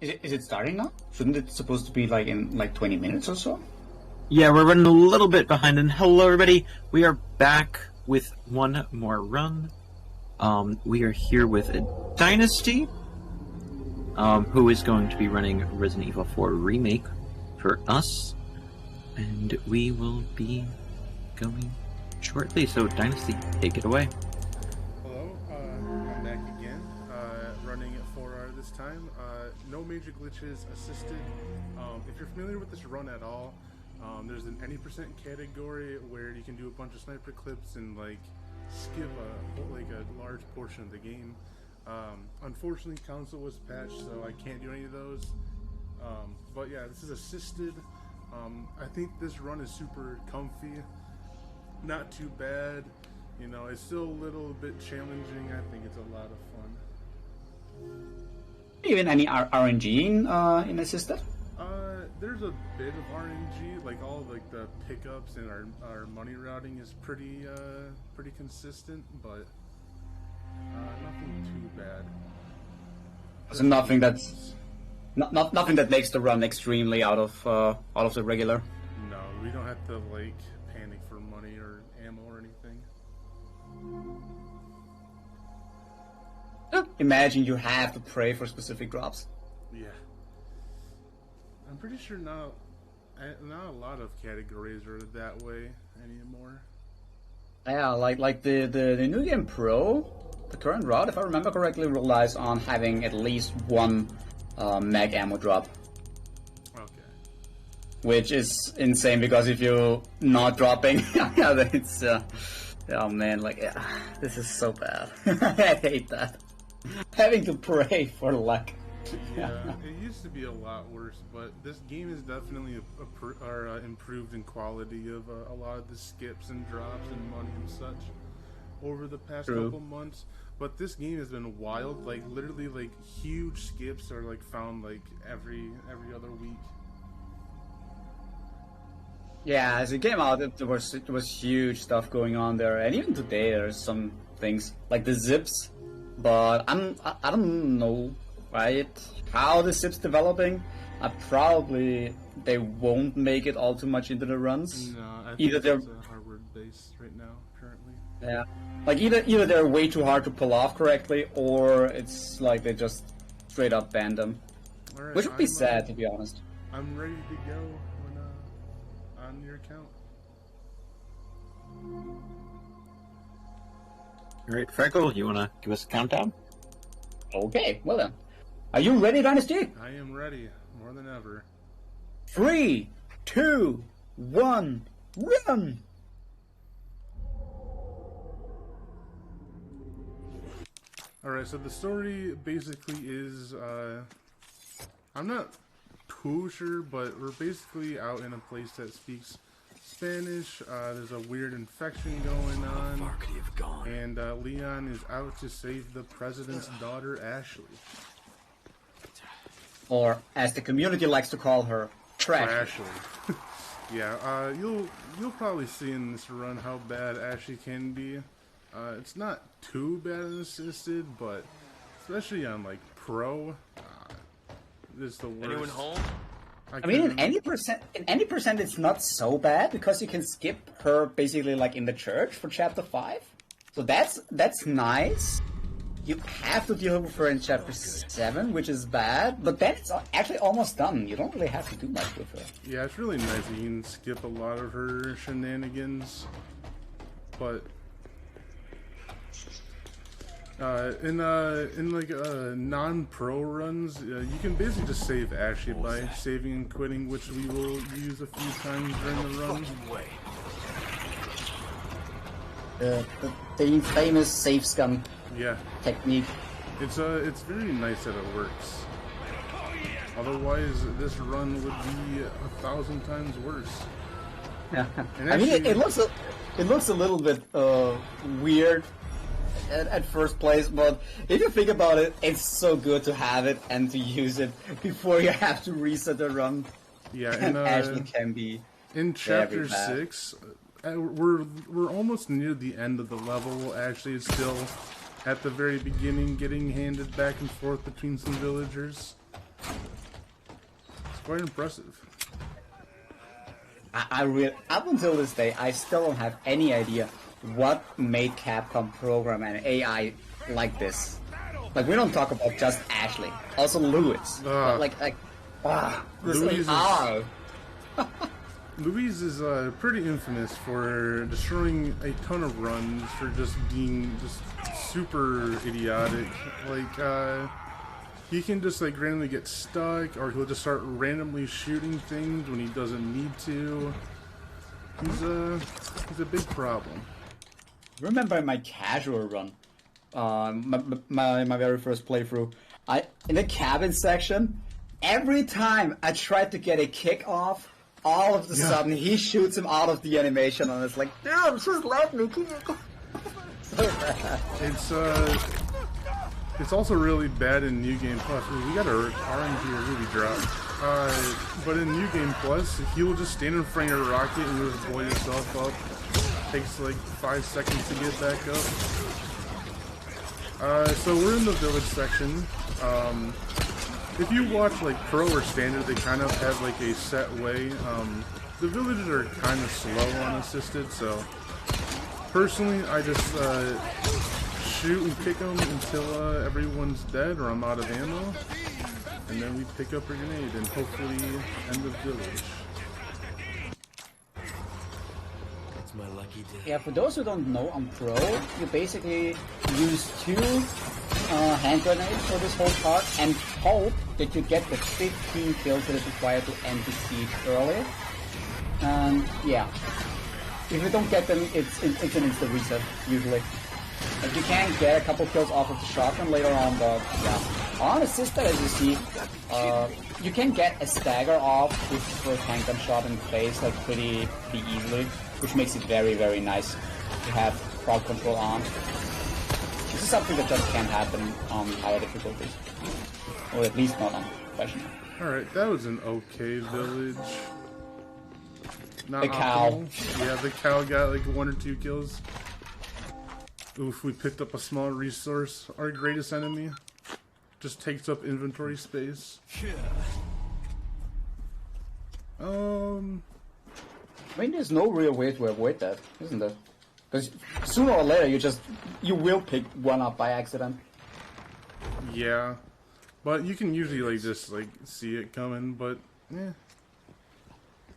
Is it starting now? Shouldn't it supposed to be like in like 20 minutes or so? Yeah, we're running a little bit behind. And hello, everybody. We are back with one more run. We are here with Dynasty, who is going to be running Resident Evil 4 Remake for us. And we will be going shortly. So, Dynasty, take it away. Hello, I'm back again, running at 4R this time. No major glitches, assisted. If you're familiar with this run at all, there's an any percent category where you can do a bunch of sniper clips and like skip a large portion of the game. Unfortunately, console was patched, so I can't do any of those. But yeah, this is assisted. I think this run is super comfy, not too bad. You know, it's still a little bit challenging. I think it's a lot of fun. Even any RNG in assisted? There's a bit of RNG, like all like the pickups and our money routing is pretty consistent, but nothing too bad. So nothing that's nothing that makes the run extremely out of the regular. No, we don't have to like panic for money or ammo or anything. Imagine you have to pray for specific drops. Yeah. I'm pretty sure not a lot of categories are that way anymore. Yeah, like the new game Pro, the current route, if I remember correctly, relies on having at least one mag ammo drop. Okay. Which is insane because if you're not dropping, yeah, then it's oh man, like this is so bad. I hate that. Having to pray for luck. Yeah, it used to be a lot worse, but this game is definitely improved in quality of a lot of the skips and drops and money and such over the past couple months. But this game has been wild, like literally like huge skips are like found like every other week. Yeah, as it came out, there was huge stuff going on there, and even today there's some things like the zips, but I don't know. Right? How the zip's developing, they won't make it all too much into the runs. No, I think it's hardware based right now, currently. Yeah, like either they're way too hard to pull off correctly, or it's like they just straight up ban them, right, which would be sad to be honest. I'm ready to go when on your account. All right, Franco, you want to give us a countdown? Okay, well then. Are you ready, Dynasty? I am ready, more than ever. 3, 2, 1, run! Alright, so the story basically is, I'm not too sure, but we're basically out in a place that speaks Spanish. There's a weird infection going on. How far could he have gone? And Leon is out to save the president's daughter, Ashley. Or, as the community likes to call her, Trash. Ashley. Yeah, you'll probably see in this run how bad Ashley can be. It's not too bad in assisted, but especially on like pro, it's the worst. Anyone home? I mean, in any percent, it's not so bad because you can skip her basically like in the church for chapter 5. So that's nice. You have to deal with her in chapter 7, which is bad, but then it's actually almost done. You don't really have to do much with her. Yeah, it's really nice that you can skip a lot of her shenanigans, but in like non-pro runs, you can basically just save Ashley by saving and quitting, which we will use a few times during the run. The famous save scum technique. It's very nice that it works. Otherwise, this run would be 1,000 times worse. Yeah, And I mean, actually, it looks a little bit weird at first place, but if you think about it, it's so good to have it and to use it before you have to reset the run. Yeah, and Ashley can be in chapter very bad. 6. We're almost near the end of the level. Actually, it's still at the very beginning, getting handed back and forth between some villagers. quite impressive. I really, up until this day, I still don't have any idea what made Capcom program an AI like this. Like, we don't talk about just Ashley, also Louis. Louise is pretty infamous for destroying a ton of runs, for just being just super idiotic. Like, he can just like randomly get stuck, or he'll just start randomly shooting things when he doesn't need to. He's a big problem. Remember my casual run, my very first playthrough, in the cabin section, every time I tried to get a kick off, all of a sudden he shoots him out of the animation, and it's like, dude, just let me kick. So bad. It's also really bad in New Game Plus. We got our RNG really dropped. But in New Game Plus, he will just stand in front of your rocket and you'll just blow yourself up. Takes like 5 seconds to get back up. So we're in the village section. If you watch like Pro or Standard, they kind of have like a set way. The villages are kind of slow on assisted, so personally I just shoot and kick them until everyone's dead or I'm out of ammo, and then we pick up a grenade and hopefully end the village. It's my lucky day. Yeah, for those who don't know, on Pro, you basically use 2 hand grenades for this whole part and hope that you get the 15 kills that is required to end the siege early. And yeah, if you don't get them, it's an instant reset usually. Like, you can get a couple kills off of the shotgun later on, but yeah. On assisted, as you see, you can get a stagger off with the first handgun shot in the face like pretty easily, which makes it very, very nice to have crowd control on. This is something that just can't happen on higher difficulties, or at least not on professional. Alright, that was an okay village. Not the cow. Optimal. Yeah, the cow got like 1 or 2 kills. Oof, we picked up a small resource. Our greatest enemy just takes up inventory space. I mean, there's no real way to avoid that, isn't there? Because sooner or later, you will pick one up by accident. Yeah, but you can usually like just like see it coming, but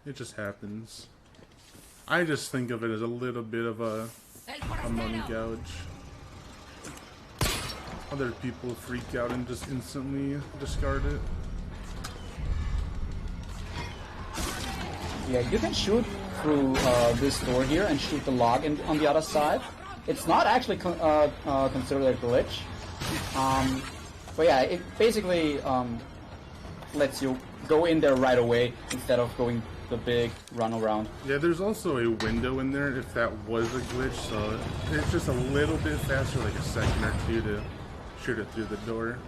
it just happens. I just think of it as a little bit of a money gouge. Other people freak out and just instantly discard it. Yeah, you can shoot through this door here and shoot the log on the other side. It's not actually considered a glitch. But yeah, it basically lets you go in there right away instead of going the big run around. Yeah, there's also a window in there if that was a glitch, so it's just a little bit faster, like a second or 2 to shoot it through the door.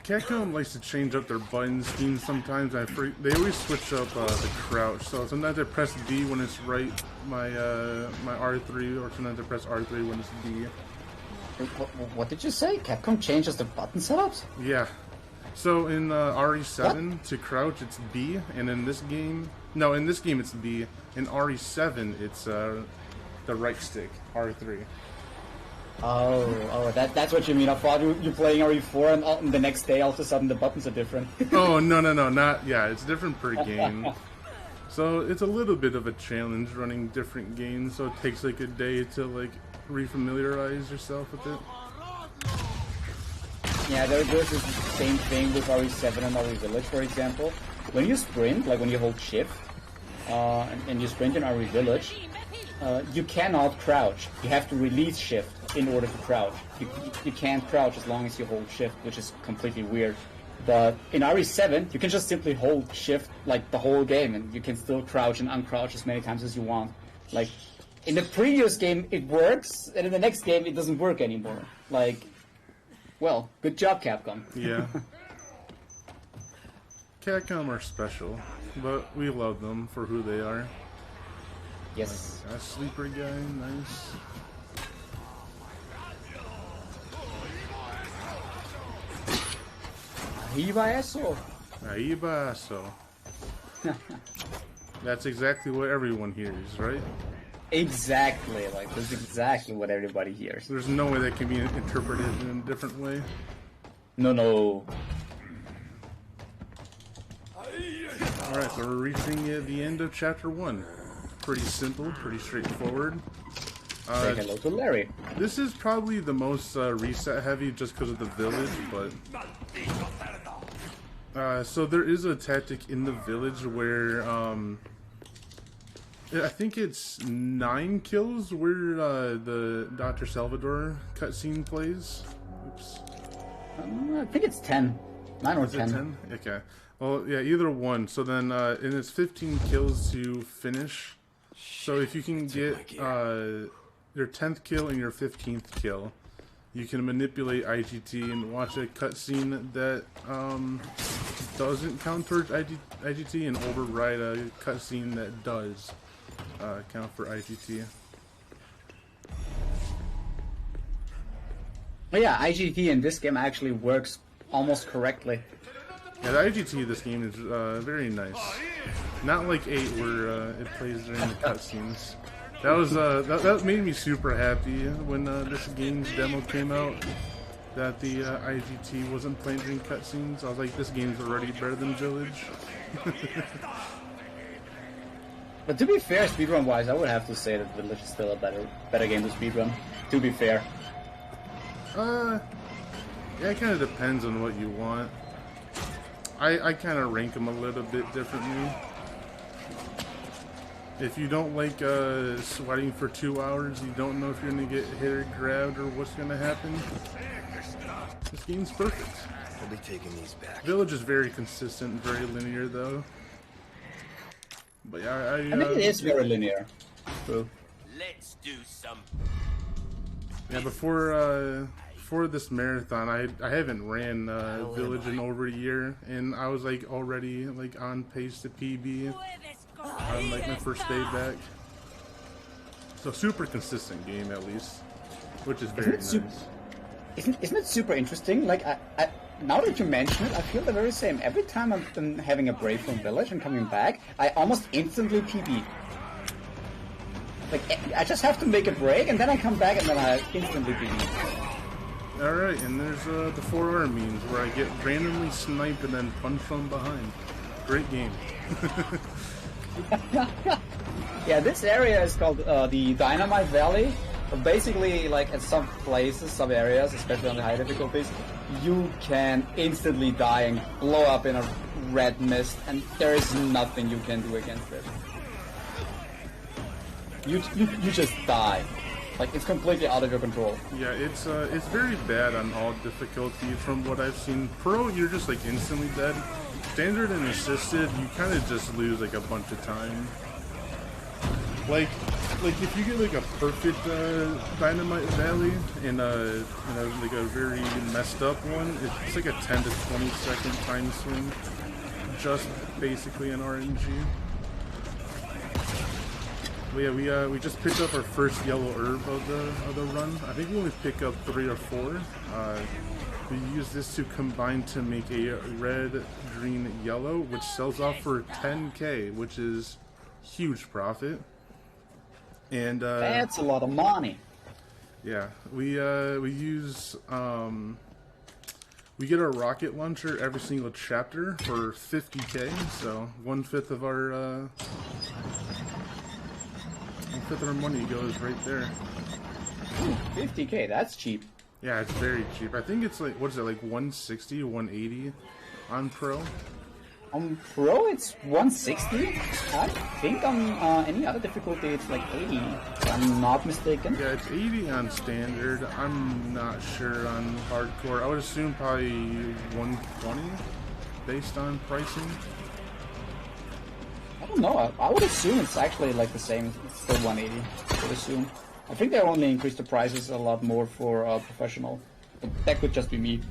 Capcom likes to change up their button schemes sometimes. They always switch up the crouch, so sometimes I press B when it's right, my R3, or sometimes I press R3 when it's B. What did you say? Capcom changes the button setups? Yeah. So in RE7 to crouch it's B, and in this game it's B. In RE7 it's the right stick, R3. Oh, that's what you mean. I thought you're playing RE4 and the next day all of a sudden the buttons are different. Oh, no, not, yeah, it's different per game. So it's a little bit of a challenge running different games, so it takes like a day to like refamiliarize yourself with it. Yeah, there's this same thing with RE7 and RE Village, for example. When you sprint, like when you hold shift, and you sprint in RE Village, you cannot crouch. You have to release shift in order to crouch. You can't crouch as long as you hold shift, which is completely weird. But in RE7, you can just simply hold shift like the whole game, and you can still crouch and uncrouch as many times as you want. Like, in the previous game it works, and in the next game it doesn't work anymore. Like, well, good job, Capcom. Yeah. Capcom are special, but we love them for who they are. Yes. Like, a sleeper guy, nice. Ahí va eso. Ahí va eso. That's exactly what everyone hears, right? Exactly, like that's exactly what everybody hears. There's no way that can be interpreted in a different way. No. Alright, so we're reaching the end of chapter 1. Pretty simple, pretty straightforward. Say hello to Larry. This is probably the most reset heavy just because of the village, but... so there is a tactic in the village where, I think it's 9 kills where the Dr. Salvador cutscene plays. Oops. I think it's 10. 9 or 10. Is it 10? Okay. Well, yeah, either one. So then, and it's 15 kills to finish. So if you can get your 10th kill and your 15th kill, you can manipulate IGT and watch a cutscene that doesn't count towards IGT and override a cutscene that does count for IGT. But yeah, IGT in this game actually works almost correctly. Yeah, the IGT of this game is very nice. Not like 8 where it plays during the cutscenes. That was that made me super happy when this game's demo came out. That the IGT wasn't playing during cutscenes. I was like, this game's already better than Village. But to be fair, speedrun wise, I would have to say that Village is still a better game to speedrun. To be fair. Yeah, it kind of depends on what you want. I kind of rank them a little bit differently. If you don't like sweating for 2 hours, you don't know if you're going to get hit or grabbed or what's going to happen, this game's perfect. I'll be taking these back. Village is very consistent and very linear, though. But yeah, I think it is very linear. True. Let's do some. Yeah, before this marathon, I haven't ran Village in over a year, and I was like already like on pace to PB on like my first day back. So super consistent game at least, which is very nice. Isn't it super interesting? Like I now that you mention it, I feel the very same. Every time I've been having a break from Village and coming back, I almost instantly PB. Like I just have to make a break and then I come back and then I instantly PB. Alright, and there's the 4R means where I get randomly sniped and then punched from behind. Great game. Yeah, this area is called the Dynamite Valley. But basically, like at some places, some areas, especially on the high difficulties, you can instantly die and blow up in a red mist, and there is nothing you can do against it. You just die. Like, it's completely out of your control. Yeah, it's very bad on all difficulties from what I've seen. Pro, you're just like instantly dead. Standard and assisted, you kind of just lose like a bunch of time. Like if you get like a perfect Dynamite Valley in a like a very messed up one, it's like a 10 to 20 second time swing, just basically an RNG. Yeah, we just picked up our first yellow herb of the run. I think we only pick up 3 or 4. We use this to combine to make a red, green, yellow, which sells off for 10k, which is huge profit. And that's a lot of money. Yeah, we use we get our rocket launcher every single chapter for 50k, so 1/5 of our 1/5 of our money goes right there. 50k, that's cheap. Yeah, it's very cheap. I think it's like, what is it, like 160, 180 on Pro? On Pro, it's 160. I think on any other difficulty, it's like 80, if I'm not mistaken. Yeah, it's 80 on Standard. I'm not sure on Hardcore. I would assume probably 120 based on pricing. I don't know. I would assume it's actually like the same. It's still 180, I would assume. I think they only increased the prices a lot more for professional. But that could just be me.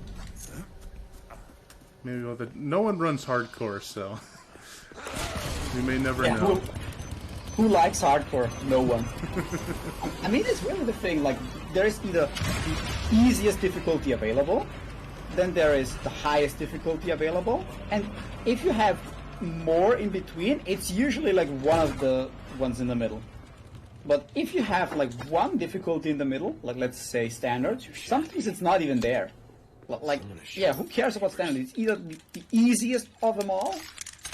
Maybe no one runs Hardcore, so we may never know. Who likes Hardcore? No one. I mean, it's really the thing. Like, there is either the easiest difficulty available, then there is the highest difficulty available, and if you have more in between, it's usually like one of the ones in the middle. But if you have like one difficulty in the middle, like let's say standard, sometimes it's not even there. Like, yeah, who cares about standard? It's either the easiest of them all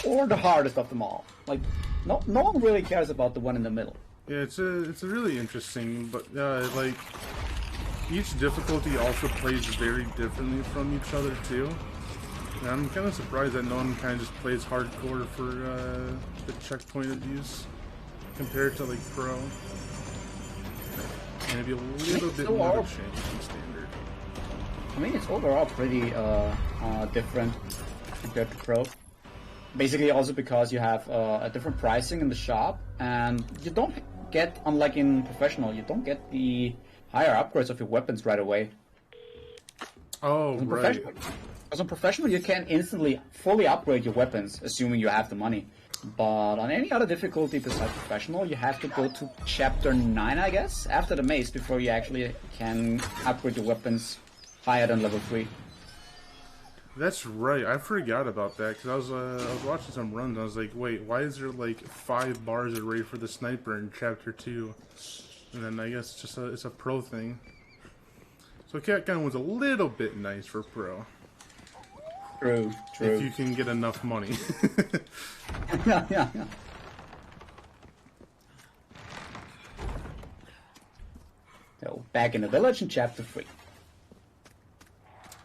or the hardest of them all. Like, no one really cares about the one in the middle. Yeah, it's a really interesting, but like each difficulty also plays very differently from each other too. And I'm kind of surprised that no one kind of just plays hardcore for the checkpoint abuse compared to like pro. And it'd be a little bit more of a change from standard. I mean, it's overall pretty different compared to pro. Basically, also because you have a different pricing in the shop, and you don't get, unlike in professional, you don't get the higher upgrades of your weapons right away. Oh, right. Because on professional, you can instantly fully upgrade your weapons, assuming you have the money. But on any other difficulty besides professional, you have to go to chapter 9, I guess, after the maze, before you actually can upgrade your weapons higher than level 3. That's right. I forgot about that because I was watching some runs. And I was like, wait, why is there like 5 bars array for the sniper in chapter 2? And then I guess it's a pro thing. So cat gun was a little bit nice for pro. True. If you can get enough money. yeah. So back in the village in chapter 3.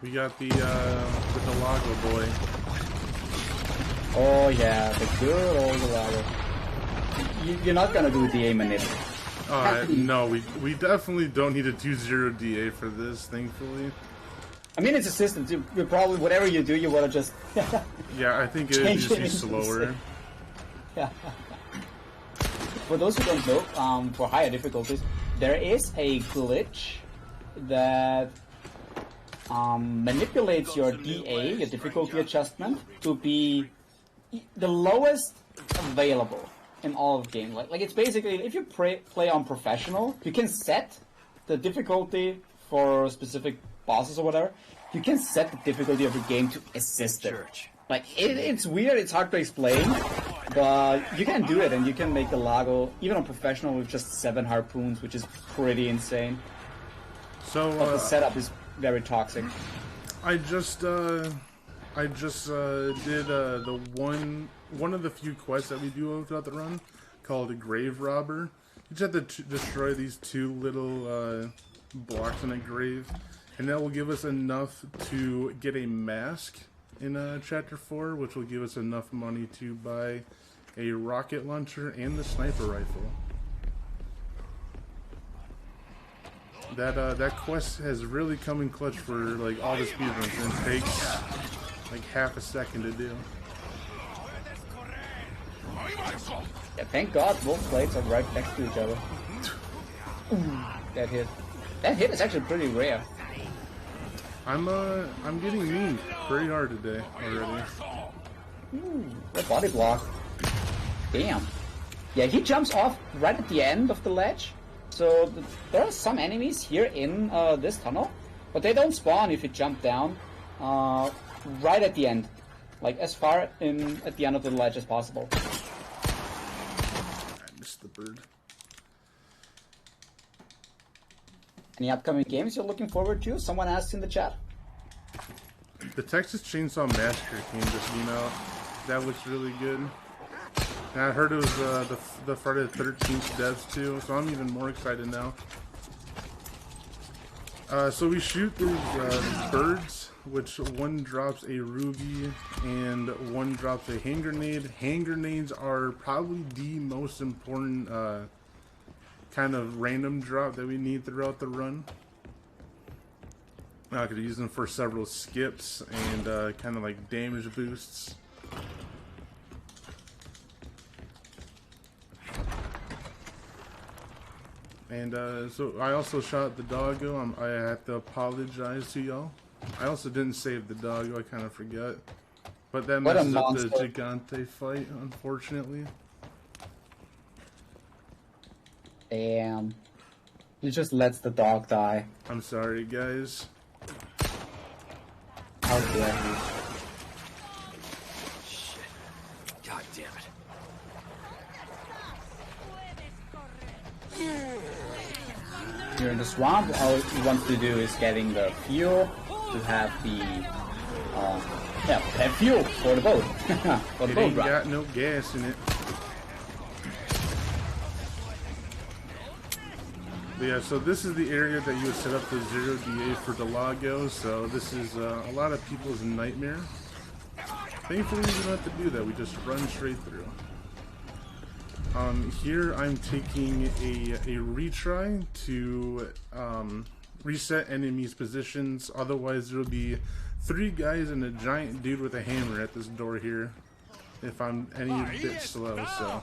We got the Delago boy. Oh yeah, the good old Delago. You're not gonna do DA manip. No, we definitely don't need a 2-0 DA for this, thankfully. I mean, it's a system. You probably, whatever you do, you want to just... Yeah, I think it would just be slower. Yeah. For those who don't know, for higher difficulties, there is a glitch that manipulates your DA, your difficulty adjustment, to be the lowest available in all of the game. Like it's basically, if you play on professional, you can set the difficulty for specific bosses or whatever. You can set the difficulty of the game to assisted. Like it's weird, it's hard to explain, but you can do it, and you can make the Lago even on professional with just 7 harpoons, which is pretty insane. So but the setup is very toxic. I just did the one of the few quests that we do throughout the run called a Grave Robber. You just have to destroy these 2 little blocks in a grave, and that will give us enough to get a mask in chapter 4, which will give us enough money to buy a rocket launcher and the sniper rifle. That quest has really come in clutch for like all the speedruns, and it takes like half a second to do. Yeah, thank God both blades are right next to each other. That hit. That hit is actually pretty rare. I'm getting memed pretty hard today already. That body block. Damn. Yeah, he jumps off right at the end of the ledge. So there are some enemies here in this tunnel, but they don't spawn if you jump down right at the end, like as far in at the end of the ledge as possible. I missed the bird. Any upcoming games you're looking forward to? Someone asked in the chat. The Texas Chainsaw Massacre game just came out. That looks really good. And I heard it was the Friday the 13th devs too, so I'm even more excited now. So we shoot these birds, which one drops a ruby and one drops a hand grenade. Hand grenades are probably the most important kind of random drop that we need throughout the run. I could use them for several skips and kind of like damage boosts. And so I also shot the doggo. I have to apologize to y'all. I also didn't save the doggo. I kind of forgot. But that messes up the Gigante fight, unfortunately. Damn. He just lets the dog die. I'm sorry, guys. How dare you? Shit. God damn it. Here in the swamp, all he wants to do is getting the fuel to have the have fuel for the boat. For the It boat ain't ride. got no gas in it. But yeah, so this is the area that you would set up the 0DA for Delago, so this is a lot of people's nightmare. Thankfully, we don't have to do that, we just run straight through. Here I'm taking a retry to reset enemies' positions, otherwise there will be 3 guys and a giant dude with a hammer at this door here if I'm any bit slow, so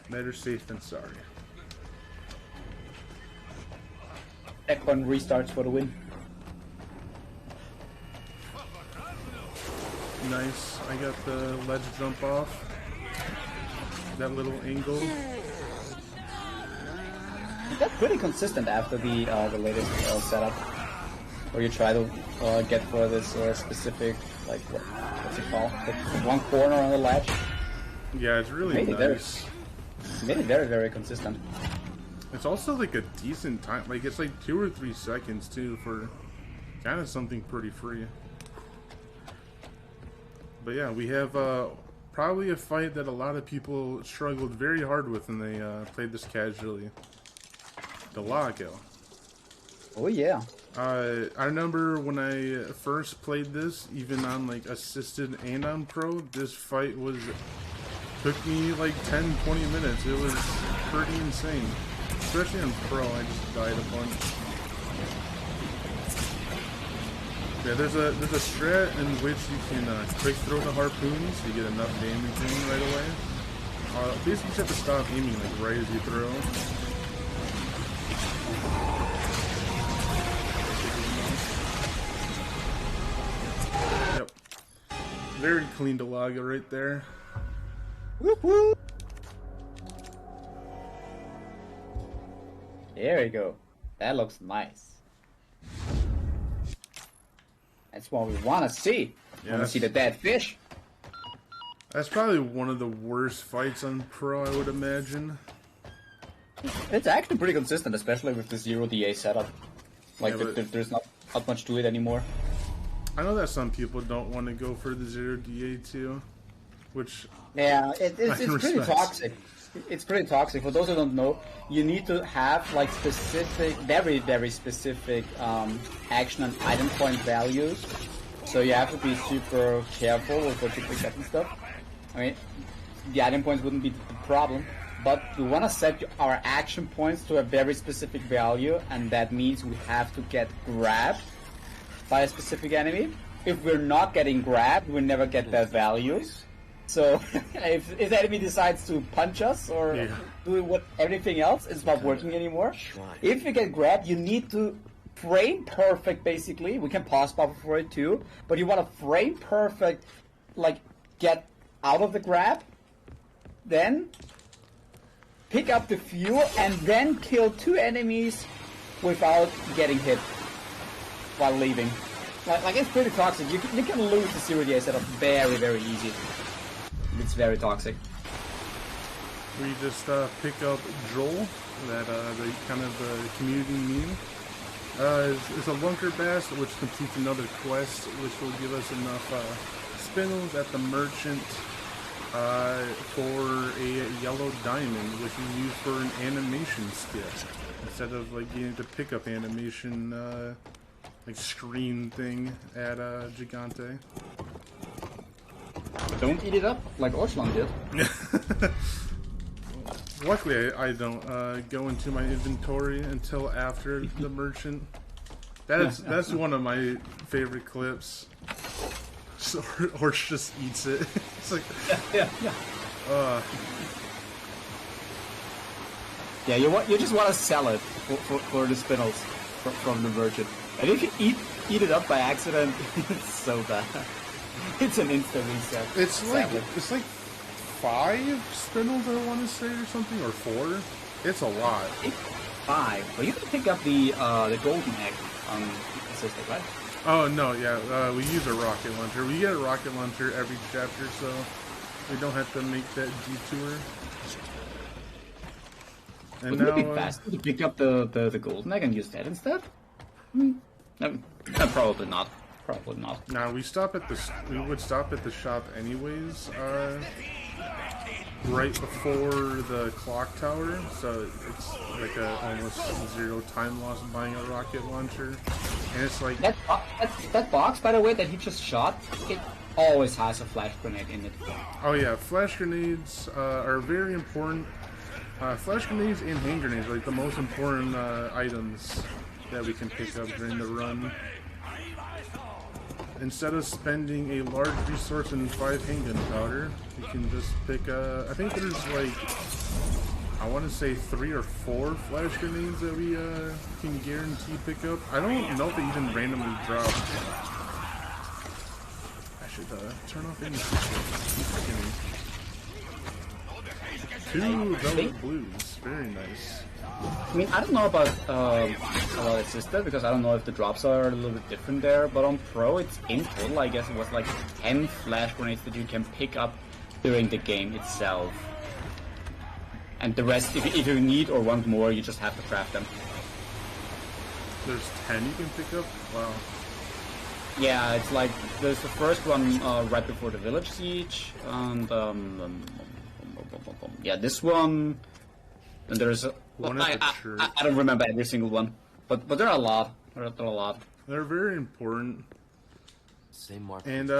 better safe than sorry. That one restarts for the win. Nice, I got the ledge jump off. That little angle. That's pretty consistent after the latest setup, where you try to get for this specific, like what's it called? The one corner on the ledge. Yeah, it's really Made it nice. Made it very, very consistent. It's also like a decent time, like it's like 2 or 3 seconds too for kind of something pretty free. But yeah, we have probably a fight that a lot of people struggled very hard with when they played this casually. Delago. Oh yeah. I remember when I first played this, even on like assisted and on pro, this fight took me like 10-20 minutes. It was pretty insane. Especially on pro, I just died a bunch. Yeah, there's a strat in which you can quick throw the harpoons so you get enough damage in right away. Basically, you just have to stop aiming like right as you throw. Yep. Very clean Delago right there. Whoop whoop. There we go. That looks nice. That's what we want to see. Yeah, Want to see the dead fish. That's probably one of the worst fights on pro, I would imagine. It's actually pretty consistent, especially with the 0DA setup. Like, Yeah, but there's not much to it anymore. I know that some people don't want to go for the 0DA too, which Yeah, it's pretty respect. toxic. It's pretty toxic. For those who don't know, you need to have like specific, very, very specific action and item point values. So you have to be super careful with what you pick up and stuff. I mean, the item points wouldn't be the problem, but we want to set our action points to a very specific value, and that means we have to get grabbed by a specific enemy. If we're not getting grabbed, we never get that value. So if the enemy decides to punch us or do everything else, it's not working anymore. If you get grabbed, you need to frame perfect, basically. We can pause buffer for it too, but you want to frame perfect, like get out of the grab, then pick up the fuel, and then kill 2 enemies without getting hit while leaving. Like it's pretty toxic. You can lose the 0DA setup very, very easy. It's very toxic. we just pick up Joel, that the kind of community meme. It's a Lunker Bass, which completes another quest, which will give us enough spindles at the merchant for a yellow diamond, which we use for an animation skit instead of like getting to pick up animation like screen thing at Gigante. Don't eat it up like Orslan did. Luckily, I don't go into my inventory until after the merchant. That's one of my favorite clips. So, Horse just eats it. It's like Yeah. Yeah, you just want to sell it for the spindles from the merchant. And if you eat it up by accident, it's so bad. It's an instant reset. it's like sadly. 5 spindles, I want to say, or something, or 4. It's a lot. 5. But you can pick up the golden egg on assisted, right? Oh no, yeah, we use a rocket launcher. We get a rocket launcher every chapter, so we don't have to make that detour. And Wouldn't now, it be faster to pick up the golden egg and use that instead? No, probably not. Probably not. nah, we would stop at the shop anyways, right before the clock tower, so it's like a almost zero time loss buying a rocket launcher. And it's like That box, by the way, that he just shot, it always has a flash grenade in it. oh yeah, flash grenades are very important. Flash grenades and hand grenades are like the most important items that we can pick up during the run. Instead of spending a large resource in 5 handgun powder, you can just pick I think there's like, I want to say 3 or 4 flash grenades that we can guarantee pick up. I don't know if they even randomly drop. I should turn off any Two velvet blues, very nice. I mean, I don't know about assisted because I don't know if the drops are a little bit different there, but on Pro, it's in total, I guess it was like 10 flash grenades that you can pick up during the game itself. And the rest, if you need or want more, you just have to craft them. There's 10 you can pick up? Wow. Yeah, it's like, there's the first one right before the village siege, and yeah, this one, and there's a... I don't remember every single one, but there are a lot. There are a lot. They're very important. Same mark. And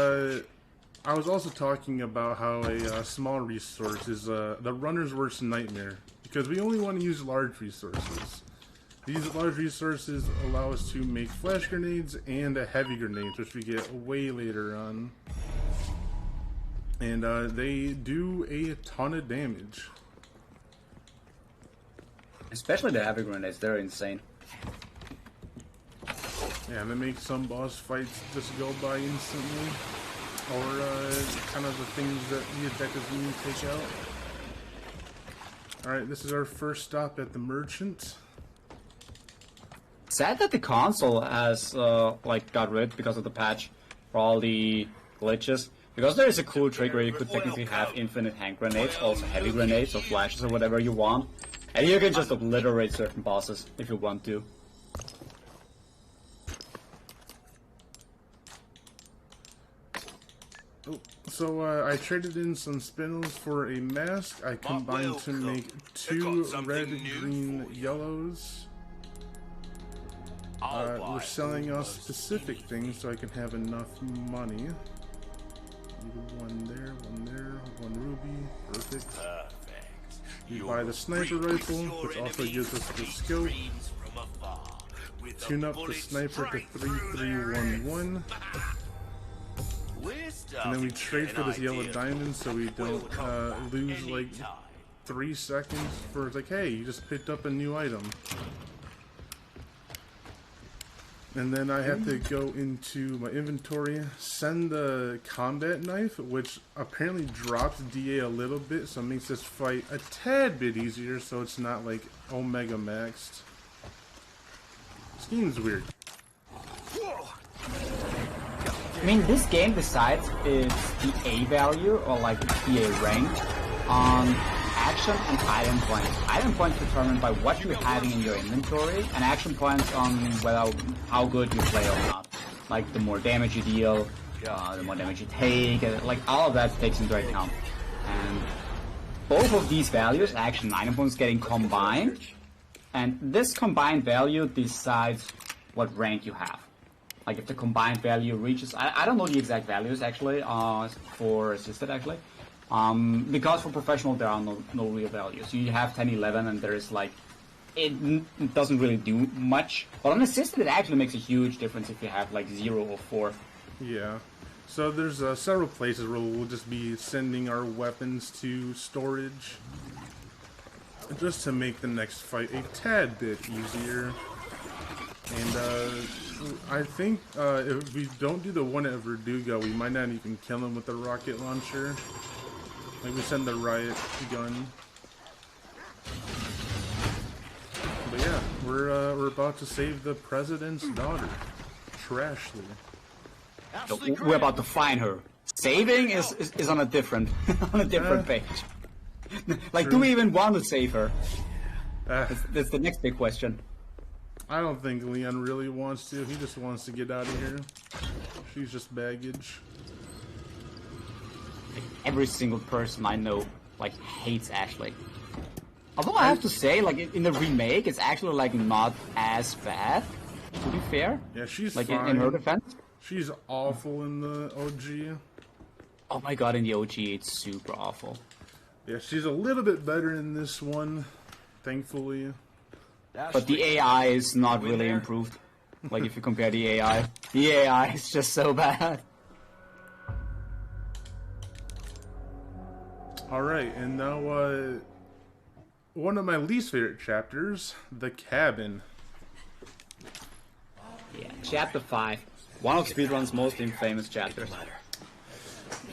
I was also talking about how a small resource is the runner's worst nightmare, because we only want to use large resources. These large resources allow us to make flash grenades and a heavy grenade, which we get way later on. And they do a ton of damage. Especially the heavy grenades, they're insane. Yeah, they make some boss fights just go by instantly. Or kind of the things that the objectives need to take out. Alright, this is our first stop at the merchant. Sad that the console has like got rid because of the patch for all the glitches. Because there is a cool trick where you could technically have infinite hand grenades, also heavy grenades or flashes or whatever you want. And you can just obliterate certain bosses if you want to. Oh, so I traded in some spindles for a mask. I combined to make 2 red, green, yellows. We're selling us specific things so I can have enough money. One there, one ruby, perfect. You buy the sniper rifle, which also gives us the scope. Tune up the sniper to 3311. And then we trade for this yellow diamond so we don't lose like 3 seconds for like, hey, you just picked up a new item. And then I have to go into my inventory, send the combat knife, which apparently drops DA a little bit, so it makes this fight a tad bit easier, so it's not like Omega maxed. This game's weird. I mean, this game decides its DA value, or like DA rank, on action and item points. Item points determined by what you're having in your inventory, and action points on whether how good you play or not. Like the more damage you deal, the more damage you take, like all of that takes into account. And both of these values, action and item points, getting combined, and this combined value decides what rank you have. Like if the combined value reaches, I don't know the exact values actually for assisted actually. Because for professional there are no real values. You have 10, 11 and there is like, it doesn't really do much. But on assisted it actually makes a huge difference if you have like 0 or 4. Yeah. So there's several places where we'll just be sending our weapons to storage. Just to make the next fight a tad bit easier. And I think if we don't do the one at Verdugo, we might not even kill him with the rocket launcher. Like we send the riot gun. But yeah, we're about to save the president's daughter. Trashley. So we're about to find her. Saving is on a different page. Like, do we even want to save her? That's the next big question. I don't think Leon really wants to. He just wants to get out of here. She's just baggage. Every single person I know, like, hates Ashley. Although I have to say, like, in the remake, it's actually, like, not as bad, to be fair. Yeah, she's like, fine. in her defense. She's awful in the OG. Oh my god, in the OG, it's super awful. Yeah, she's a little bit better in this one, thankfully. But the AI is not really improved. Like, if you compare the AI is just so bad. Alright, and now, one of my least favorite chapters, the cabin. Yeah, chapter 5. One of speedrun's most infamous chapters.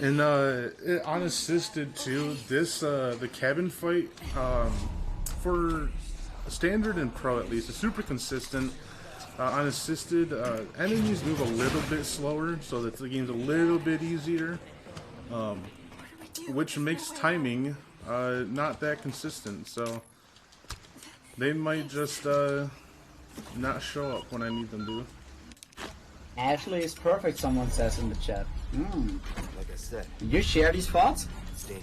And, unassisted too, this, the cabin fight, for standard and pro at least, is super consistent. Unassisted, enemies move a little bit slower, so that the game's a little bit easier. Which makes timing not that consistent, so they might just not show up when I need them to. Ashley is perfect, someone says in the chat. Like I said, You share these thoughts? stay.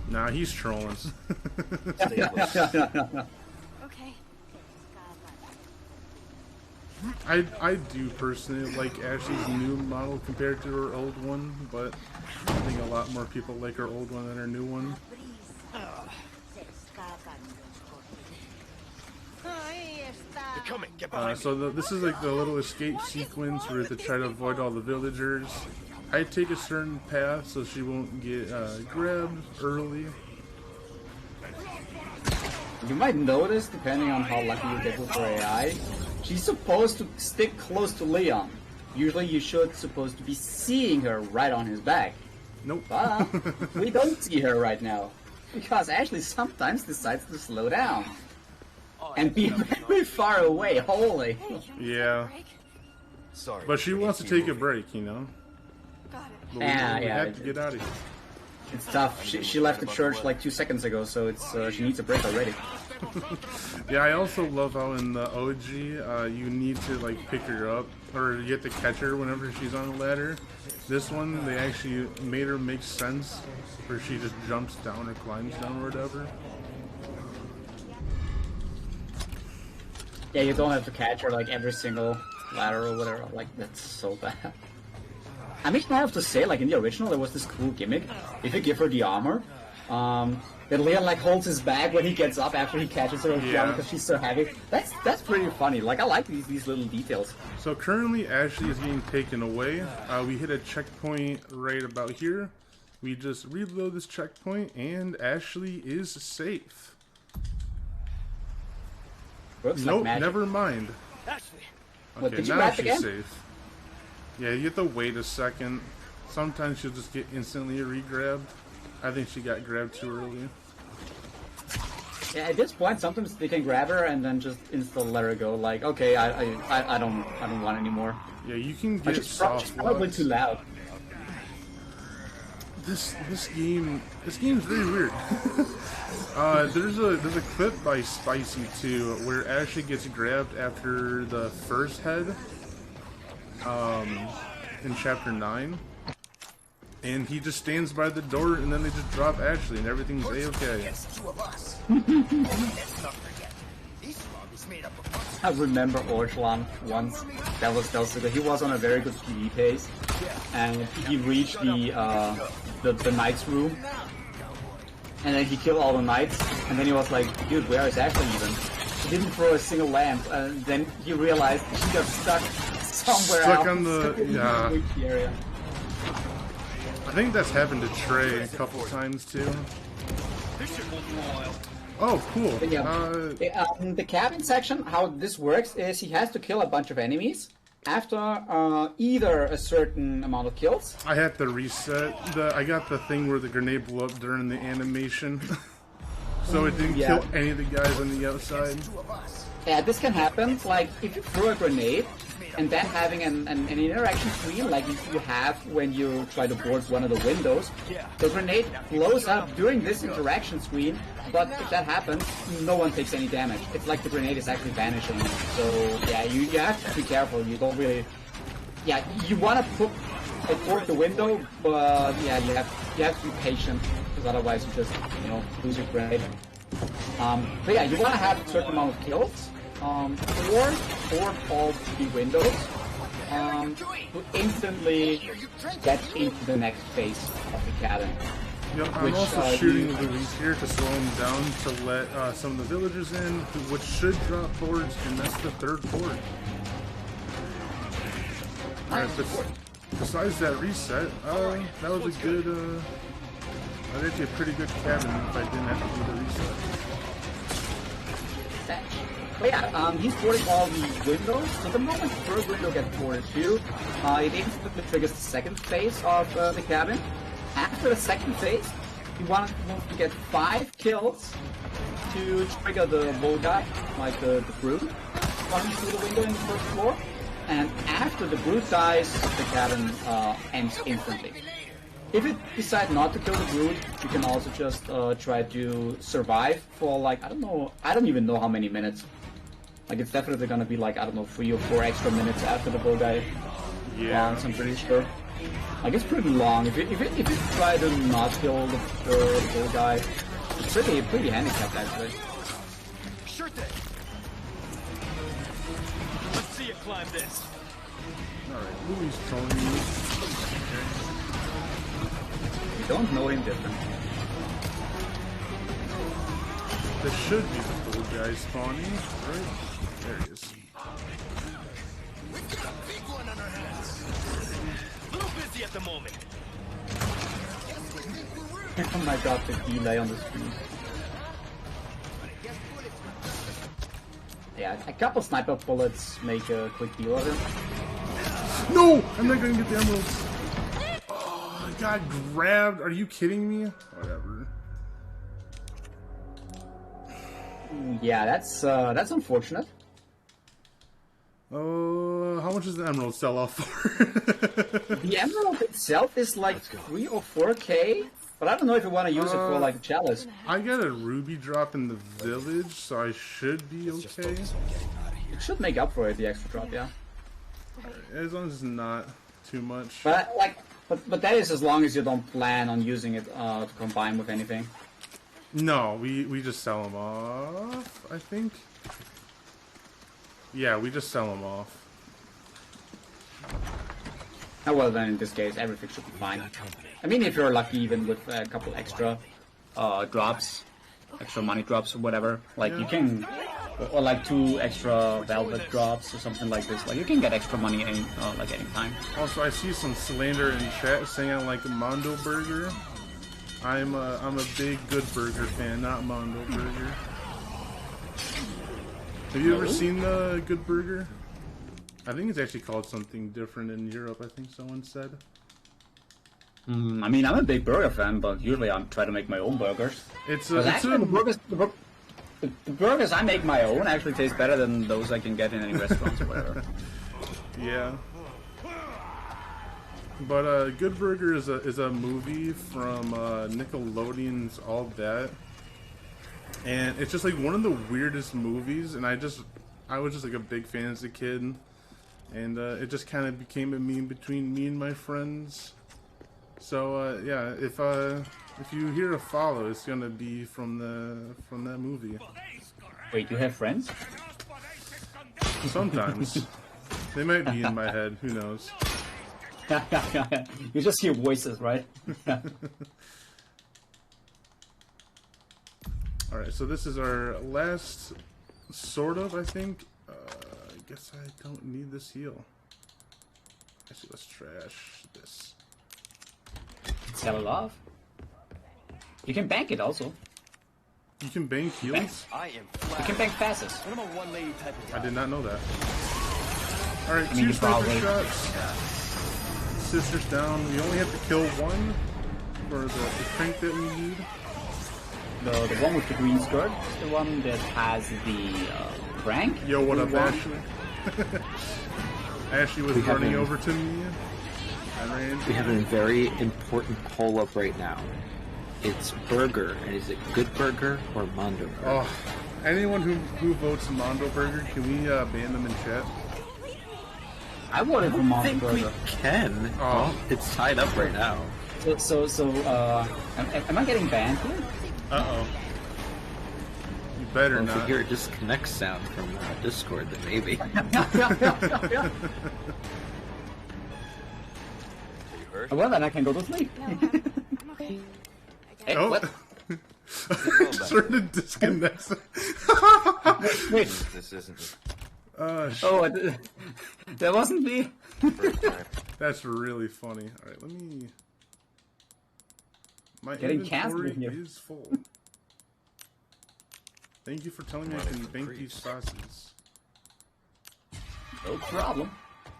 Nah, he's trolling. Stay close. Okay. I do personally like Ashley's new model compared to her old one, but I think a lot more people like her old one than her new one. They're coming. Get behind me. This is like the little escape sequence where to try to avoid all the villagers. I take a certain path so she won't get grabbed early. You might notice, depending on how lucky you get with her AI, she's supposed to stick close to Leon. Usually you should supposed to be seeing her right on his back. Nope. But we don't see her right now. Because Ashley sometimes decides to slow down. And be very far away, holy. Yeah. Sorry. But she wants to take a break, you know? Got it. But Yeah, we yeah. have to get out of here. It's tough. She left the church like 2 seconds ago, so it's she needs a break already. Yeah, I also love how in the OG, you need to like pick her up, or you have to catch her whenever she's on a ladder. This one, they actually made her make sense, where she just jumps down or climbs down or whatever. Yeah, you don't have to catch her like every single ladder or whatever. Like, that's so bad. I mean, I have to say, like in the original, there was this cool gimmick. If you give her the armor, that Leon like holds his bag when he gets up after he catches her Yeah. because she's so heavy. That's pretty funny. Like, I like these little details. So currently, Ashley is getting taken away. We hit a checkpoint right about here. We just reload this checkpoint, and Ashley is safe. Works Nope, like magic. never mind. Ashley. What, Okay, did you now grab she's again? safe. Yeah, you have to wait a second. Sometimes she'll just get instantly re-grabbed. I think she got grabbed too early. Yeah, at this point, sometimes they can grab her and then just instantly let her go. Like, okay, I don't want anymore. Yeah, you can But get she's soft probably blocks. too loud. This game's very weird. There's a clip by Spicy too where Ashley gets grabbed after the first head, in chapter 9, and he just stands by the door and then they just drop Ashley and everything's a-okay. Two of us. Let's not forget. This mob is made up of I remember Orchlan once. That was good. He was on a very good PvE pace, and he reached the knight's room, and then he killed all the knights, and then he was like, "Dude, where is Ashley even?" He didn't throw a single lamp, and then he realized he got stuck somewhere Stuck else. on the- yeah. Which area. I think that's happened to Trey a couple times too. This should hold you a while. Oh, cool. But yeah, the cabin section, how this works is he has to kill a bunch of enemies after either a certain amount of kills. I had to reset. I got the thing where the grenade blew up during the animation. So it didn't kill any of the guys on the outside? Yeah, this can happen. Like, if you throw a grenade, and then having an interaction screen like you have when you try to board one of the windows, the grenade blows up during this interaction screen, but if that happens, no one takes any damage. It's like the grenade is actually vanishing. So, yeah, you have to be careful. You don't really... Yeah, you want to board the window, but yeah, you have to be patient, because otherwise you just, lose your grenade. But yeah, you want to have a certain amount of kills. Or all 3 windows to instantly get into the next phase of the cabin. Yep, I'm also shooting Luis here to slow him down to let some of the villagers in, which should drop boards, and that's the 3rd board. Alright, besides that reset, that was a good, that was actually a pretty good cabin if I didn't have to do the reset. But yeah, he's boarding all the windows. So the moment the first window gets boarded too, it instantly triggers the second phase of the cabin. After the second phase, you want to get 5 kills to trigger the Volga, like the brute, running through the window in the first floor. And after the brute dies, the cabin ends instantly. If you decide not to kill the brute, you can also just try to survive for like, I don't even know how many minutes. Like, it's definitely gonna be like, 3 or 4 extra minutes after the bull guy. Yeah. I'm pretty sure. Like, it's pretty long. If you try to not kill the bull guy, it's pretty handicapped actually. Sure thing. Let's see you climb this. Alright, Louis trolling me. You don't know him different. There should be the bull guy spawning, right? There he is. We've got a big one on our hands. A little busy at the moment. Oh my god, the delay on the screen. Yeah, a couple sniper bullets make a quick deal of him. No! I'm not gonna get the emeralds. Oh, I got grabbed. Are you kidding me? Whatever. Yeah, that's unfortunate. How much does the emerald sell off for? The emerald itself is like 3 or 4k, but I don't know if you want to use it for like a chalice. I got a ruby drop in the village, so I should be okay. It should make up for it, the extra drop, yeah. As long as it's not too much. But but that is as long as you don't plan on using it to combine with anything. No, we just sell them off, I think. Yeah, we just sell them off. Oh, well, then in this case, everything should be fine. I mean, if you're lucky, even with a couple extra drops, extra money drops or whatever, like you can, or like 2 extra velvet drops or something like this. Like you can get extra money any time. Also, I see some slander in chat saying I like Mondo Burger. I'm a big Good Burger fan, not Mondo Burger. Have you ever seen the Good Burger? I think it's actually called something different in Europe, I think someone said. I mean, I'm a big burger fan, but usually I try to make my own burgers. The burgers I make my own actually taste better than those I can get in any restaurants or whatever. Yeah. But Good Burger is a movie from Nickelodeon's All That. And it's just like one of the weirdest movies, and I was just like a big fan as a kid, and it just kind of became a meme between me and my friends. So yeah, if you hear a follow, it's gonna be from that movie. Wait, you have friends? Sometimes they might be in my head. Who knows? You just hear voices, right? Alright, so this is our last, sort of, I think. I guess I don't need this heal. Actually, let's trash this. Sell it off. You can bank it also. You can bank heals? You can bank passes. I did not know that. Alright, 2 sniper shots. Sisters down. We only have to kill 1 for the crank that we need. the one with the green skirt, the one that has the rank. Yo, what up, one. Ashley? Ashley was running over to me. We have a very important poll up right now. It's burger, and is it good burger or Mondo burger? Oh, anyone who votes Mondo Burger, can we ban them in chat? I voted for I Mondo think Burger. we can. Oh. Well, it's tied up right now. Am I getting banned here? Uh-oh. You better Well, if you not. hear a disconnect sound from Discord, then maybe. You hurt? Well, then I can go to sleep. No, I'm okay. Hey, Oh. what? Certain disconnects. Wait. This isn't Oh, that wasn't me. the first time. That's really funny. Alright, let me... My Getting inventory canceled here. is full. Thank you for telling me I can bank these sauces. No problem.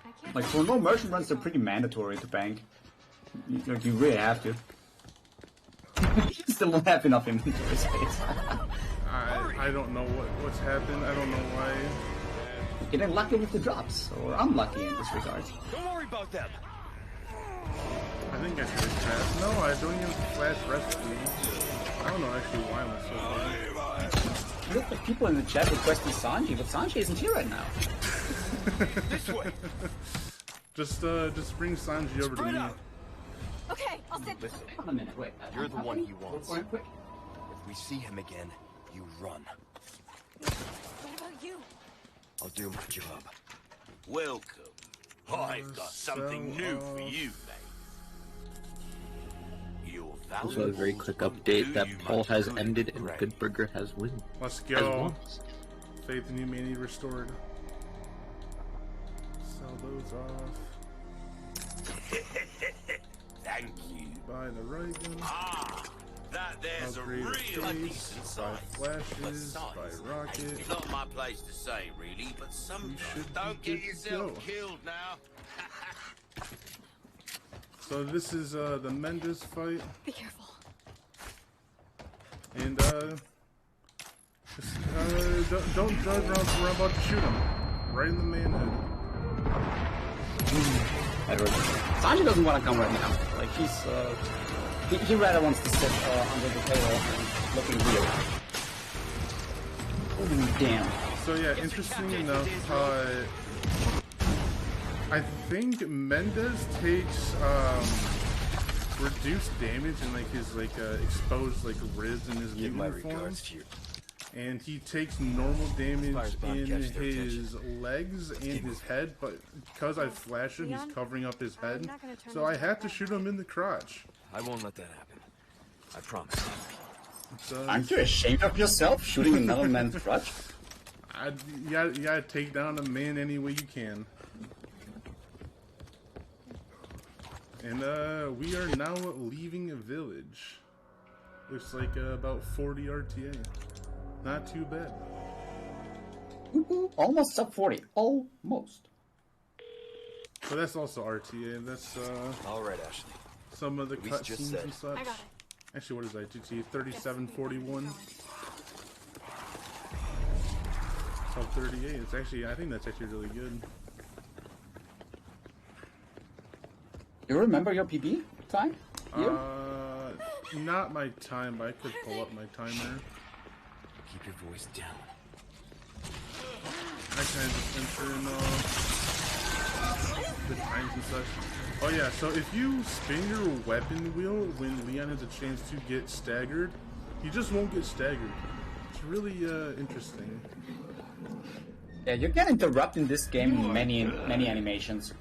I can't. Like, for no merchant runs, they're pretty mandatory to bank. You really have to. You still don't have enough inventory space. I don't know what's happened. I don't know why. Getting lucky with the drops, or unlucky in this regard. Don't worry about them. I think I should have crashed. No, I don't even flash rescue. I don't know actually why I'm so funny. Look, the people in the chat requesting Sanji, but Sanji isn't here right now. This way. Just bring Sanji over to Spread me. out. Okay, I'll sit. Listen, Hold on a minute, wait. You're the one he wants. Quick, quick. if we see him again, you run. What about you? I'll do my job. Welcome. I've got something new for you, mate. Your Also, a very quick update: that poll has ended and Right. Good Burger has won. Let's Has go. won. Faith in humanity restored. Sell those off. Thank you. Buy the right gun. Ah, that there's a Upgrade real face, decent buy size. flashes, Besides, buy rocket. it's not my place to say, really, but sometimes should don't be get good to yourself go. killed now. So this is the Mendes fight, Be careful. and just, don't judge around for we're about to shoot him. Right in the manhood. Sanji doesn't want to come right now. Like, he rather wants to sit under the table and looking weird. Oh, damn. So yeah, interesting enough, I think Mendes takes reduced damage in like his exposed ribs in his Give my uniform, regards to you. and he takes normal damage Firebomb in catch their his legs and his head. But because I flash him, he's Leon? covering up his I'm head, not gonna turn so I into have a to bad shoot him in the crotch. I won't let that happen. I promise. So Aren't you ashamed of yourself shooting another man's crotch? you gotta take down a man any way you can. And we are now leaving a village. Looks like about 40 RTA. Not too bad. Almost sub 40. Almost. But that's also RTA. That's All right, Ashley. some of the Luis just cutscenes said. and such. I got it. Actually, what is that? GT 3741. Sub 38. It's actually, I think that's actually really good. You remember your PB time? Here? Not my time, but I could pull up my timer. Keep your voice down. I kind of just enter in the times and such. Oh yeah, so if you spin your weapon wheel when Leon has a chance to get staggered, he just won't get staggered. It's really interesting. Yeah, you can interrupt in this game many animations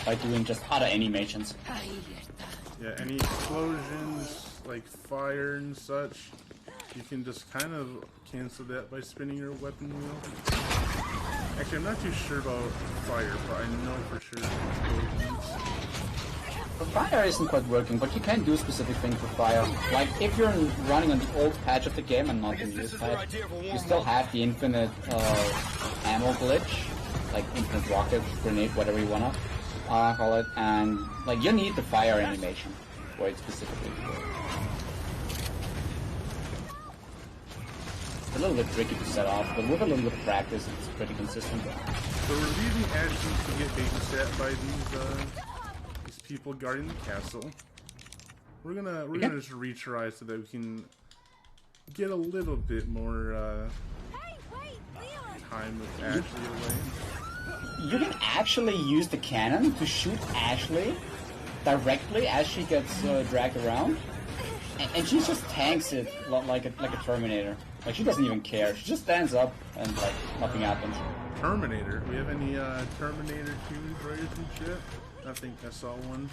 by doing just other animations. Yeah, any explosions, like fire and such, you can just kind of cancel that by spinning your weapon wheel. Actually, I'm not too sure about fire, but I know for sure explosions. The fire isn't quite working, but you can do specific things for fire. Like, if you're running on the old patch of the game and not the newest patch, you still have the infinite ammo glitch, like infinite rocket, grenade, whatever you wanna call it, and like you need the fire animation for it specifically. a little bit tricky to set off, but with a little bit of practice, it's pretty consistent. So we're leaving Ashley to get babysat by these people guarding the castle. We're gonna just retry so that we can get a little bit more Hey, wait, Leon! time with Ashley away. You can actually use the cannon to shoot Ashley directly as she gets dragged around, and she just tanks it like a Terminator. Like, she doesn't even care. She just stands up and like nothing happens. Terminator. We have any Terminator 2 droids and shit? I think I saw one.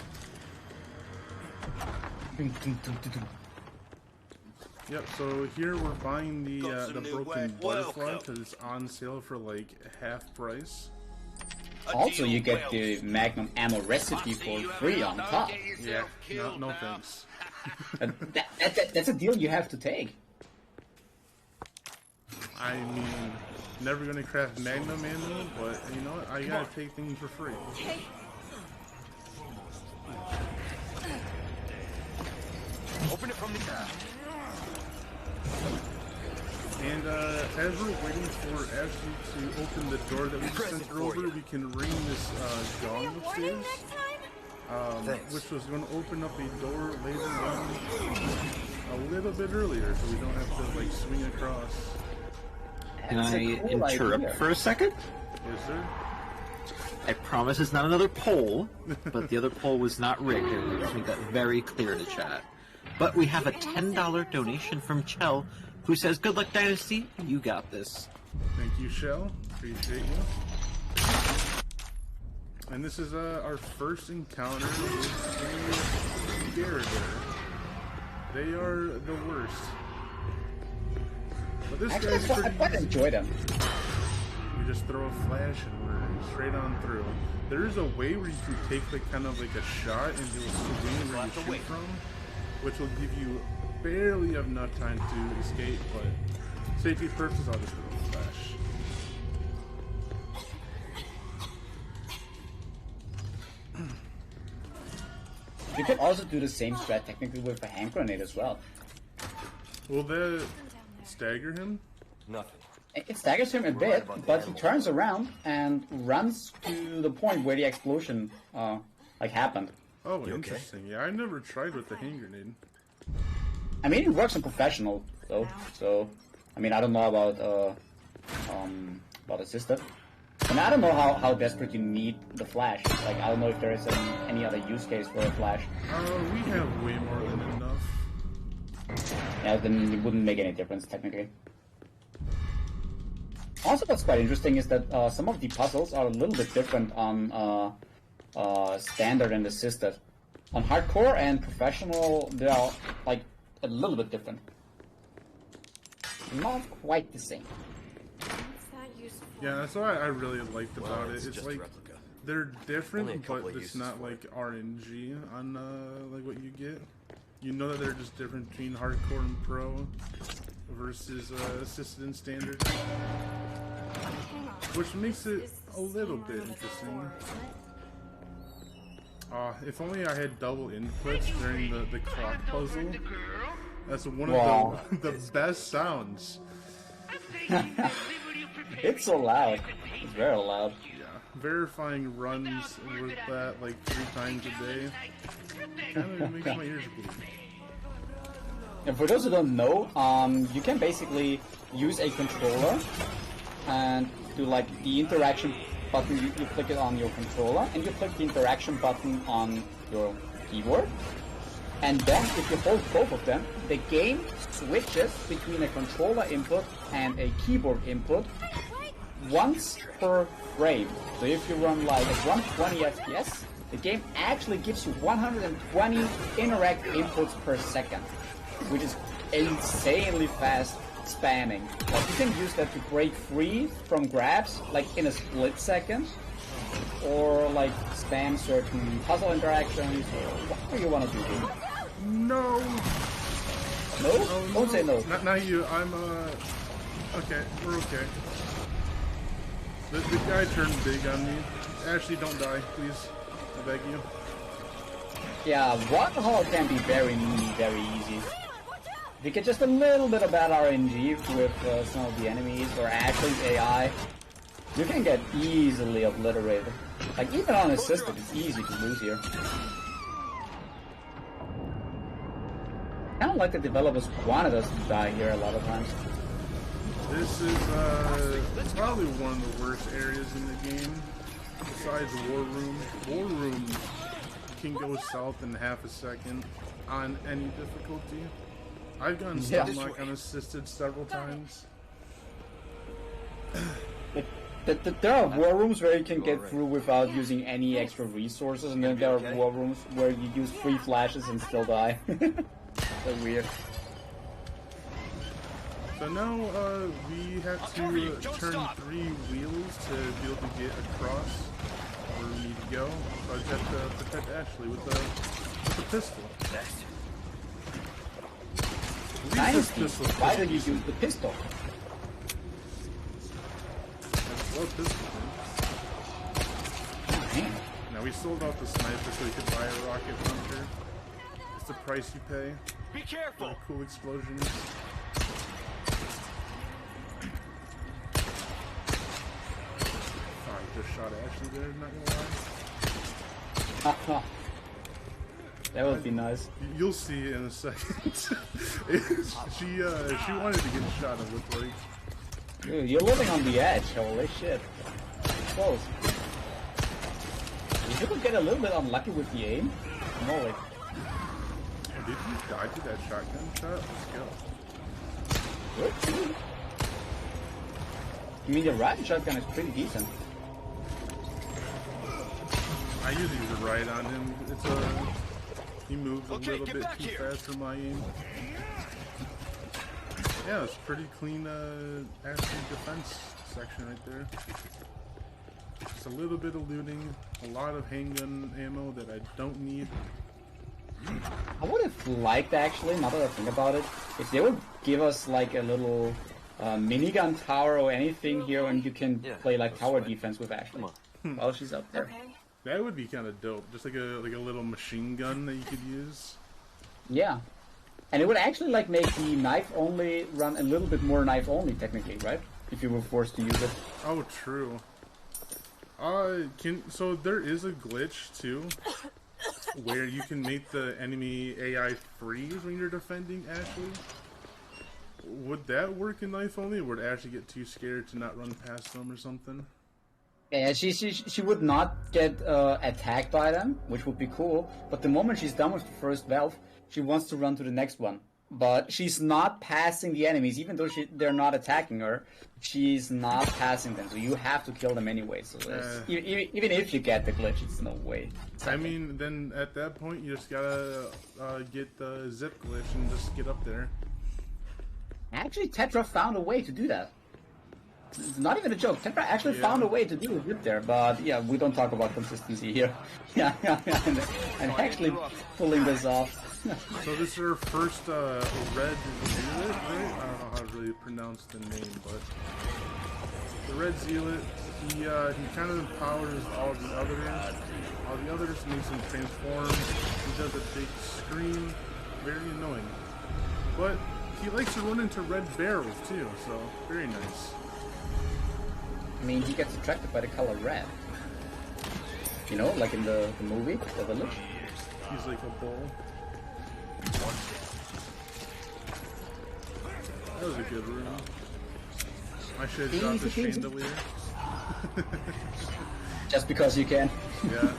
Yep. So here we're buying the broken butterfly because it's on sale for like half price. Also, you get the Magnum ammo recipe for free on top. Yeah. No thanks. That's a deal you have to take. I mean, never gonna craft Magnum ammo, but you know what? I gotta take things for free. Okay. Open it from the top. And as we're waiting for Ashley to open the door that we just sent her over, we can ring this gong Warning upstairs, next time? which was going to open up a door later on a little bit earlier, so we don't have to like swing across. Can That's I a cool interrupt idea. for a second? Yes, sir. I promise it's not another poll, but the other poll was not rigged. I just make that very clear to chat. But we have a $10 donation from Chell, who says, "Good luck, Dynasty. You got this." Thank you, Shell. Appreciate you. And this is our first encounter with the Garriger. They are the worst. But this Actually, guy's I pretty quite easy. enjoy them. You just throw a flash and we're straight on through. There is a way where you can take like kind of like a shot and do a swing where you shoot from, which will give you barely enough time to escape, but safety purposes, I'll just throw a flash. You could also do the same strat technically with a hand grenade as well. Will that stagger him? Nothing. It staggers him a bit, but he turns around and runs to the point where the explosion like happened. Oh, You okay? interesting. Yeah, I never tried with the hand grenade. I mean, it works on professional though, so I mean, I don't know about assisted. And I don't know how desperate you need the flash. Like, I don't know if there is any other use case for a flash. We have way more than enough. Yeah, then it wouldn't make any difference technically. Also, what's quite interesting is that some of the puzzles are a little bit different on standard and assisted. On hardcore and professional, they are like a little bit different. Not quite the same. What's that useful? Yeah, that's what I really liked about it. It's It's just like a replica. they're Only a different, couple but of it's uses not for like RNG on like what you get. You know that they're just different between hardcore and pro versus assisted and standard, Hang on. which makes it Is a little the bit same interesting. one as before, If only I had double inputs during the clock puzzle. That's one Wow. of the best sounds. It's so loud. It's very loud. Yeah, verifying runs with that like 3 times a day kind of makes my ears bleed. And for those who don't know, you can basically use a controller and do like the interaction button. You click it on your controller, and you click the interaction button on your keyboard. And then, if you hold both of them, the game switches between a controller input and a keyboard input once per frame. So if you run like at 120 FPS, the game actually gives you 120 interact inputs per second, which is insanely fast spamming. Like, you can use that to break free from grabs like in a split second, or like spam certain puzzle interactions, or whatever you want to do. Dude. No! No? Oh, Don't say no. Not you. I'm okay. We're okay. The guy turned big on me. Ashley, don't die, please. I beg you. Yeah, waterhole can be very meaty, very easy. If you get just a little bit of bad RNG with some of the enemies, or actually AI, you can get easily obliterated. Like, even unassisted, it's easy to lose here. I don't like the developers wanted us to die here a lot of times. This is probably one of the worst areas in the game, besides War Room. War Room can go south in half a second on any difficulty. I've gotten stunlock unassisted several times. There are war rooms where you can get through without using any extra resources, and then there are war rooms where you use 3 flashes and still die. So weird. So now we have to turn 3 wheels to be able to get across where we need to go. So I just have to protect Ashley with the pistol. Dynasty, why did you use the pistol? That's what pistol is. Man. Now we sold off the sniper so we could buy a rocket launcher. It's the price you pay. Be careful. For cool explosions. I just shot Ashley there, not gonna lie. That would be nice. You'll see in a second. she wanted to get shot, it looked like. Dude, you're living on the edge, holy shit. Close. You could get a little bit unlucky with the aim. Moly. Oh, did you die to that shotgun shot? Let's go. Good. I mean, the rifle shotgun is pretty decent. I usually use a right on him. He moves a little bit too fast for my aim. Yeah, it's pretty clean Ashley defense section right there. Just a little bit of looting, a lot of handgun ammo that I don't need. I would have liked, actually, now that I think about it, if they would give us like a little minigun tower or anything here, and you can play like tower defense with Ashley while she's up there. Okay. That would be kind of dope. Just like a little machine gun that you could use. Yeah. And it would actually like make the knife only run a little bit more knife only technically, right? If you were forced to use it. Oh, true. So there is a glitch too, where you can make the enemy AI freeze when you're defending Ashley. Would that work in knife only, or would Ashley get too scared to not run past them or something? Yeah, she would not get attacked by them, which would be cool. But the moment she's done with the first valve, she wants to run to the next one. But she's not passing the enemies, even though they're not attacking her. She's not passing them, so you have to kill them anyway. So even if you get the glitch, it's no way. I mean, then at that point, you just gotta get the zip glitch and just get up there. Actually, Tetra found a way to do that. It's not even a joke. Tetra actually found a way to do it there, but yeah, we don't talk about consistency here. Yeah, and actually pulling this off. So this is our first red zealot, right? I don't know how to really pronounce the name, but the red zealot, he kind of empowers all the others. All the others makes him transform. He does a big scream, very annoying. But he likes to run into red barrels too, so very nice. I mean, he gets attracted by the color red. You know, like in the movie, The Village. He's like a bull. That was a good room. I should have dropped the chandelier. Just because you can. Yeah.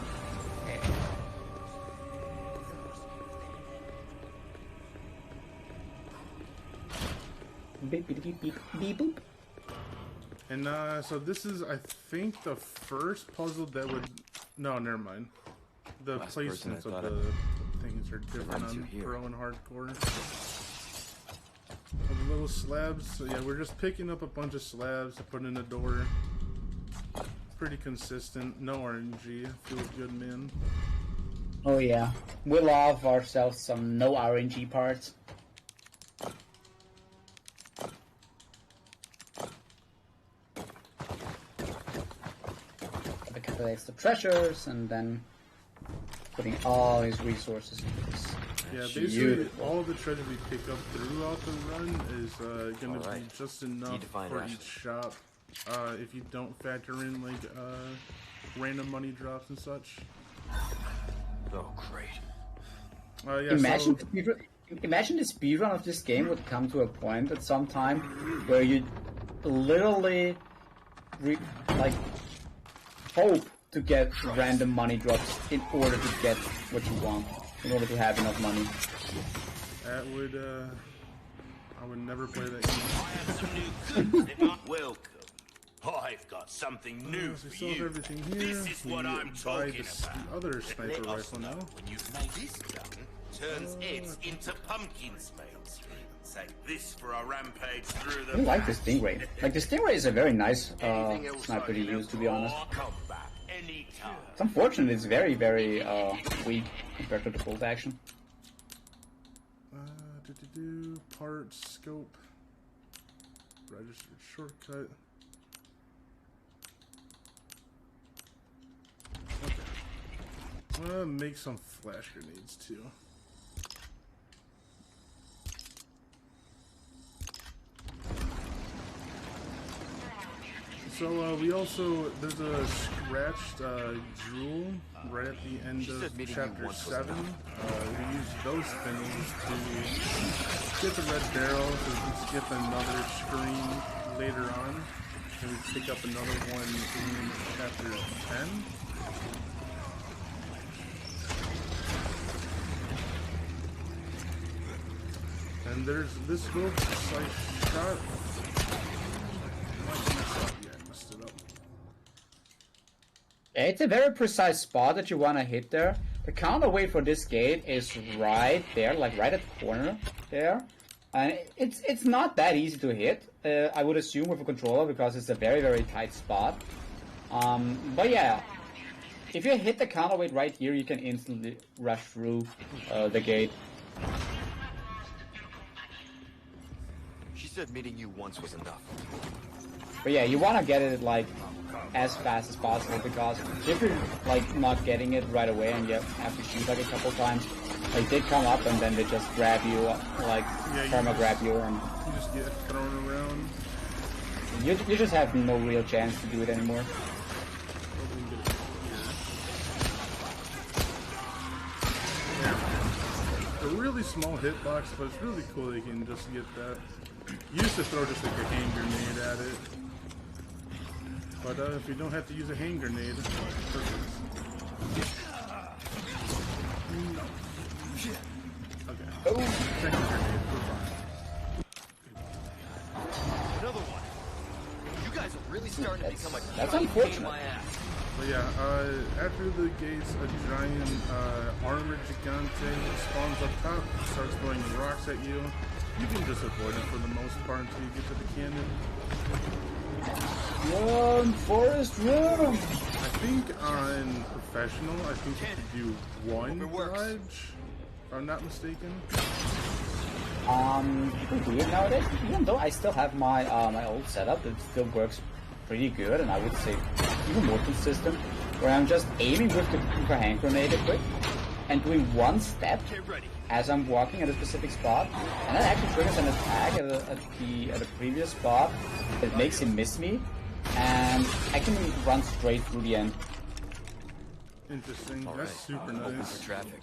Beep beep beep beep beep boop. And so this is, I think, the first puzzle that would... No, never mind. The Last placements person I of thought the things are different Runs you on here. Pro and Hardcore. So the little slabs, so yeah, we're just picking up a bunch of slabs to put in the door. Pretty consistent, no RNG, feels good, man. Oh yeah, we love ourselves some no RNG parts. Calculates the treasures and then putting all his resources into this. Yeah, basically all the treasure we pick up throughout the run is going to be just enough for each shop. If you don't factor in like random money drops and such. Oh, great. Yeah, Imagine imagine the speedrun of this game would come to a point at some time where you literally hope to get random money drops in order to get what you want, in order to have enough money. That would I would never play that game. I have some new goods. Welcome. I've got something new We for still have you. everything here. This is what I'm buy talking the about. other sniper Let us rifle know now. when you've made this gun turns heads into pumpkin smells. Say this for a rampage through I the. don't like the Stingray. Like, the Stingray is a very nice sniper to use, to be honest. Come back anytime. It's unfortunate it's very, very weak compared to the bolt action. Parts, scope, registered shortcut. Okay. Make some flash grenades too. So we also, there's a scratched jewel right at the end of chapter 7. We use those things to get the red barrel so we can skip another screen later on. And we pick up another one in chapter 10. And there's this little precise shot. It's a very precise spot that you want to hit there. The counterweight for this gate is right there, like right at the corner there. And it's not that easy to hit, I would assume, with a controller, because it's a very, very tight spot. But yeah, if you hit the counterweight right here, you can instantly rush through the gate. She said meeting you once was enough. But yeah, you want to get it like as fast as possible, because if you're like not getting it right away and you have to shoot like a couple times, like they come up and then they just grab you, like perma grab you, and you just get thrown around. You just have no real chance to do it anymore. A really small hitbox, but it's really cool that you can just get that. You used to throw just like a hand grenade at it. But if you don't have to use a hand grenade, perfect. No. Okay. Oh, second grenade, we're fine. Another one. You guys are really starting to become like That's unfortunate. But yeah, after the gates, a giant armored gigante spawns up top, starts throwing rocks at you. You can just avoid it for the most part until you get to the cannon. Run, Forrest, run! I think on professional, I think you can do one dodge, if I'm not mistaken. You can do it nowadays, even though I still have my my old setup, it still works pretty good, and I would say even more consistent, where I'm just aiming with the hand grenade equipped and doing one step as I'm walking at a specific spot, and that actually triggers an attack at the previous spot that makes him miss me, and I can run straight through the end. Interesting. That's super nice. Traffic.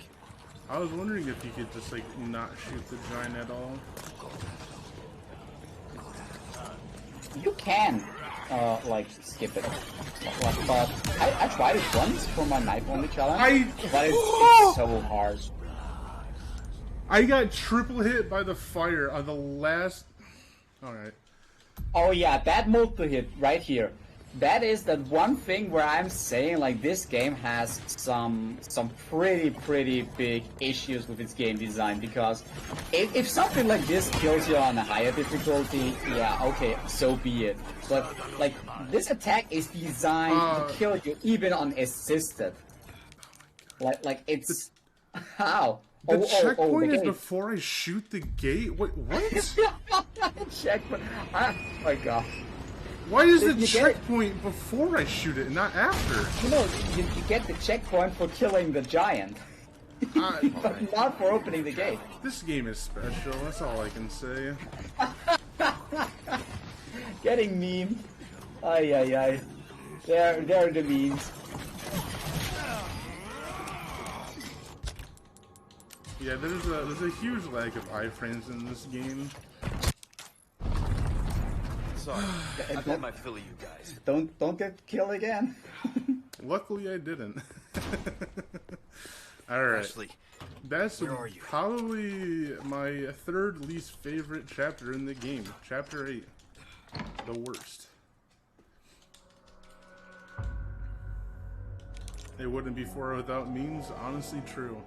I was wondering if you could just like not shoot the giant at all. You can like skip it, but I tried it once for my knife only challenge, but it's so hard. I got triple hit by the fire on the last. All right. Oh yeah, that multi hit right here. That is that one thing where I'm saying like this game has some pretty big issues with its game design, because if something like this kills you on a higher difficulty, yeah, okay, so be it. But like this attack is designed to kill you even on assisted. Like it's how. The checkpoint the is gate. before I shoot the gate? Wait, what? Checkpoint. Oh my god. Why is the You get it. checkpoint before I shoot it, not after? You know, you get the checkpoint for killing the giant. but not for opening the gate. This game is special, that's all I can say. Getting memed. Ay, ay, ay. There are the memes. Yeah, there's a huge lack of iframes in this game. Sorry, I've had my fill of you guys. Don't get killed again. Luckily, I didn't. Alright. Ashley, That's where are you? probably my third least favorite chapter in the game. Chapter 8. The worst. It wouldn't be For Without Means, honestly true.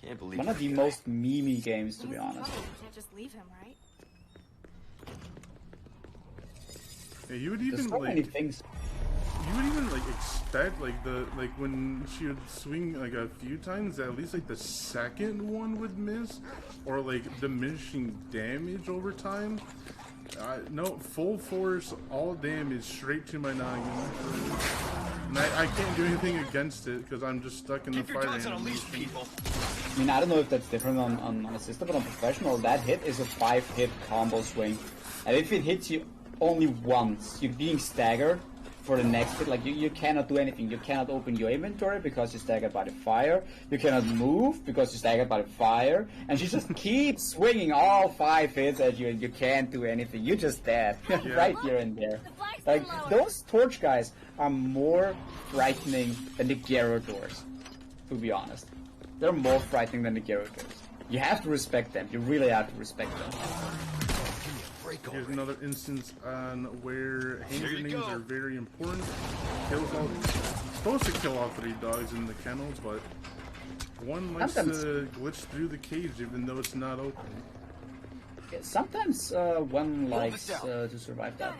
Can't believe One of the most memey games, to be honest. You can't just leave him, right? Yeah, you would There's even so many like things. you would even like expect like when she would swing like a few times, at least like the second one would miss, or like diminishing damage over time. No, full force, all damage straight to my noggin. And I can't do anything against it because I'm just stuck in the keep your fighting guns on a leash, animation. people. I mean, I don't know if that's different on assisted, but on professional, that hit is a 5-hit combo swing. And if it hits you only once, you're being staggered for the next hit. Like, you cannot do anything. You cannot open your inventory because you're staggered by the fire. You cannot move because you're staggered by the fire. And she just keeps swinging all 5 hits at you, and you can't do anything. You're just dead. Right here and there. Like, those torch guys are more frightening than the Gyarados, to be honest. They're more frightening than the Gyarados. You have to respect them. You really have to respect them. Here's another instance on where hand grenades are very important. Supposed to kill all 3 dogs in the kennel, but one likes to glitch through the cage even though it's not open. Yeah, sometimes one likes to survive that.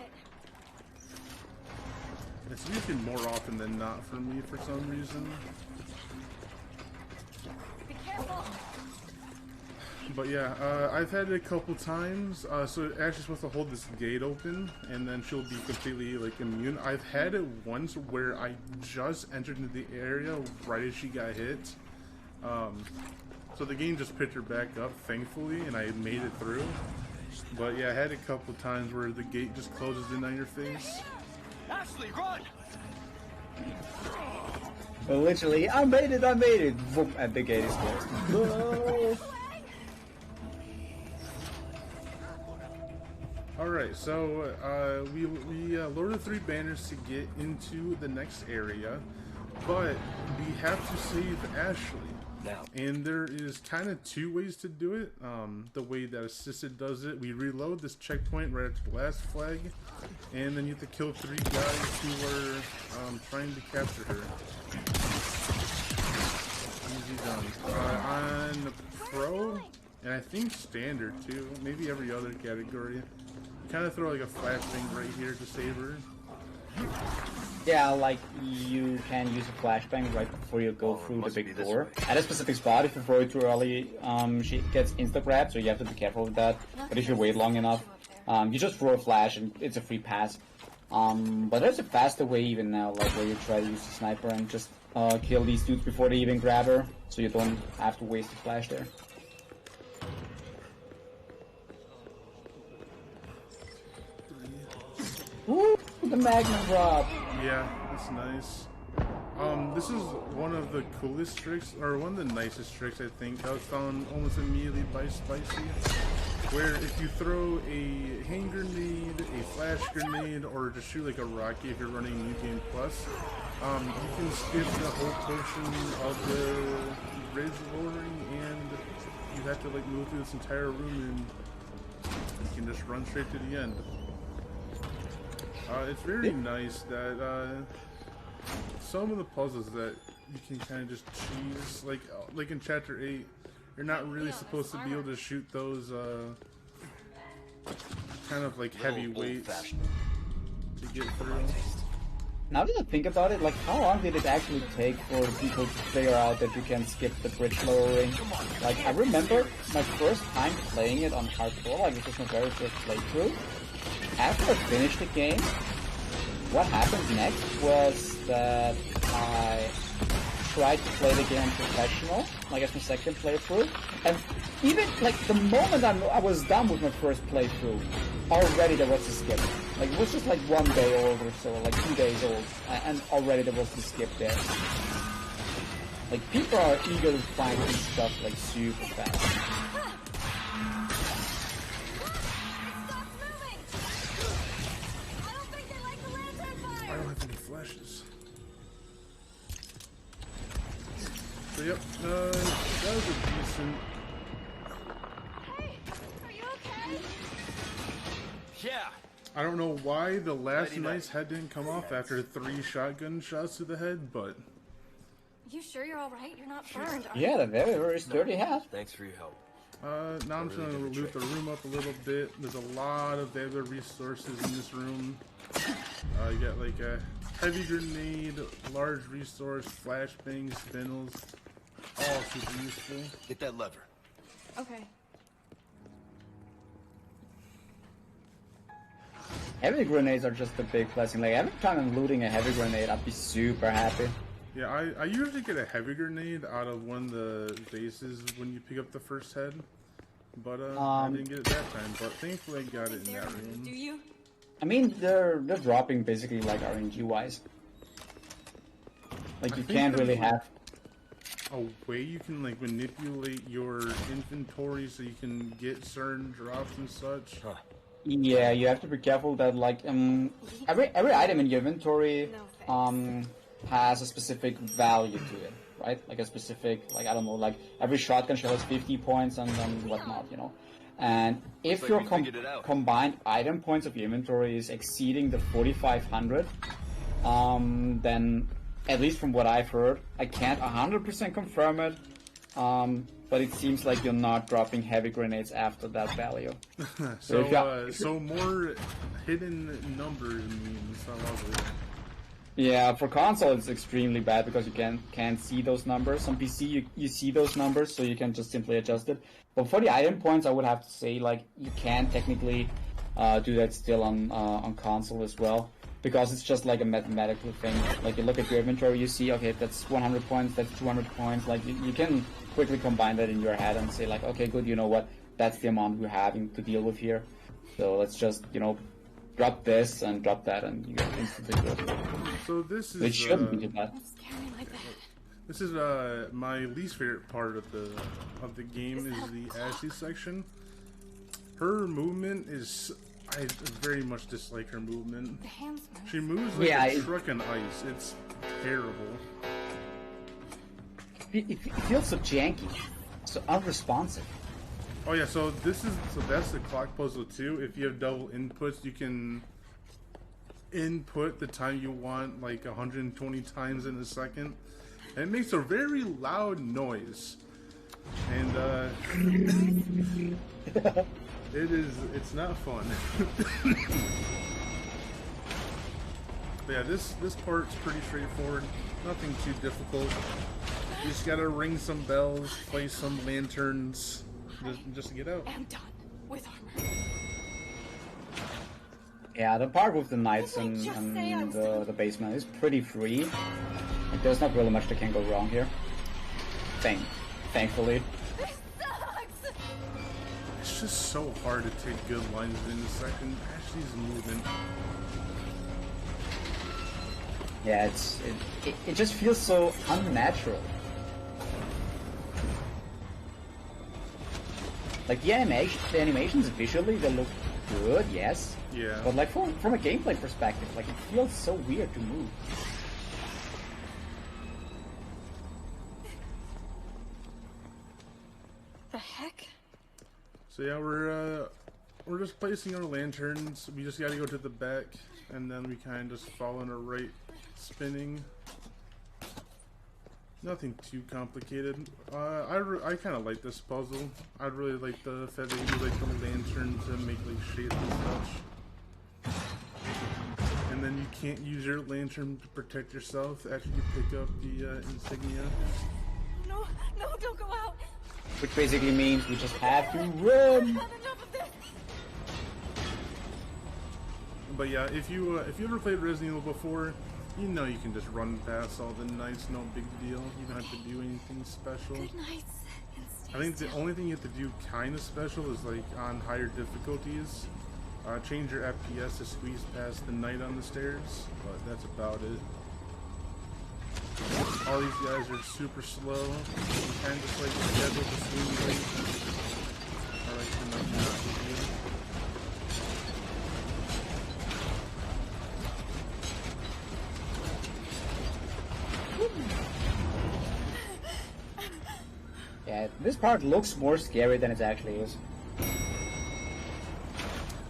It's usually more often than not for me for some reason. Be careful. But yeah, I've had it a couple times. So it's actually supposed to hold this gate open, and then she'll be completely like immune. I've had it once where I just entered into the area right as she got hit. So the game just picked her back up, thankfully, and I made it through. But yeah, I had a couple times where the gate just closes in on your face. Ashley, run! Well, literally, I made it! Boom, and the gate is closed. No! Alright, so we loaded 3 banners to get into the next area, but we have to save Ashley. Now. And there is kind of 2 ways to do it. The way that Assisted does it, we reload this checkpoint right after the last flag, and then you have to kill 3 guys who are trying to capture her. Easy done. On Pro, and I think Standard too, maybe every other category, you kind of throw like a flashbang right here to save her. Yeah, like you can use a flashbang right before you go through the big door. At a specific spot, if you throw it too early, she gets insta-grabbed, so you have to be careful with that. But if you wait long enough, you just throw a flash and it's a free pass. But there's a faster way even now, like where you try to use the sniper and just kill these dudes before they even grab her, so you don't have to waste the flash there. Woo! The Magnum drop! Yeah, that's nice. This is one of the coolest tricks, or one of the nicest tricks I think. I was found almost immediately by Spicy, where if you throw a hand grenade, a flash grenade, or just shoot like a rocket if you're running New Game Plus, you can skip the whole portion of the bridge lowering, and you have to like move through this entire room, and you can just run straight to the end. It's very nice that some of the puzzles that you can kind of just cheese, like in Chapter 8, you're not really supposed to be able to shoot those kind of like heavy weights to get through. Now that I think about it, like how long did it actually take for people to figure out that you can skip the bridge lowering? Like I remember my first time playing it on hardcore, like this was my very first playthrough. After I finished the game, what happened next was that I tried to play the game professional, like as my second playthrough, and even like the moment I was done with my first playthrough, already there was a skip. Like it was just like 1 day old or so, like 2 days old, and already there was a skip there. Like people are eager to find this stuff like super fast. I don't have any flashes. So yep, that was a decent. Hey, are you okay? Yeah. I don't know why the last knight's head didn't come off after 3 shotgun shots to the head, but You sure you're all right? You're not burned, are Yeah, the very, very sturdy hat. Thanks for your help. now I'm trying to loot the room up a little bit. There's a lot of other resources in this room. You got like a heavy grenade, large resource, flashbangs, spindles, all super useful. Get that lever. Okay. Heavy grenades are just a big blessing. Like every time I'm looting a heavy grenade, I'd be super happy. Yeah, I usually get a heavy grenade out of one of the bases when you pick up the first head. But I didn't get it that time, but thankfully I got it in that Do room. you? I mean, they're dropping basically like RNG wise. Like I you think can't really there's have. A way you can like manipulate your inventory so you can get certain drops and such. Huh. Yeah, you have to be careful that like every item in your inventory No, thanks. has a specific value to it, right? Like a specific, like I don't know, like every shotgun shell has 50 points and whatnot, you know. And if like your we figured it out. combined item points of your inventory is exceeding the 4,500, then at least from what I've heard, I can't 100% confirm it, but it seems like you're not dropping heavy grenades after that value. So more hidden numbers means I love it. Yeah, for console it's extremely bad because you can't see those numbers. On PC you see those numbers, so you can just simply adjust it. But for the item points, I would have to say like you can technically do that still on console as well, because it's just like a mathematical thing. Like you look at your inventory, you see okay that's 100 points, that's 200 points. Like you can quickly combine that in your head and say like okay good, you know what, that's the amount we're having to deal with here. So let's just drop this and drop that, and you get instantly good. So this is It shouldn't be too bad. Don't scare me like that. this is my least favorite part of the game is the Ashley section. Her movement is I very much dislike her movement. The hands move. She moves like Yeah, a truck on ice. It's terrible. It feels so janky, so unresponsive. Oh yeah, so that's the clock puzzle too. If you have double inputs, you can input the time you want like 120 times in a second. And it makes a very loud noise. And it's not fun. But yeah, this part's pretty straightforward. Nothing too difficult. You just gotta ring some bells, place some lanterns, just to get out. I'm done with armor. Yeah, the part with the knights and Just say I'm the basement is pretty free. Like, there's not really much that can go wrong here. Thankfully. This sucks. It's just so hard to take good lines in this section. Ashley's movement. Yeah, it just feels so unnatural. Like the animations visually they look good, yes. Yeah. But like from a gameplay perspective, like it feels so weird to move. The heck? So yeah, we're just placing our lanterns. We just gotta go to the back, and then we kind of just follow in a right spinning. Nothing too complicated. I kind of like this puzzle. I really like the fact that you like the lantern to make like shapes and such. And then you can't use your lantern to protect yourself after you pick up the insignia. No, don't go out. Which basically means we just have to I've run. had enough of this. But yeah, if you ever played Resident Evil before, You know you can just run past all the knights, no big deal. You don't have to do anything special. Good nights. And stay I think the still. only thing you have to do kind of special is like on higher difficulties. Change your FPS to squeeze past the knight on the stairs, but that's about it. All these guys are super slow. You kind of just like schedule the swing rate. Or like the knight not to do. Yeah, this part looks more scary than it actually is.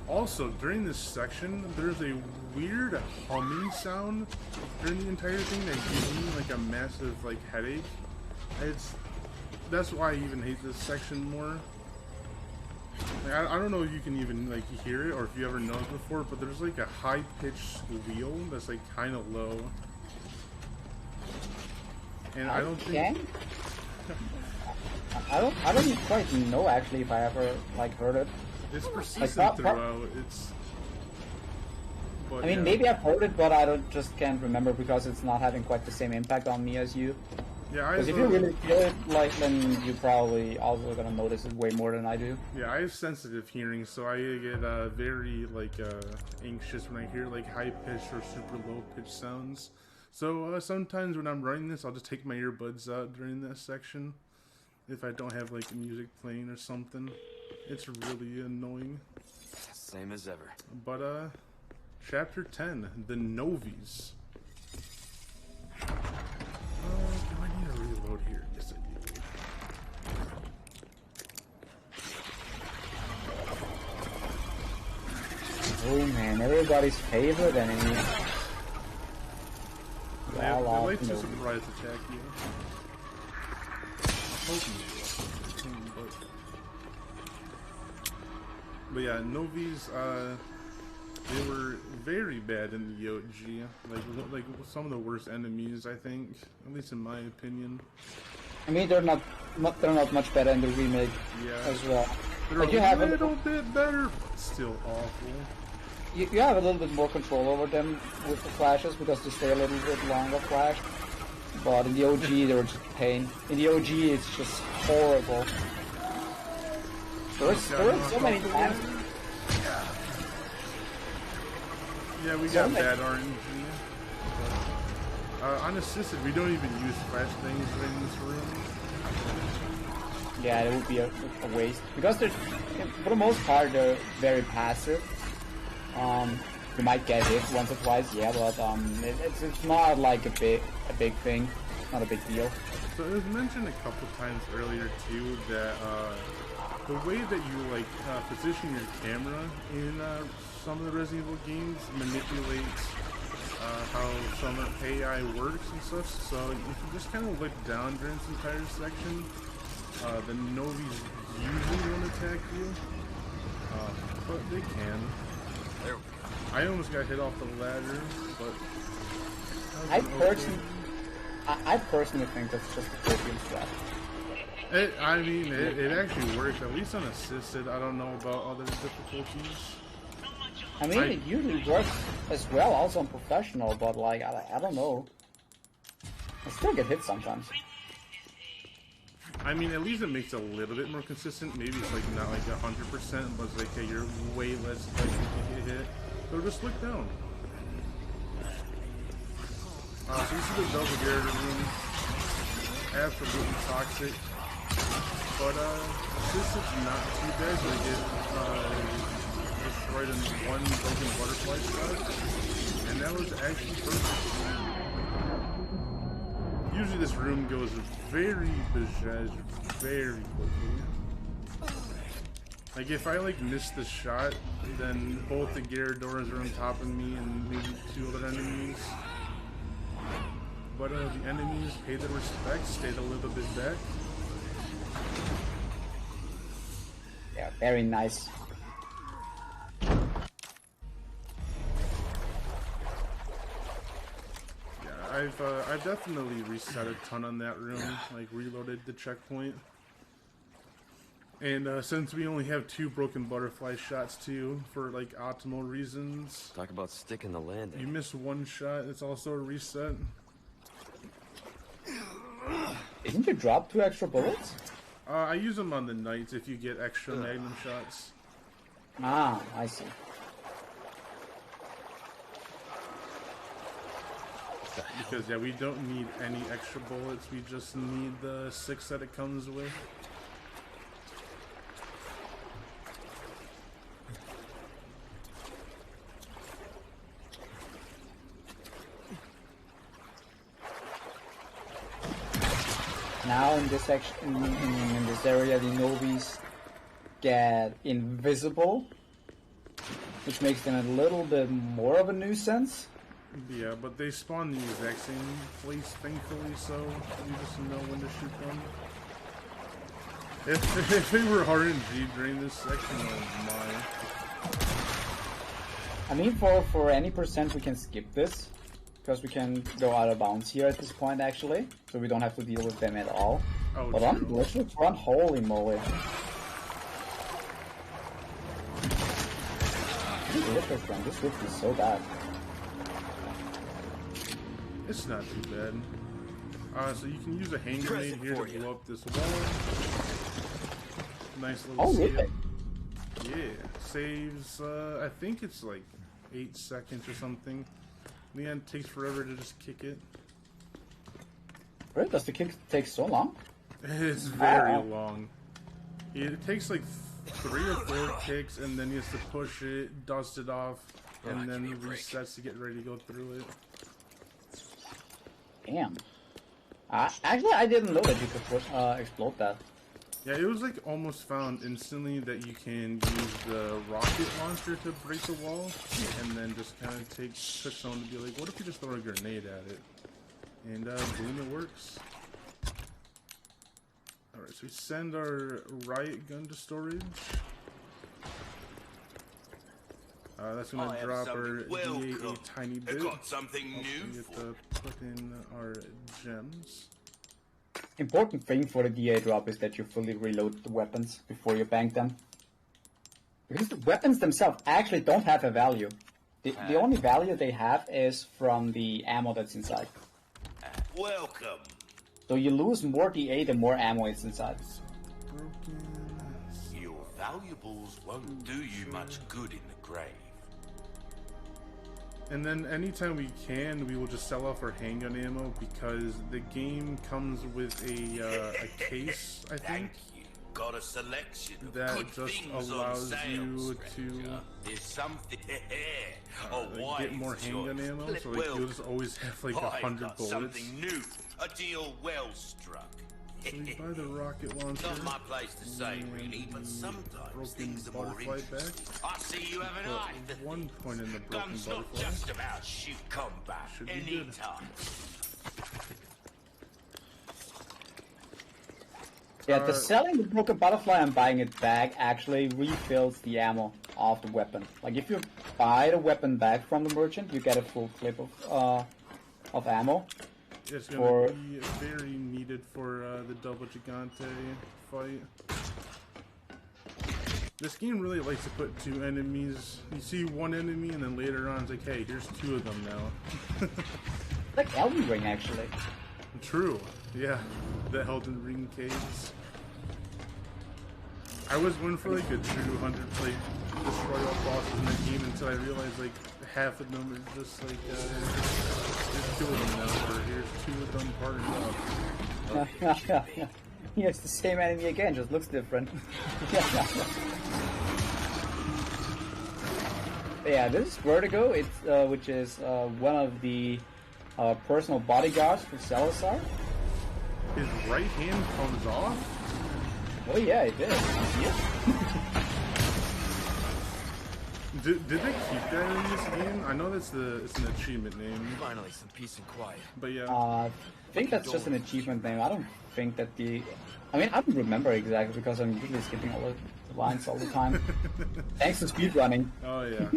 Also, during this section, there's a weird humming sound during the entire thing that gives me like a massive like headache. That's why I even hate this section more. Like, I don't know if you can even like hear it or if you ever noticed before, but there's like a high-pitched squeal that's like kind of low. And I don't think. I don't quite know actually if I ever like heard it. It's persistent Like, throughout. But I mean, yeah. maybe I've heard it, but I can't remember because it's not having quite the same impact on me as you. Yeah, Because if you really feel it, like, then you probably also gonna notice it way more than I do. Yeah, I have sensitive hearing, so I get very like anxious when I hear like high pitched or super low pitched sounds. So sometimes when I'm running this, I'll just take my earbuds out during this section if I don't have like music playing or something. It's really annoying. Same as ever. But chapter 10, the Novies. Do I need to reload here? Yes, I do. Oh man, everybody's favorite enemy. They like to surprise attack you. I hope you will. But yeah, Novies, they were very bad in the OG. Like some of the worst enemies, I think, at least in my opinion. I mean, they're not much better in the remake as well. They're Like, a you have little bit better, but still awful. You have a little bit more control over them with the flashes because they stay a little bit longer flash. But in the OG, they were just pain. In the OG, it's just horrible. There are so many times. Yeah, we got bad RNG. Unassisted, we don't even use flash things in this room. Yeah, it would be a waste because they're, for the most part, they're very passive. You might get hit once or twice, yeah, but it's not like a big thing, not a big deal. So it was mentioned a couple times earlier too that the way that you like position your camera in some of the Resident Evil games manipulates how some AI works and such. So if you just kind of look down during this entire section, the Novies usually won't attack you, but they can. There we go. I almost got hit off the ladder, but I personally think that's just a Philippine stuff. I mean, it actually works, at least unassisted. I don't know about other difficulties. I mean, it usually works as well, also on professional, but like, I don't know. I still get hit sometimes. I mean, at least it makes it a little bit more consistent. Maybe it's like not like 100%, but it's like, hey, you're way less likely to get hit. So just look down. So you see the double Garrett room. Absolutely toxic. But this is not too bad. So they get destroyed in one broken butterfly shot. And that was actually perfect. Usually this room goes very bajazz, very quickly. Like if I like miss the shot, then both the Gyarados are on top of me and maybe two other enemies. But the enemies paid their respect, stayed a little bit back. Yeah, very nice. I've definitely reset a ton on that room, like reloaded the checkpoint. And since we only have 2 broken butterfly shots too, for like optimal reasons, Talk about sticking the landing. you miss 1 shot, it's also a reset. Didn't you drop 2 extra bullets? I use them on the knights if you get extra magnum shots. Ah, I see. Because yeah, we don't need any extra bullets, we just need the 6 that it comes with. Now in this section, in this area, the Novies get invisible, which makes them a little bit more of a nuisance. Yeah, but they spawn the exact same place, thankfully, so you just know when to shoot them. If they were RNG during this section, oh my. I mean, for any percent, we can skip this, because we can go out of bounds here at this point, actually, so we don't have to deal with them at all. Oh, But on Glitchless Run, holy moly. Glitchless Run, this would be so bad. It's not too bad. So you can use a hand grenade here to blow up this wall. Nice little Oh, really? Yeah, saves, I think it's like 8 seconds or something. In the end, it takes forever to just kick it. Really? Does the kick take so long? It's very long. It takes like 3 or 4 kicks, and then you have to push it, dust it off, and then resets to get ready to go through it. Damn. Actually, I didn't know that you could push, explode that. Yeah, it was like almost found instantly that you can use the rocket launcher to break the wall, and then just kind of trick someone to be like, what if you just throw a grenade at it? And boom, it works. Alright, so we send our riot gun to storage. That's gonna drop our DA a tiny bit. Got something new. We get to put in our gems. Important thing for the DA drop is that you fully reload the weapons before you bank them. Because the weapons themselves actually don't have a value. The only value they have is from the ammo that's inside. Welcome. So you lose more DA the more ammo is inside. Your valuables won't do you much good in the grave. And then anytime we can, we will just sell off our handgun ammo because the game comes with a case, I think. Thank you. Got a selection of That good just things allows on sale, you stranger. to There's something get more handgun ammo, so like, you'll just always have like 100 bullets. Something new. A deal well struck. So we buy the rocket launcher. Not my place to say, really, but sometimes broken things are more butterfly interesting. back. I see you have an eye for At one point in the broken Guns not butterfly. just about shoot combat Should be good. anytime. Yeah, the selling the broken butterfly and buying it back actually refills the ammo of the weapon. Like if you buy the weapon back from the merchant, you get a full clip of ammo. It's gonna be very needed for the double gigante fight. This game really likes to put 2 enemies. You see one enemy, and then later on it's like, hey, here's 2 of them now. Like Elden Ring, actually. True. Yeah, the Elden Ring caves. I was going for like a true 100 like destroy all bosses in the game until I realized like half of them are just like there's 2 of them now. Or here's 2 of them partnered up. Yeah, it's the same enemy again, just looks different. Yeah, this is Vertigo. It's which is one of the personal bodyguards for Salazar. His right hand comes off? Oh yeah, it did. You see it? Did they keep that in this game? I know it's an achievement name. Finally, some peace and quiet. But yeah. I think that's just an achievement name. I don't think that I mean, I don't remember exactly because I'm usually skipping all the lines all the time. Thanks to speedrunning. Oh yeah.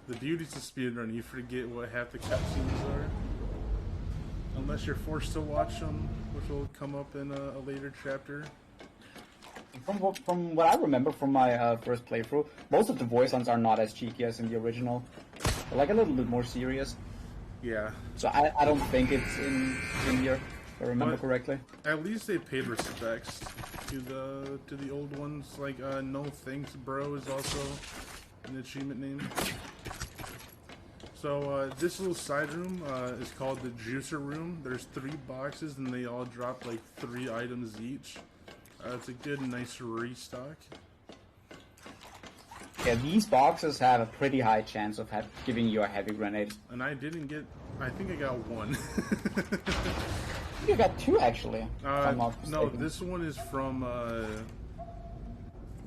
The beauties of speedrunning, you forget what half the cutscenes are. Unless you're forced to watch them, which will come up in a later chapter. From what I remember from my first playthrough, most of the voice lines are not as cheeky as in the original. They're like a little bit more serious. Yeah. So I don't think it's in here, if I remember correctly. At least they paid respects to the old ones. Like no thanks, bro is also an achievement name. So this little side room is called the juicer room. There's 3 boxes and they all drop like 3 items each. It's a good, nice restock. Yeah, these boxes have a pretty high chance of giving you a heavy grenade. And I didn't get. I think I got 1. You got 2 actually. If I'm not no, mistaken. this one is from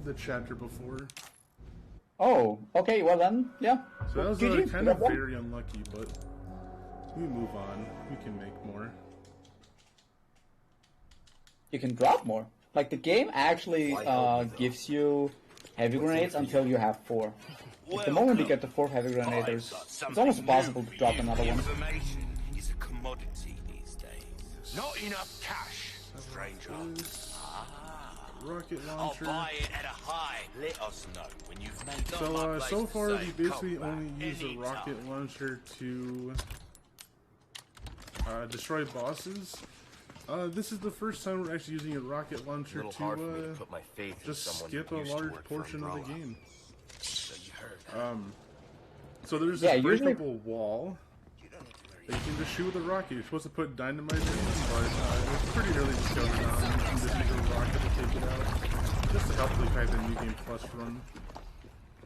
the chapter before. Oh, okay. Well then, yeah. So that was GG, kind you of got 1. very unlucky, but we move on. We can make more. You can drop more. Like the game actually gives you heavy grenades until you have 4. At the moment you get the 4th heavy grenade, it's almost impossible to drop another one. Information is a commodity these days. Not enough cash, stranger. Rocket I'll launcher. buy it at a high. Let us know when you've made up. So far we basically only use a rocket launcher to destroy bosses. This is the first time we're actually using a rocket launcher to just skip a large portion of the game. So there's this breakable wall that you can just shoot with a rocket. You're supposed to put dynamite in, but it's pretty early discovered now. You can just use a rocket to take it out, just to help the kind of New Game Plus run.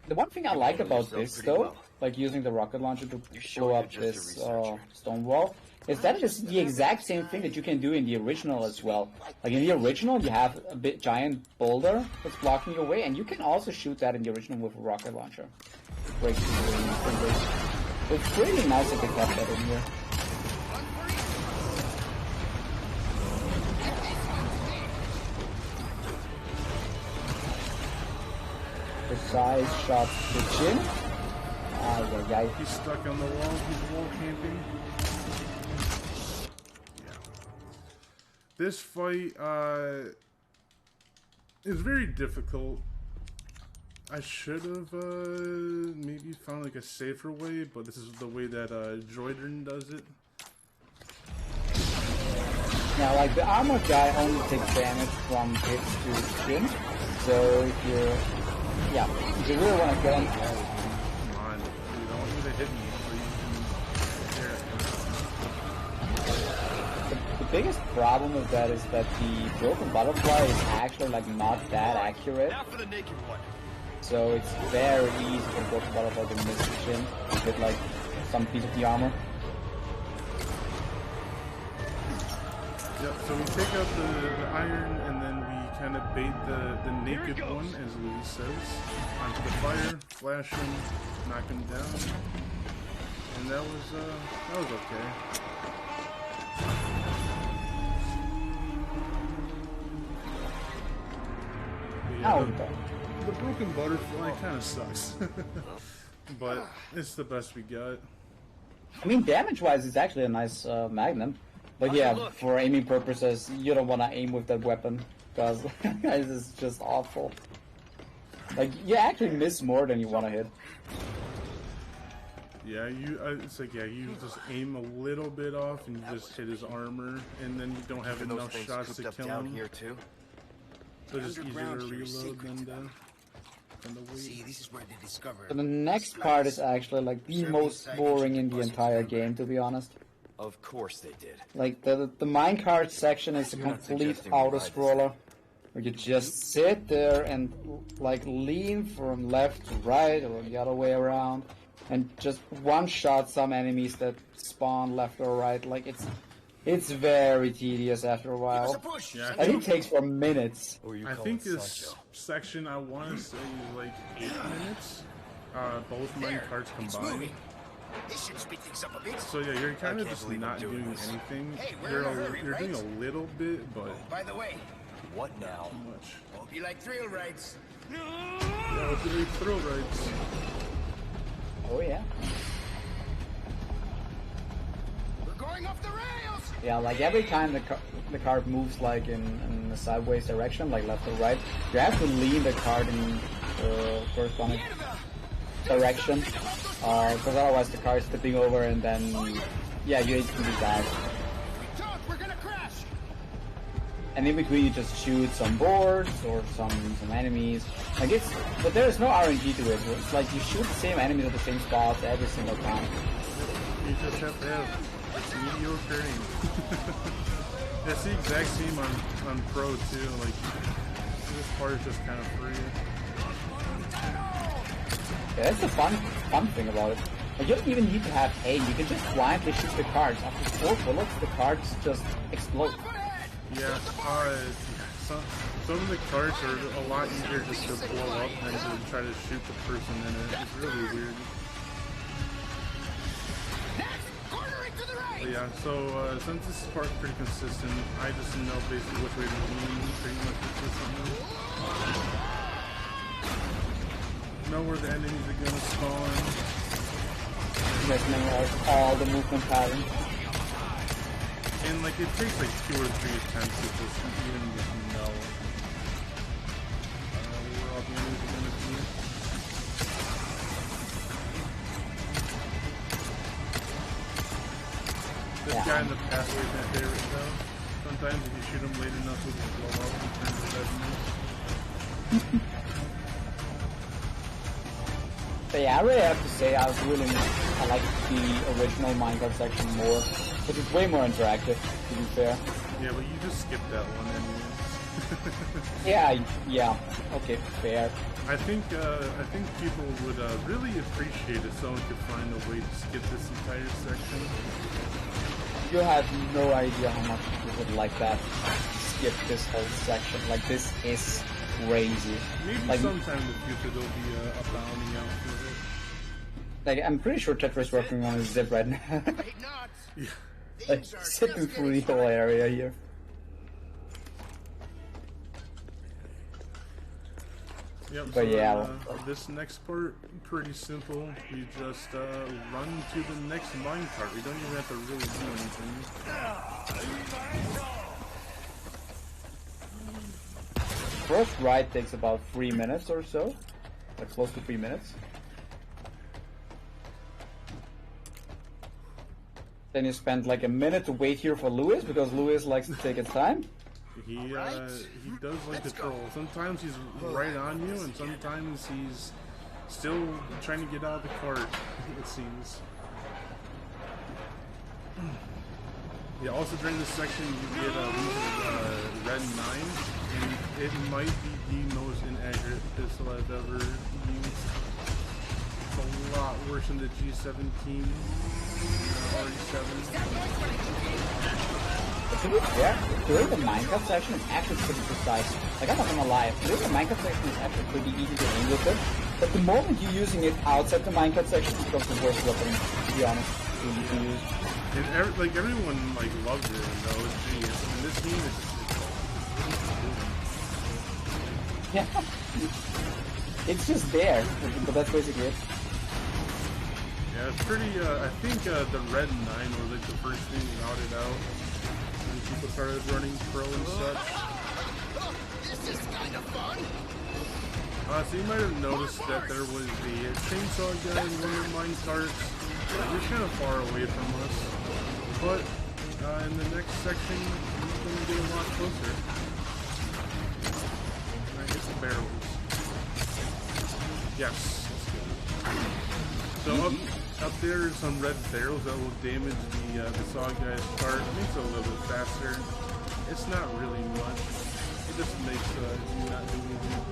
The one thing I like about this though, like using the rocket launcher to blow up this stone wall, is that it is the exact same thing that you can do in the original as well. Like in the original, you have a big giant boulder that's blocking your way, and you can also shoot that in the original with a rocket launcher. Break it's pretty nice that they kept that in here. Precise shots to the chin. He's stuck on the wall. He's wall camping. This fight is very difficult. I should have maybe found like a safer way, but this is the way that Joydrin does it. Now, like the armored guy only takes damage from hits to his chin, so if if you really want to get him. Come on, you don't want you to hit me, so you can The biggest problem with that is that the broken butterfly is actually like not that accurate. Now for the naked one. So it's very easy for the broken butterfly to miss the chin and get like some piece of the armor. Yep, so we take out the iron and then we kind of bait the naked one, as Louis says, onto the fire, flash him, knock him down, and that was okay. Oh, The broken butterfly kind of sucks, but it's the best we got. I mean, damage-wise, it's actually a nice magnum. But yeah, for aiming purposes, you don't want to aim with that weapon, because this is just awful. Like, you actually miss more than you want to hit. Yeah, it's like, you just aim a little bit off and you just hit his armor, and then you don't have enough shots to kill him. Here too. So it's just easier to reload than the See, wait. this is where they discover. So the next part is actually like the most boring in the entire game, to be honest. Of course they did. Like the minecart section is a complete auto-scroller, where you just sit there and like lean from left to right or the other way around, and just one-shot some enemies that spawn left or right. Like it's very tedious after a while. Yeah, I think it takes for minutes. I think this section I want to say is like 8 minutes. Both minecarts combined. This should speed things up a bit. So yeah, you're kind of just not doing anything. You're doing a little bit, but By the way, what now? not much. Hope you like thrill rides. Yeah, with the big thrill rides. Oh yeah. We're going off the rails. Yeah, like every time the card moves like in a sideways direction, like left or right, you have to lean the card in the corresponding direction, because otherwise the card is tipping over and then, yeah, you instantly die. And in between you just shoot some boards or some enemies. Like but there's no RNG to it. It's like you shoot the same enemies at the same spots every single time. You just have to have it's mediocre aim. That's the exact same on Pro too. Like this part is just kind of free. Yeah, that's the fun thing about it. Like, you don't even need to have aim. You can just blindly shoot the cards. After 4 bullets, the cards just explode. Yeah, some of the cards are a lot easier just to blow up than to try to shoot the person in it. It's really weird. But yeah, so since this is pretty consistent, I just know basically which way to lean pretty much consistently. Know where the enemies are gonna spawn. You guys memorize all the movement patterns. And like it takes like 2 or 3 attempts to just even just know where all the enemies are gonna be. This guy in the pathway is my favorite though. Sometimes if you shoot him late enough, he'll just blow up and turn to red meat. But yeah, I really have to say I like the original Minecraft section more. But it's way more interactive, to be fair. Yeah, but you just skipped that one Yeah, anyways. yeah. Okay, fair. I think people would really appreciate if someone could find a way to skip this entire section. You have no idea how much people would like that. Skip this whole section. Like, this is crazy. Maybe like, sometime in the future there'll be a bounty out for it. Like, I'm pretty sure Tetra's working on a zip right now. Yeah. Like, zipping through the whole area here. Yep, But so yeah, this next part, pretty simple. You just run to the next minecart. We don't even have to really do anything. First ride takes about 3 minutes or so. Like, close to 3 minutes. Then you spend like a minute to wait here for Lewis, because Lewis likes to take his time. He does like to troll. Sometimes he's right on you, and sometimes he's still trying to get out of the cart, it seems. Yeah, also during this section you get red 9, and it might be the most inaccurate pistol I've ever used. It's a lot worse than the G17. Yeah, doing the Minecraft section is actually pretty precise. Like, I'm not gonna lie, doing the Minecraft section is actually pretty easy to aim with it. But the moment you're using it outside the Minecraft section, it becomes the worst weapon, to be honest, to use. And everyone like loves it, though. It's genius. And this game is Yeah, it's just there, but that's basically it. yeah, it's pretty. I think the red 9 was like the first thing routed out when people started running pro and such. This is kind of fun. So you might have noticed that there was the chainsaw guy in one of the mine carts. He's kind of far away from us, but in the next section he's going to get a lot closer. And I hit the barrels. Yes, that's good. So up there are some red barrels that will damage the saw guy's cart. It makes it a little bit faster. It's not really much. It just makes you not do anything.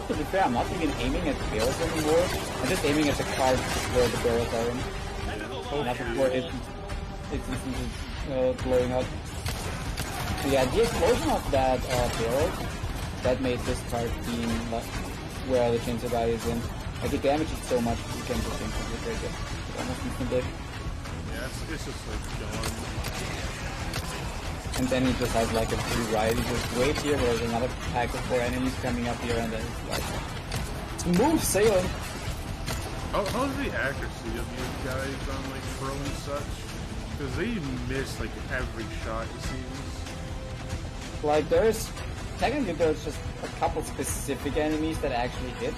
To be fair, I'm not even aiming at the barrels anymore. I'm just aiming at the cards where the barrels are in. Not before it's blowing up. So yeah, the explosion of that barrel, that made this card being where the chainsaw guy is in. Like, it damages so much, you can just instantly break it. Almost instantly. Yeah, it's just like gone. And then he just has like a free ride. He just waits here, there's another pack of 4 enemies coming up here, and then it's like, smooth sailing. How's the accuracy of these guys on like pro and such? Because they miss like every shot it seems. Like technically there's just a couple specific enemies that actually hit,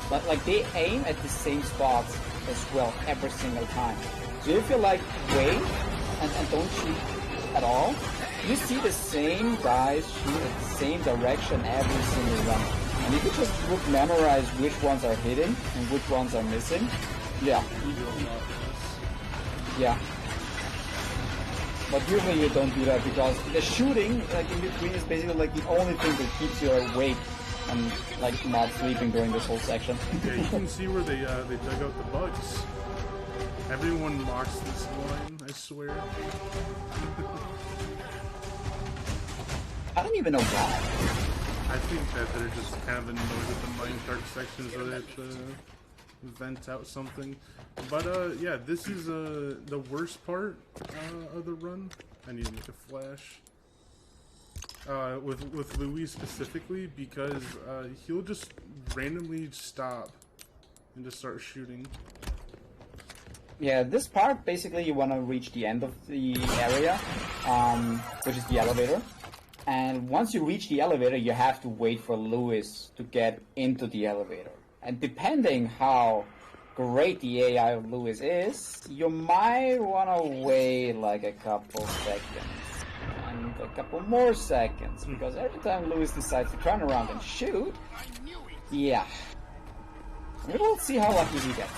but like they aim at the same spots as well every single time. So if you like wait and don't shoot at all, you see the same guys shoot at the same direction every single run. And if you just would memorize which ones are hitting and which ones are missing, yeah. Yeah. But usually you don't do that because the shooting like in between is basically like the only thing that keeps you awake and like not sleeping during this whole section. Yeah, you can see where they dug out the bugs. Everyone mocks this line, I swear. I don't even know why. I think that they're just kind of annoyed with the minecart sections where they have to vent out something. But yeah, this is the worst part of the run. I need to make a flash. With Louis specifically, because he'll just randomly stop and just start shooting. Yeah, this part basically you want to reach the end of the area, which is the elevator. And once you reach the elevator, you have to wait for Louis to get into the elevator. And depending how great the AI of Louis is, you might want to wait like a couple seconds. And a couple more seconds. Because every time Louis decides to turn around and shoot, yeah. We'll see how lucky he gets.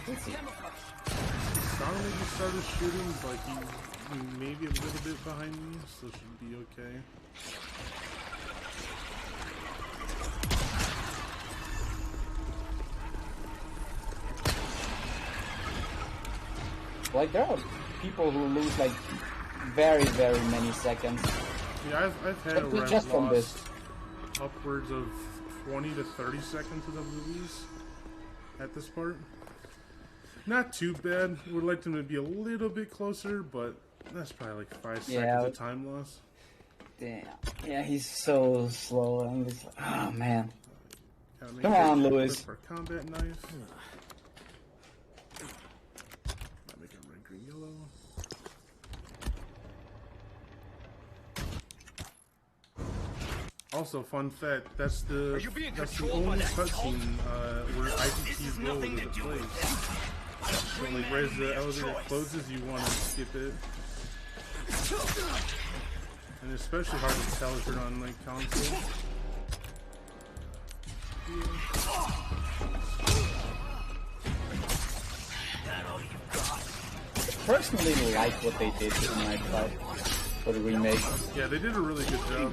Let's see. Sounded like he started shooting, but he's maybe a little bit behind me, so should be okay. Like there are people who lose like very many seconds. Yeah, I've had around just from this. Upwards of 20 to 30 seconds of Louis at this part. Not too bad. Would like them to be a little bit closer, but that's probably like 5 seconds of time loss. Damn. Yeah, he's so slow. I'm just like, oh man. Come sure on, Louis. For a combat knife. Might make it red, green, yellow. Also, fun fact, that's the only cutscene where IGT's go with the plays. So like right as the elevator closes, you want to skip it. And especially hard to tell if you're on like console. Personally like what they did to Night Cloud for the remake. Yeah, they did a really good job.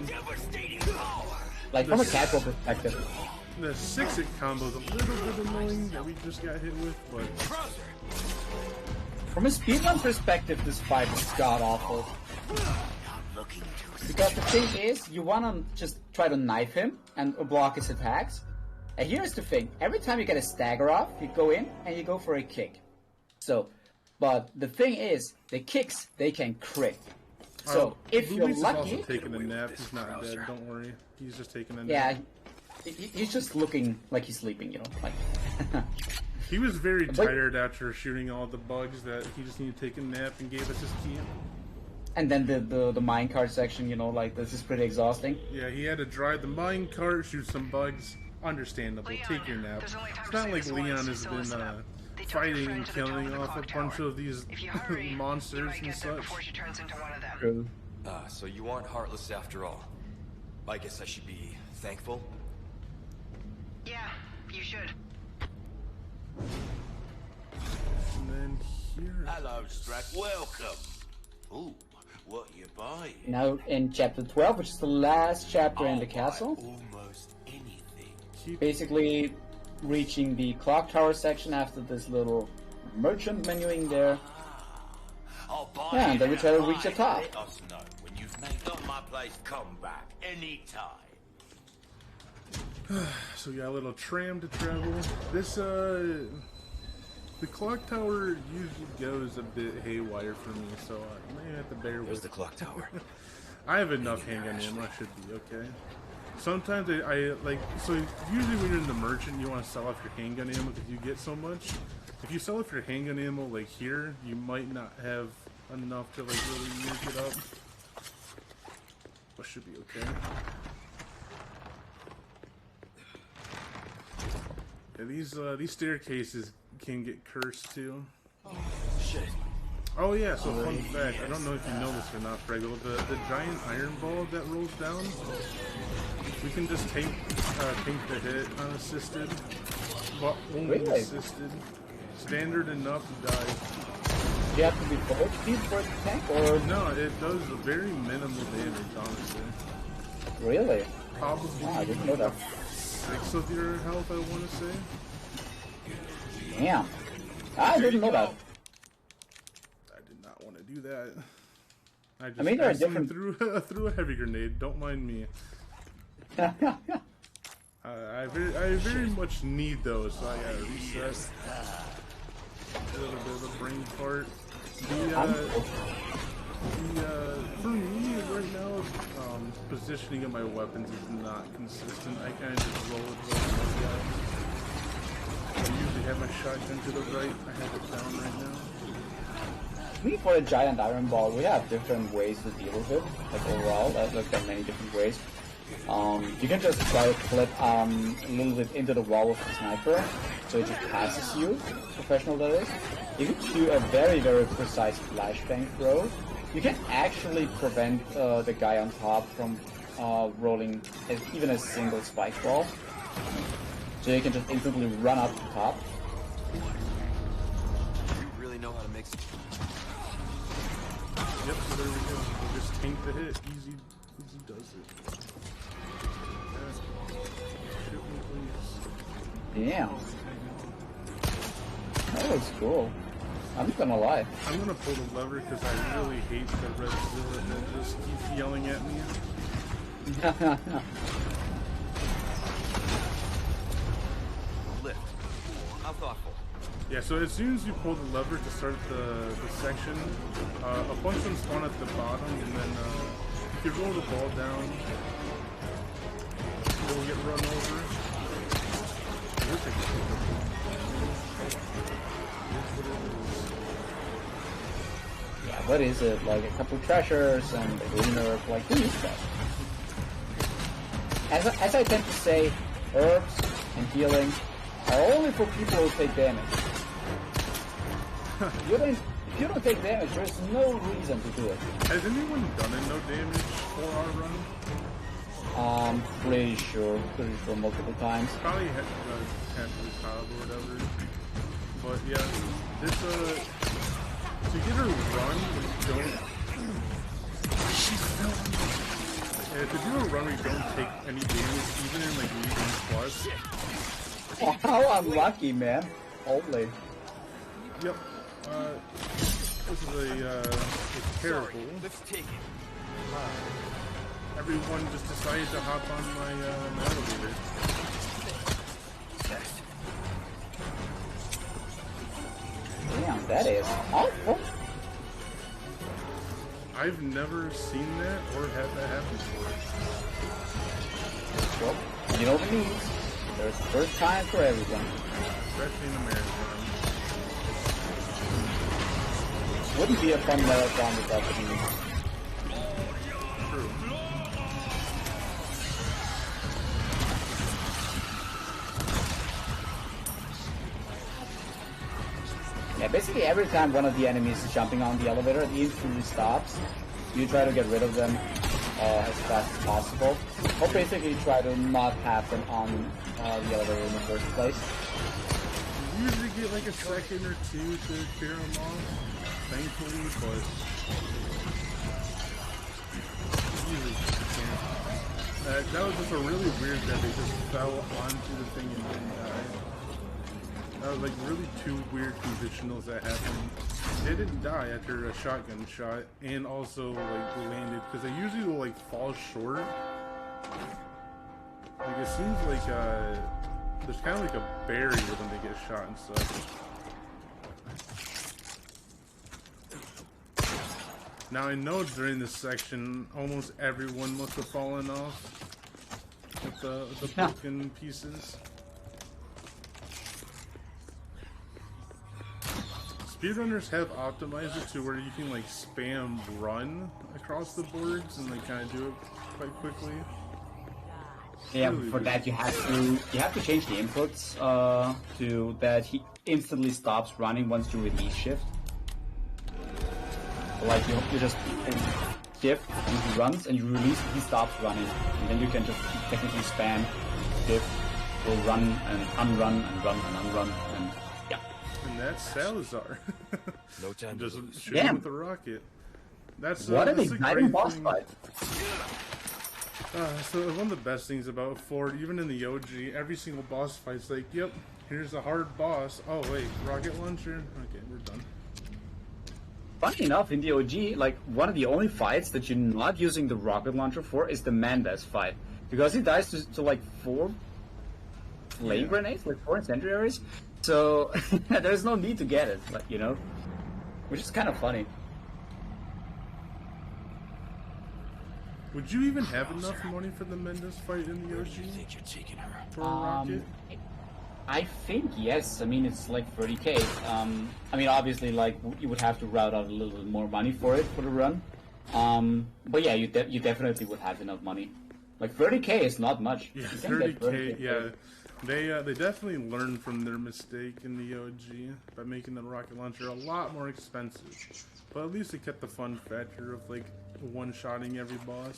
Like from a casual perspective. The 6-hit combo is a little bit annoying that we just got hit with, but from a speedrun perspective, this fight is god awful. Because the thing is, you wanna just try to knife him and block his attacks. And here's the thing, every time you get a stagger off, you go in and you go for a kick. So, but the thing is, the kicks, they can crit. So, if you're lucky... He's also taking a nap, he's not dead, don't worry. He's just taking a nap. Yeah, he's just looking like he's sleeping, you know, like... He was very tired after shooting all the bugs that he just needed to take a nap and gave us his key. And then the minecart section, you know, like, this is pretty exhausting. Yeah, he had to drive the minecart, shoot some bugs. Understandable, Leon, take your nap. there's only time It's to not say like this Leon once, has so been listen up. They took fighting your and friend to the top killing of the off a clock bunch tower. of these If you hurry, you monsters might and get there such. before she turns into one of them. True. So you aren't heartless after all. I guess I should be thankful. Yeah, you should. And then here... Hello, Strat. Welcome. Ooh, what you buying? Now in chapter 12, which is the last chapter in the castle. Almost anything. Basically reaching the clock tower section after this little merchant menuing there. I'll buy Yeah, and then we try to reach the top. Let us know when you've made up my place. Come back anytime. So we got a little tram to travel. This, the clock tower usually goes a bit haywire for me, so I may have to bear There's with the clock tower. I have enough handgun ammo, I should be okay. Sometimes I like, so usually when you're in the merchant, you want to sell off your handgun ammo because you get so much. If you sell it for handgun ammo like here, you might not have enough to like really nuke it up. But should be okay. Yeah, these staircases can get cursed too. Shit. Oh yeah, so fun fact, I don't know if you know this or not, Frego, the giant iron ball that rolls down, we can just take the hit unassisted, but only Really? assisted. Standard and up to die. Do you have to be full speed for it to tank, or No, it does very minimal damage, honestly. really? Probably Oh, I didn't know that. 6 of your health, I want to say. Damn. I didn't know that. I did not want to do that. I just mean, there are accidentally different- threw a heavy grenade. Don't mind me. I very much need those, so I gotta reset. A little bit of a brain fart. For me right now, positioning of my weapons is not consistent. I kind of just roll it like that. I usually have my shotgun to the right. I have it down right now. Me, for a giant iron ball, we have different ways to deal with it. Like overall, like there are many different ways. You can just try to clip a little bit into the wall with the sniper, so it just passes you. Professional, that is. If you do a very, very precise flashbang throw, you can actually prevent the guy on top from rolling even a single spike ball. So you can just instantly run up to top. You really know how to mix it. Yep, so there we go. We'll just tank the hit. Easy does it. Shoot me, please. Damn. That was cool. I'm not gonna lie. I'm gonna pull the lever because I really hate the red bullet that just keeps yelling at me. Lift. How thoughtful. Yeah, so as soon as you pull the lever to start the section, a bunch of them spawn at the bottom, and then if you roll the ball down, you'll get run over. We'll take it over. Yeah, what is it? Like a couple treasures and a green herb, like who needs that? As I tend to say, herbs and healing are only for people who take damage. If you don't take damage, there's no reason to do it. Has anyone done a no damage 4R run? Pretty sure multiple times. Probably had the top or whatever. But yeah, this to get a run, to do a run where you don't take any damage, even in like medium plus. Oh, how unlucky, man. Holy. Yep. This is it's terrible. Let's take it. Everyone just decided to hop on my elevator. Damn, that is awful. I've never seen that or had that happen before. Well, you know what it means. There's a first time for everyone. Especially in America. Wouldn't be a fun marathon without the memes. True. Yeah, basically every time one of the enemies is jumping on the elevator, it instantly stops. You try to get rid of them as fast as possible. Or basically try to not have them on the elevator in the first place. You usually get like a second or two to clear them off. Thankfully, but usually can't. That was just a really weird that they just fell onto the thing and didn't die. That was like really two weird conditionals that happened. They didn't die after a shotgun shot and also like landed because they usually will like fall short. Like it seems like there's kind of like a barrier when they get shot and stuff. Now I know during this section, almost everyone must have fallen off with the broken pieces. speedrunners have optimized it to where you can like spam run across the boards and like kind of do it quite quickly. Yeah, Really for good. that you have to change the inputs to that he instantly stops running once you release shift. Like you just shift and he runs, and you release he stops running, and then you can just technically spam shift, will run and unrun and run and unrun, and yeah. And that's Salazar. No time to Just lose. shoot him Damn. with a rocket. That's What an that's a exciting great boss thing. fight! So one of the best things about 4, even in the OG, every single boss fight's like, yep, here's a hard boss. Oh wait, rocket launcher? Okay, we're done. Funny enough, in the OG, like one of the only fights that you're not using the rocket launcher for is the Mendez fight, because he dies to like 4 flame grenades, like 4 incendiaries. So there's no need to get it, like, you know, which is kind of funny. Would you even have enough money for the Mendez fight in the OG Think you're taking her? for a rocket? I think yes. I mean, it's like 30k. I mean, obviously, like you would have to route out a little bit more money for it for the run. But yeah, you definitely would have enough money. Like 30k is not much. Yeah, You can get 30k. Yeah, they definitely learned from their mistake in the OG by making the rocket launcher a lot more expensive. But at least they kept the fun factor of like one-shotting every boss.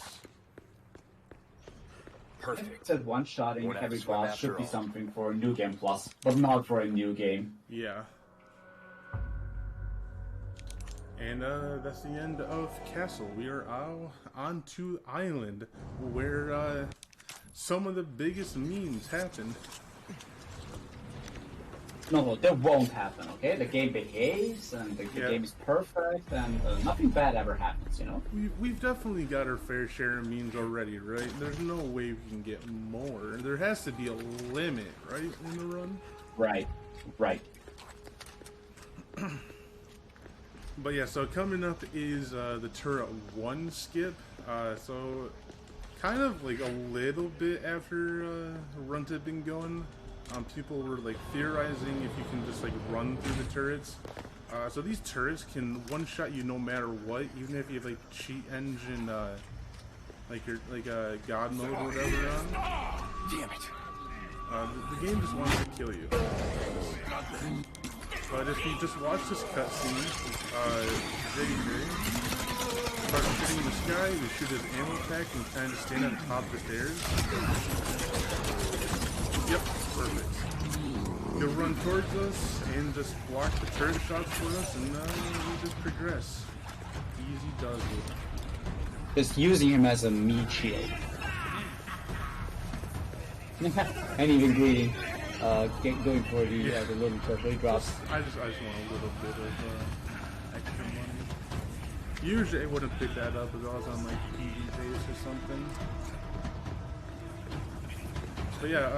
Perfect. Said one-shotting Won't have every to swim boss after should be all. something for a new game plus, but not for a new game. Yeah. And that's the end of Castle. We are on to Island, where some of the biggest memes happen. No, that won't happen. Okay, the game behaves and the Yeah. game is perfect, and nothing bad ever happens. You know. We've definitely got our fair share of memes already, right? There's no way we can get more. There has to be a limit, right, in the run? Right. Right. But yeah, so coming up is the Turret 1 skip. So kind of like a little bit after runs had been going, people were like theorizing if you can just like run through the turrets. So these turrets can one-shot you no matter what, even if you have like cheat engine, like your God mode or whatever on. Damn it. The game just wants to kill you. But if you just watch this cutscene, JJ starts shooting in the sky, we shoot his ammo pack and kind of stand on top of the stairs. Yep, perfect. He'll run towards us and just block the turret shots for us, and we just progress. Easy does it. Just using him as a meat shield. And even greedy. Going for the little purple drops. I just want a little bit of extra money. Usually I wouldn't pick that up if I was on like PV base or something. But yeah,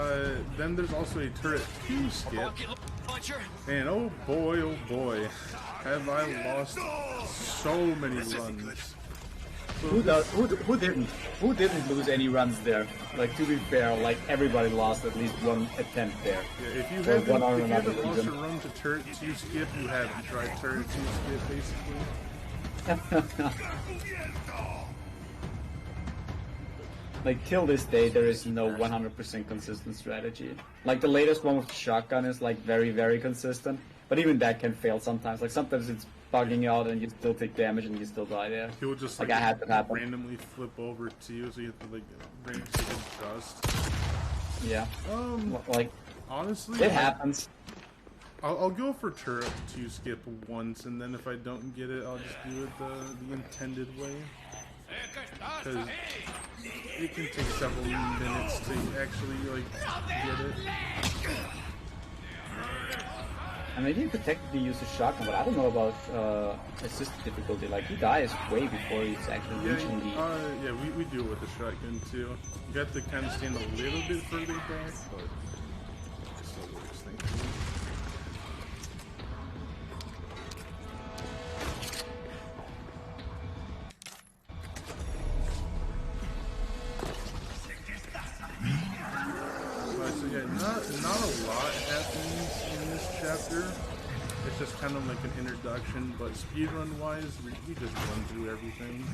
then there's also a turret 2 skip. Rocket launcher. And oh boy, have I lost so many runs. So Who didn't lose any runs there? Like, to be fair, like everybody lost at least one attempt there. yeah, if you Or haven't, one or if you another haven't lost a reason. run to turret 2 skip, you haven't tried turret 2 skip basically. Like, till this day, there is no 100% consistent strategy. Like, the latest one with the shotgun is, like, very, very consistent. But even that can fail sometimes. Like, sometimes it's bugging you out and you still take damage and you still die there. He will just Like, I had that happen. randomly flip over to you, so you have to like randomly adjust. Yeah. Like, Honestly, it happens. I'll go for turret 2 skip once, and then if I don't get it, I'll just do it the intended way. Because it can take several minutes to actually like get it. I mean, you could technically use the shotgun, but I don't know about assisted difficulty. Like, he dies way before he's actually reaching the... Yeah, we do it with the shotgun too. You have to kind of stand a little bit further back, but it still works, thankfully. So yeah, not a lot happens in this chapter. It's just kind of like an introduction, but speedrun wise, we just run through everything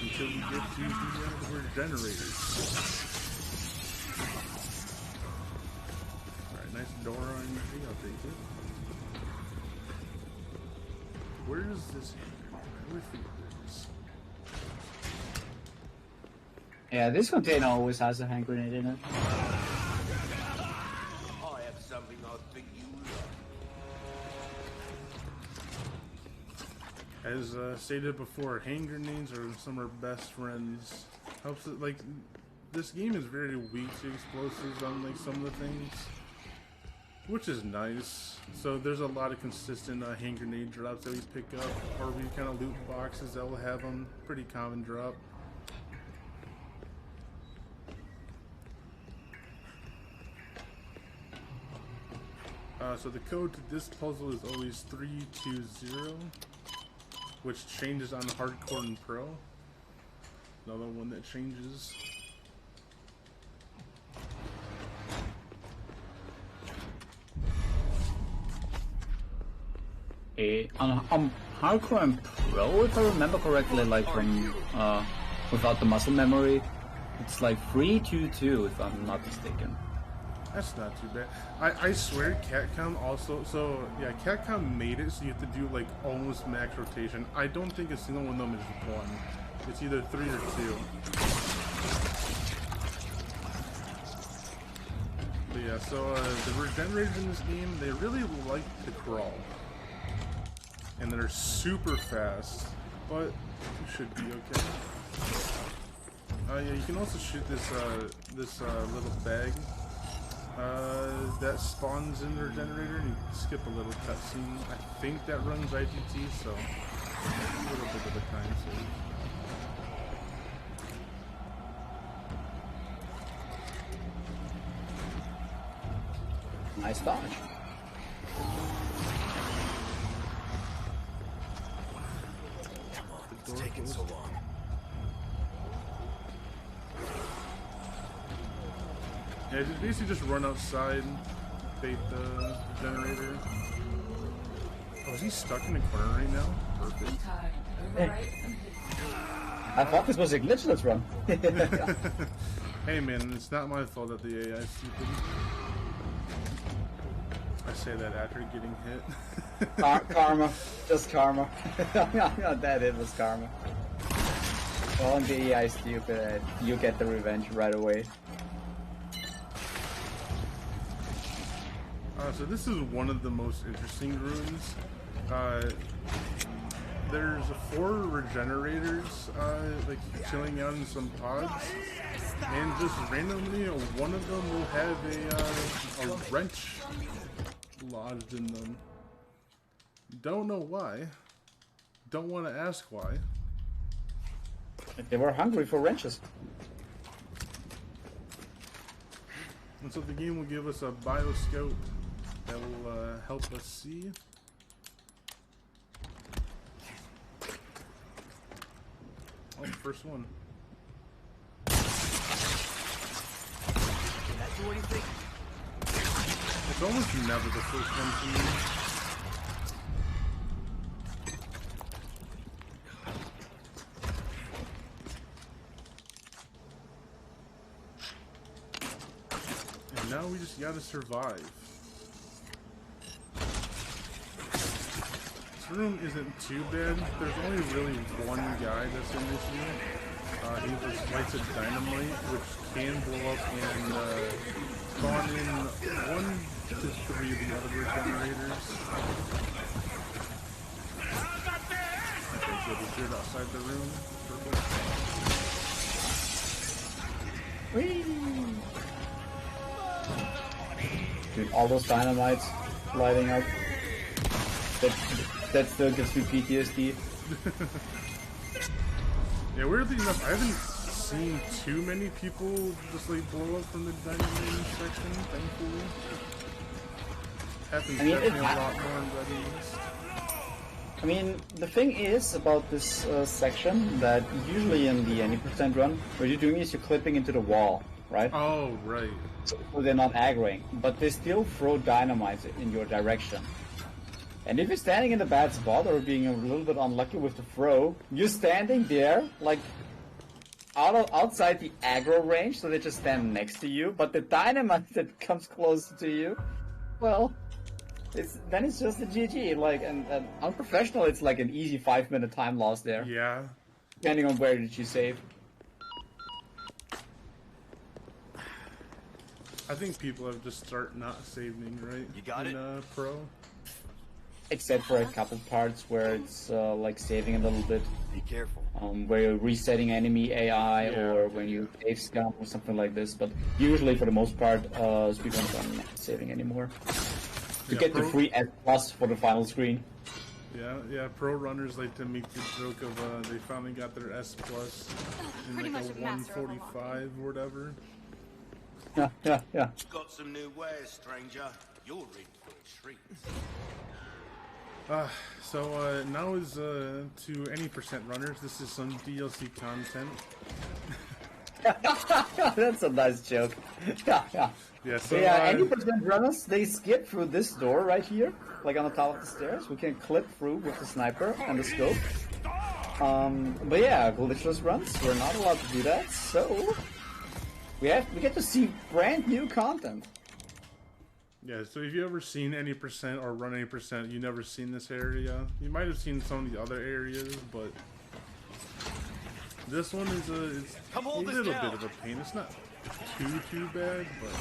until we get to the regenerators. Alright, nice door NMG, I'll take it. Where is this? Where is this? Yeah, this container always has a hand grenade in it. I have something I'll think you love. As stated before, hand grenades are some of our best friends. Helps it, like, this game is very weak to explosives on like some of the things, which is nice. So there's a lot of consistent hand grenade drops that we pick up, or we kind of loot boxes that will have them. Pretty common drop. So the code to this puzzle is always 320, which changes on Hardcore and Pro. Another one that changes. On Hardcore and Pro, if I remember correctly, like from without the muscle memory, it's like 322 if I'm not mistaken. That's not too bad. I swear Capcom also, so yeah, Capcom made it so you have to do like almost max rotation. I don't think a single one of them is 1. It's either 3 or 2. But yeah, so the regenerators in this game, they really like to crawl. And they're super fast, but you should be okay. Yeah, you can also shoot this little bag that spawns in the regenerator, and you skip a little cutscene. I think that runs IGT, so a little bit of a time save. Nice dodge. It's taking so long. Yeah, just basically just run outside, bait the generator. Oh, is he stuck in a corner right now? Perfect. I thought this was a glitchless run. Hey man, it's not my fault that the AI is stupid. I say that after getting hit. Karma. Just karma. That it was karma. Calling the AI stupid, you get the revenge right away. So this is one of the most interesting ruins. There's 4 regenerators like chilling out in some pods, and just randomly one of them will have a wrench lodged in them. Don't know why. Don't want to ask why. They were hungry for wrenches. And so the game will give us a bioscope that will help us see. Oh, first one. Can that do anything? It's almost never the first one to me. And now we just gotta survive. This room isn't too bad. There's only really one guy that's in this unit. He just lights a dynamite, which can blow up and spawn in 1 to 3 of the other regenerators. Okay, so we cleared outside the room. Perfect. Dude, all those dynamites lighting up. That still gives me PTSD. Yeah, weirdly enough, I haven't seen too many people just like blow up from the dynamite section, thankfully. Happens definitely a lot more in Red East. I mean, the thing is about this section that usually in the any % run, what you're doing is you're clipping into the wall. right? Oh, right. So they're not aggroing, but they still throw dynamite in your direction. And if you're standing in a bad spot or being a little bit unlucky with the throw, you're standing there, like, outside the aggro range, so they just stand next to you, but the dynamite that comes closer to you, well, then it's just a GG, like, and unprofessional, it's like an easy 5-minute time loss there. Yeah. Depending on where did you save. I think people have just start not saving, right? You got in, it? Pro. Except for a couple parts where it's like saving a little bit. Be careful. Where you're resetting enemy AI or when you save scum or something like this. But usually, for the most part, speedruns are not saving anymore. To get the free S+ for the final screen. Yeah, pro runners like to make the joke of they finally got their S+ in like a 145 or whatever. Yeah. Got some new wares, stranger. You're in for a treat. So now is to any percent runners. This is some DLC content. That's a nice joke. Yeah. Yeah. So any percent runners, they skip through this door right here, like on the top of the stairs. We can clip through with the sniper and the scope. But yeah, glitchless runs, we're not allowed to do that. So we get to see brand new content. Yeah, so if you ever seen any percent or run any percent, you never seen this area. You might have seen some of the other areas, but this one is a little bit of a pain. It's not too bad, but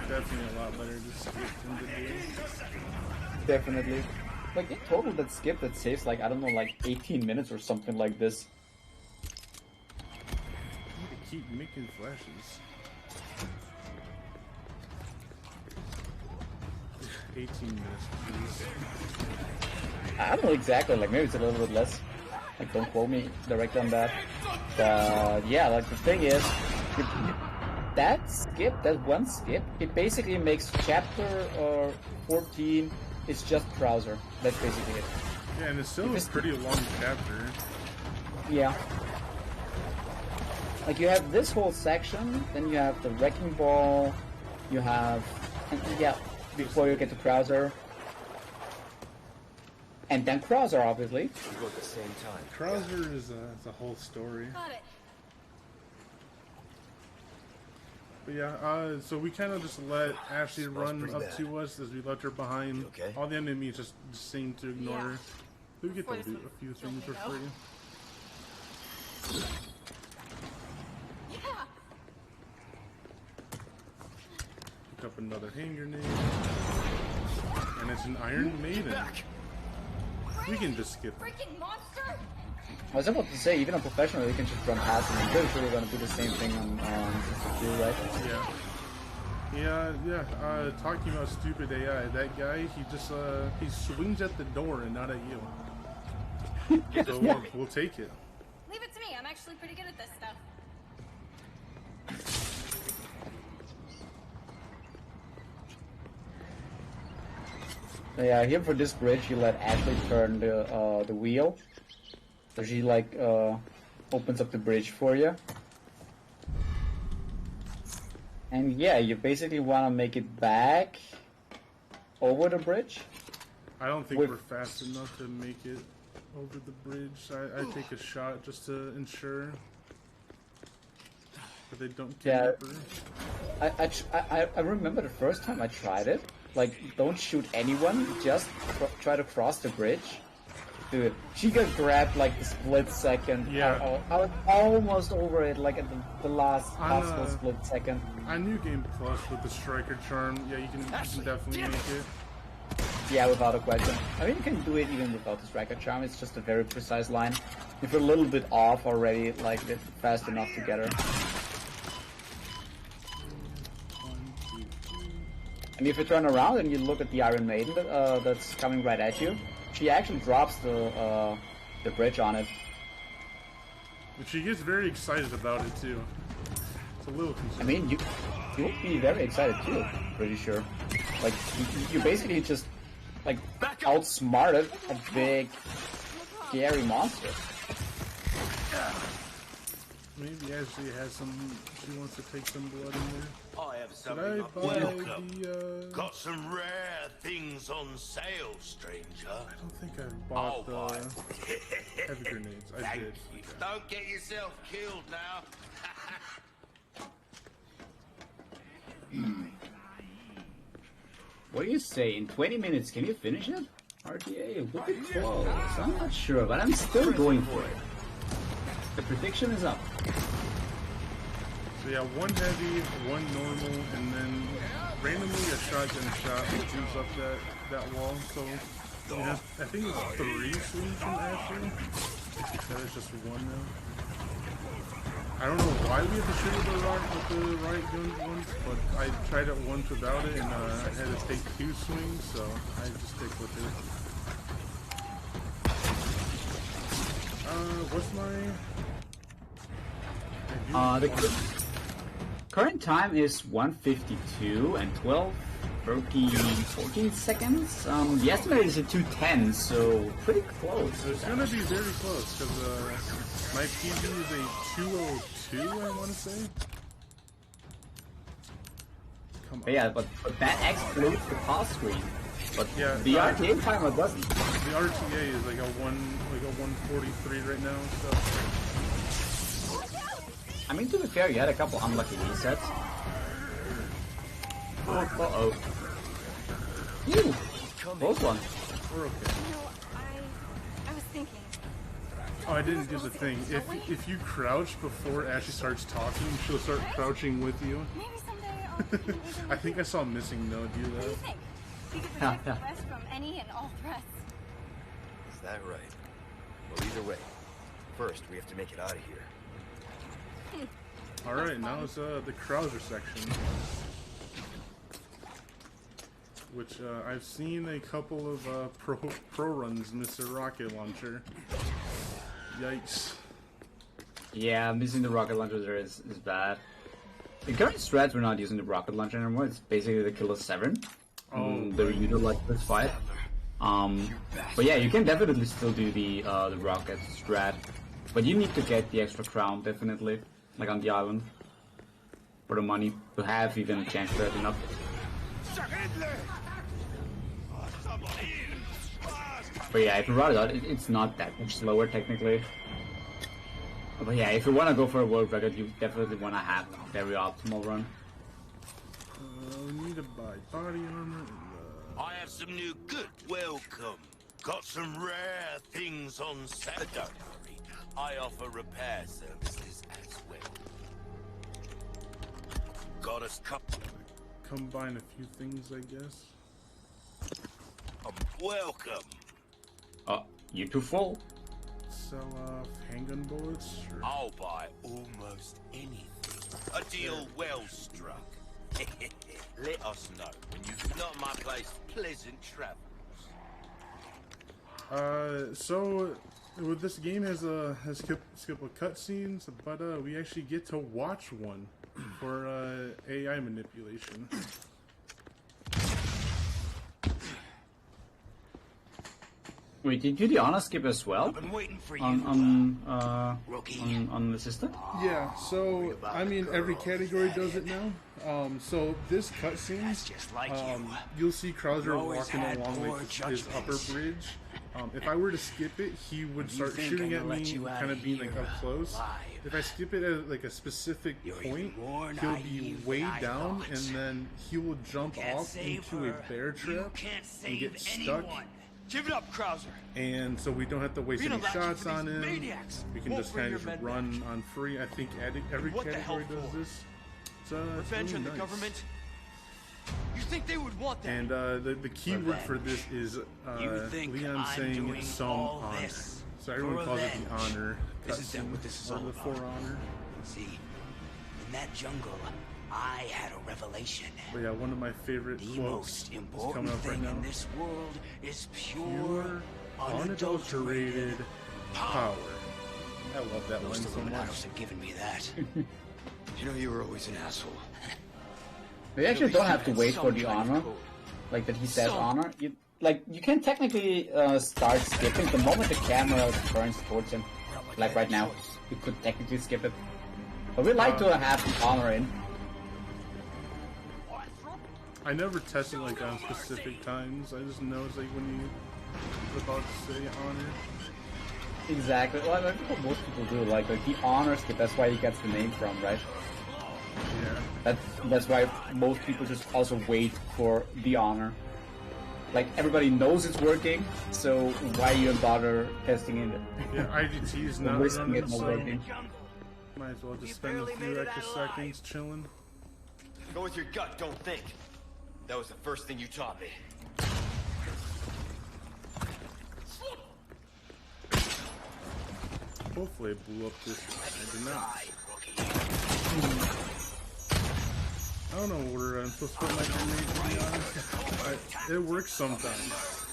definitely a lot better to skip than to do. Definitely. Like in total, that skip that saves like I don't know, like 18 minutes or something like this. I need to keep making flashes. 18 minutes, please. I don't know exactly, like maybe it's a little bit less. Like don't quote me directly on that. But yeah, like the thing is, that one skip, it basically makes chapter 14, it's just browser. That's basically it. Yeah, and it's still a pretty long chapter. Yeah. Like you have this whole section, then you have the wrecking ball, you have, before you get to Krauser. And then Krauser, obviously. We go at the same time. Krauser is a whole story. Got it. But yeah, so we kind of just let Ashley run up to us as we left her behind. Okay? All the enemies just seem to ignore her. We get to do a few things for free. Yeah. Pick up another hand grenade. And it's an Iron Maiden. We can just skip. Freaking monster! I was about to say, even a professional, you can just run past him. I'm pretty sure we're going to do the same thing on 62, right? Yeah. Talking about stupid AI, that guy, he swings at the door and not at you. So we'll take it. Leave it to me. I'm actually pretty good at this stuff. Yeah, here for this bridge, you let Ashley turn the wheel. So she like opens up the bridge for you. And yeah, you basically want to make it back over the bridge. I don't think we're fast enough to make it over the bridge. I take a shot just to ensure that they don't kidnap her. I remember the first time I tried it. Like, don't shoot anyone, just try to cross the bridge. Dude, she got grabbed like the split second. Yeah. I was almost over it, like at the last possible split second. On New Game Plus with the Striker Charm, yeah, you can definitely make it. Yeah, without a question. I mean, you can do it even without the Striker Charm, it's just a very precise line. If you're a little bit off already, like, it's fast enough to get her. And if you turn around and you look at the Iron Maiden that's coming right at you, she actually drops the bridge on it. And she gets very excited about it too. It's a little concerning. I mean, you would be very excited too, pretty sure. Like, you basically just, like, outsmarted a big, scary monster. maybe Ashley has some. She wants to take some blood in there. I have Did something I up buy welcome. the? Got some rare things on sale, stranger. I don't think I bought Oh, the my. heavy grenades. I Thank did. you. Okay. Don't get yourself killed now. What do you say? In 20 minutes, can you finish it? RTA, look at close. I'm not sure, but I'm still going for it. The prediction is up. So yeah, one heavy, one normal, and then randomly a shotgun shot opens up that wall. So you have, I think it's 3 swings from Ashley. That is just one now. I don't know why we have to shoot with the right guns once, but I tried it once without it, and I had to take 2 swings, so I just stick with it. What's my... The current time is 1:52 and 14 seconds. The estimate is at 2:10, so pretty close. It's gonna be very close, because my PB is a 202, I want to say. Come on. But yeah, but that excludes the pause screen. But Yeah, the RTA timer doesn't. The RTA is like a 143 right now, so... I mean, to be fair, you had a couple unlucky resets. Uh-oh. Ew! Close one. We're okay. You know, I was thinking. Oh, I didn't do the thing. If you crouch before Ashley starts talking, she'll start crouching with you. Maybe someday I'll even I think I saw Missing No do What do you that. think? We could protect the West from any and all threats. Is that right? Well, either way, first we have to make it out of here. Alright, now it's the Krauser section. Which I've seen a couple of pro runs miss a rocket launcher. Yikes. Yeah, missing the rocket launcher there is bad. The current strats, we're not using the rocket launcher anymore. It's basically the Killer 7. The reader like this fight. But yeah, you can definitely still do the rocket strat, but you need to get the extra crown definitely, like on the island, for the money to have even a chance to have enough. But yeah, if you run it out, it's not that much slower technically. But yeah, if you want to go for a world record, you definitely want to have a very optimal run. We need to buy body armor and I have some new good welcome. Got some rare things on sale. Don't worry, I offer repair services as well. Got us combine a few things, I guess. welcome. You too full. Sell off handgun bullets. Sure. I'll buy almost anything. A deal well struck. Let us know when you've got my place. Pleasant travels. So with this game has skip of cutscenes, but we actually get to watch one for AI manipulation. Wait, did you do the honor skip as well? I've been waiting for you, on the system? Yeah, so I mean every category does it now. So this cutscene, you'll see Krauser walking along like his upper bridge. If I were to skip it, he would start shooting at me, kind of being like up close. If I skip it at like a specific point, he'll be way down, and then he will jump off into a bear trap and get stuck. Give it up, Krauser. And so we don't have to waste any shots on him. We can just kind of just run on free. I think every category does this. It's Revenge really on the nice. government? You think they would want that? And the key word for this is Leon saying some honor. So everyone calls it the honor. This is what this is all the for honor. See, in that jungle, I had a revelation. But yeah, one of my favorite The quotes most is important coming up right thing now. in this world is Pure, pure, unadulterated power. I love that line Most of so them in the much. house have given me that. You know, you were always an asshole. We actually don't have to wait for the honor, like that he says honor. You can technically start skipping the moment the camera turns towards him. Like right now, you could technically skip it. But we like to have the honor in. I never tested like on specific times. I just know it's like when you about to say honor. Exactly. Well, I think what most people do, like the honor skip. That's why he gets the name from, right? Yeah. That's why most people just also wait for the honor. Like everybody knows it's working, so why even bother testing it? Yeah, IGT is not risking running, it not so working. might as well just spend a few extra seconds chilling. Go with your gut, don't think. That was the first thing you taught me. Hopefully it blew up this time. I did not. I don't know where I'm supposed to put my grenade, to be honest. It works sometimes.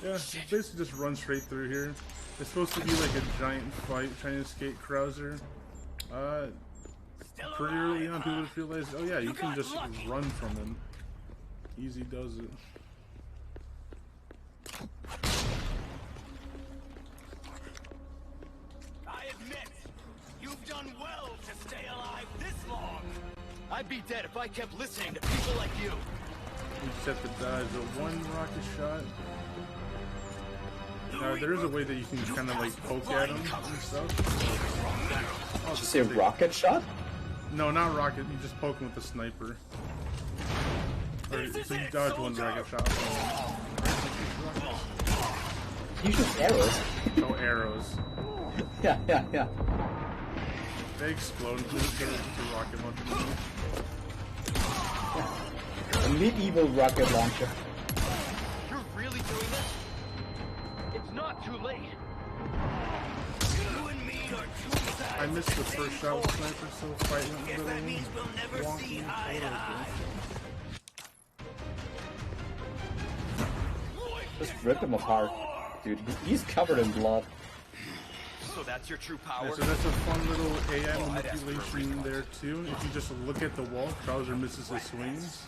Yeah, basically just run straight through here. It's supposed to be like a giant fight trying to escape Krauser. Pretty early on, people just realized, oh yeah, you can just run from him. Easy does it. I admit, you've done well to stay alive this long. I'd be dead if I kept listening to people like you. You just have to dodge a one rocket shot. There is a way that you can kind of like poke at him and stuff. Did you say rocket shot? No, not rocket. You just poke him with the sniper. Or, so you dodge one rocket shot. You shoot arrows. No arrows. Yeah. They explode into the rocket launcher. A medieval rocket launcher. You're really doing this? It's not too late. You and me are two sides. I missed the first shot with the sniper, so fighting a Guess little that means we'll never see wonky. eye to eye. Just rip him apart. Dude, he's covered in blood. So that's your true power? Yeah, so that's a fun little AI manipulation there too. If you just look at the wall, Krauser misses his swings.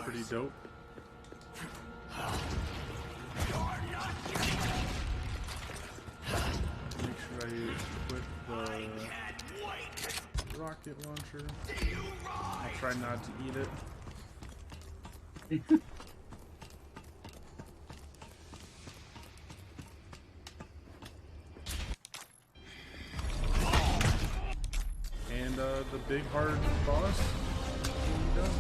Pretty dope. Make sure I equip the rocket launcher. I'll try not to eat it. And the big hard boss. Done.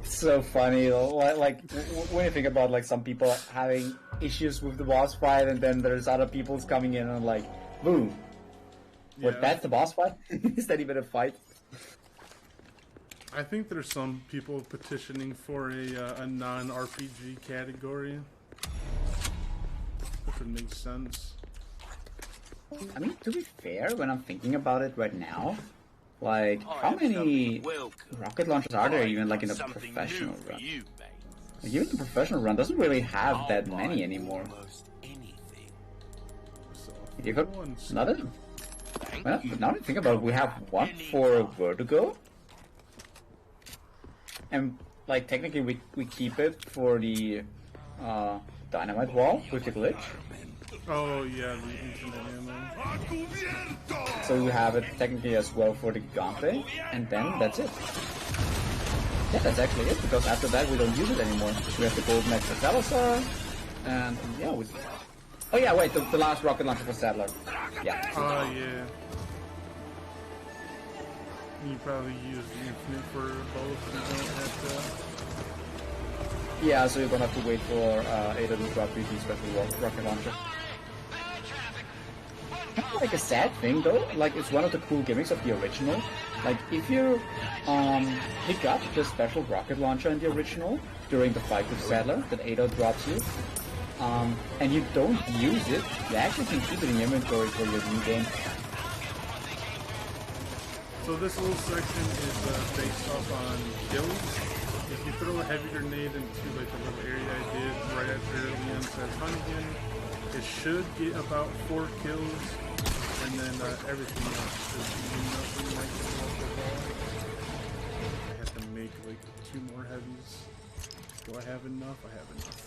So funny, like when you think about like some people having issues with the boss fight, and then there's other people's coming in and like, boom. What? Yeah. That's the boss fight? Is that even a fight? I think there's some people petitioning for a non-RPG category. If it makes sense. I mean, to be fair, when I'm thinking about it right now, like, how many rocket launchers are there even like in a professional run? Like, even the professional run doesn't really have that many anymore. You could, now that I think about it, we have one for Vertigo. And like technically we keep it for the dynamite wall with the glitch. Oh yeah, the infinite ammo. So we have it technically as well for the Gigante, and then that's it. Yeah, that's actually it, because after that we don't use it anymore. We have the golden axe for Salazar, and yeah, we... Oh yeah, wait, the last rocket launcher for Sadler. Yeah. Oh yeah. You probably use the infinite for both, you don't have to... Yeah, so you don't have to wait for Ada to drop you the special rocket launcher. Kind of like a sad thing though, like it's one of the cool gimmicks of the original. Like if you pick up the special rocket launcher in the original during the fight with Sadler that Ada drops you, and you don't use it, you actually can keep it in your inventory for your new game. So this little section is based off on kills. If you throw a heavy grenade into like a little area I did right after Leon says Hunnigan, it should get about 4 kills, and then everything else should be nothing like the ball. I have to make like 2 more heavies. Do I have enough? I have enough.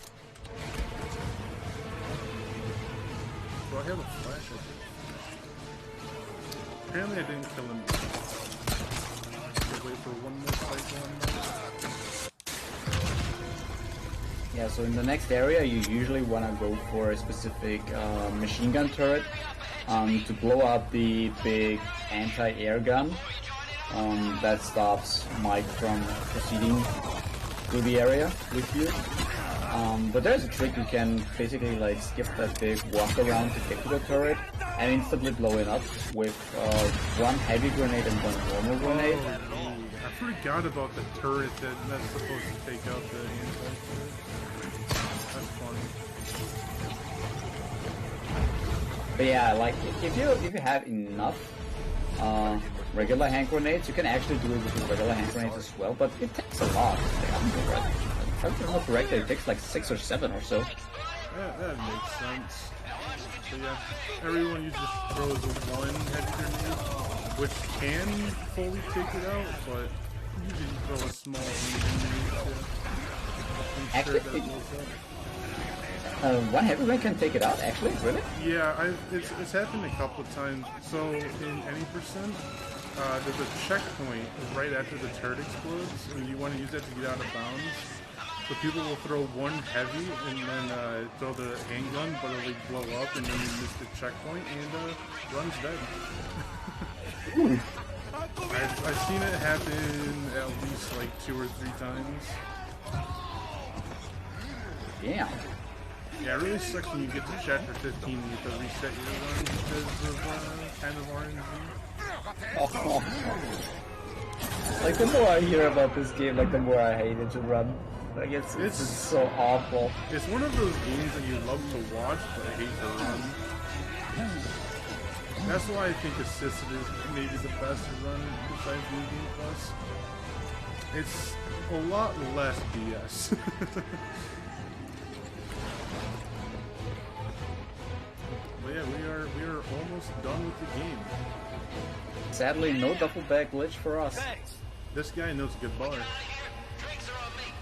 Do I have a flash? I think. Apparently I didn't kill him. Just wait for one more cycle on that. Yeah, so in the next area you usually want to go for a specific machine gun turret to blow up the big anti-air gun that stops Mike from proceeding through the area with you. But there's a trick. You can basically like skip that big walk around to get to the turret and instantly blow it up with one heavy grenade and one normal grenade. Oh, I forgot about the turret that's supposed to take out the anti-turret. That's funny. But yeah, like if you have enough regular hand grenades, you can actually do it with the regular hand grenades as well. But it takes a lot. If I remember correctly, it takes like 6 or 7 or so. That makes sense. So yeah, everyone usually throws one heavy grenade, which can fully take it out, but usually throw a small grenade to ensure that it blows up. One heavy grenade can take it out, actually? Really? Yeah, it's happened a couple of times. So in any percent, there's a checkpoint right after the turret explodes, and you want to use that to get out of bounds. So people will throw one heavy and then throw the handgun, but it'll like, blow up, and then you miss the checkpoint, and run's dead. I've seen it happen at least like 2 or 3 times. Yeah. Yeah, it really sucks when you get to chapter 15 and you have to reset your run because of kind of RNG. Oh. Like the more I hear about this game, like the more I hate it to run. Like it's so awful. It's one of those games that you love to watch but hate to run. That's why I think Assisted is maybe the best to run besides New Game Plus. It's a lot less BS. But yeah, we are almost done with the game. Sadly, no double back glitch for us. This guy knows a good bar.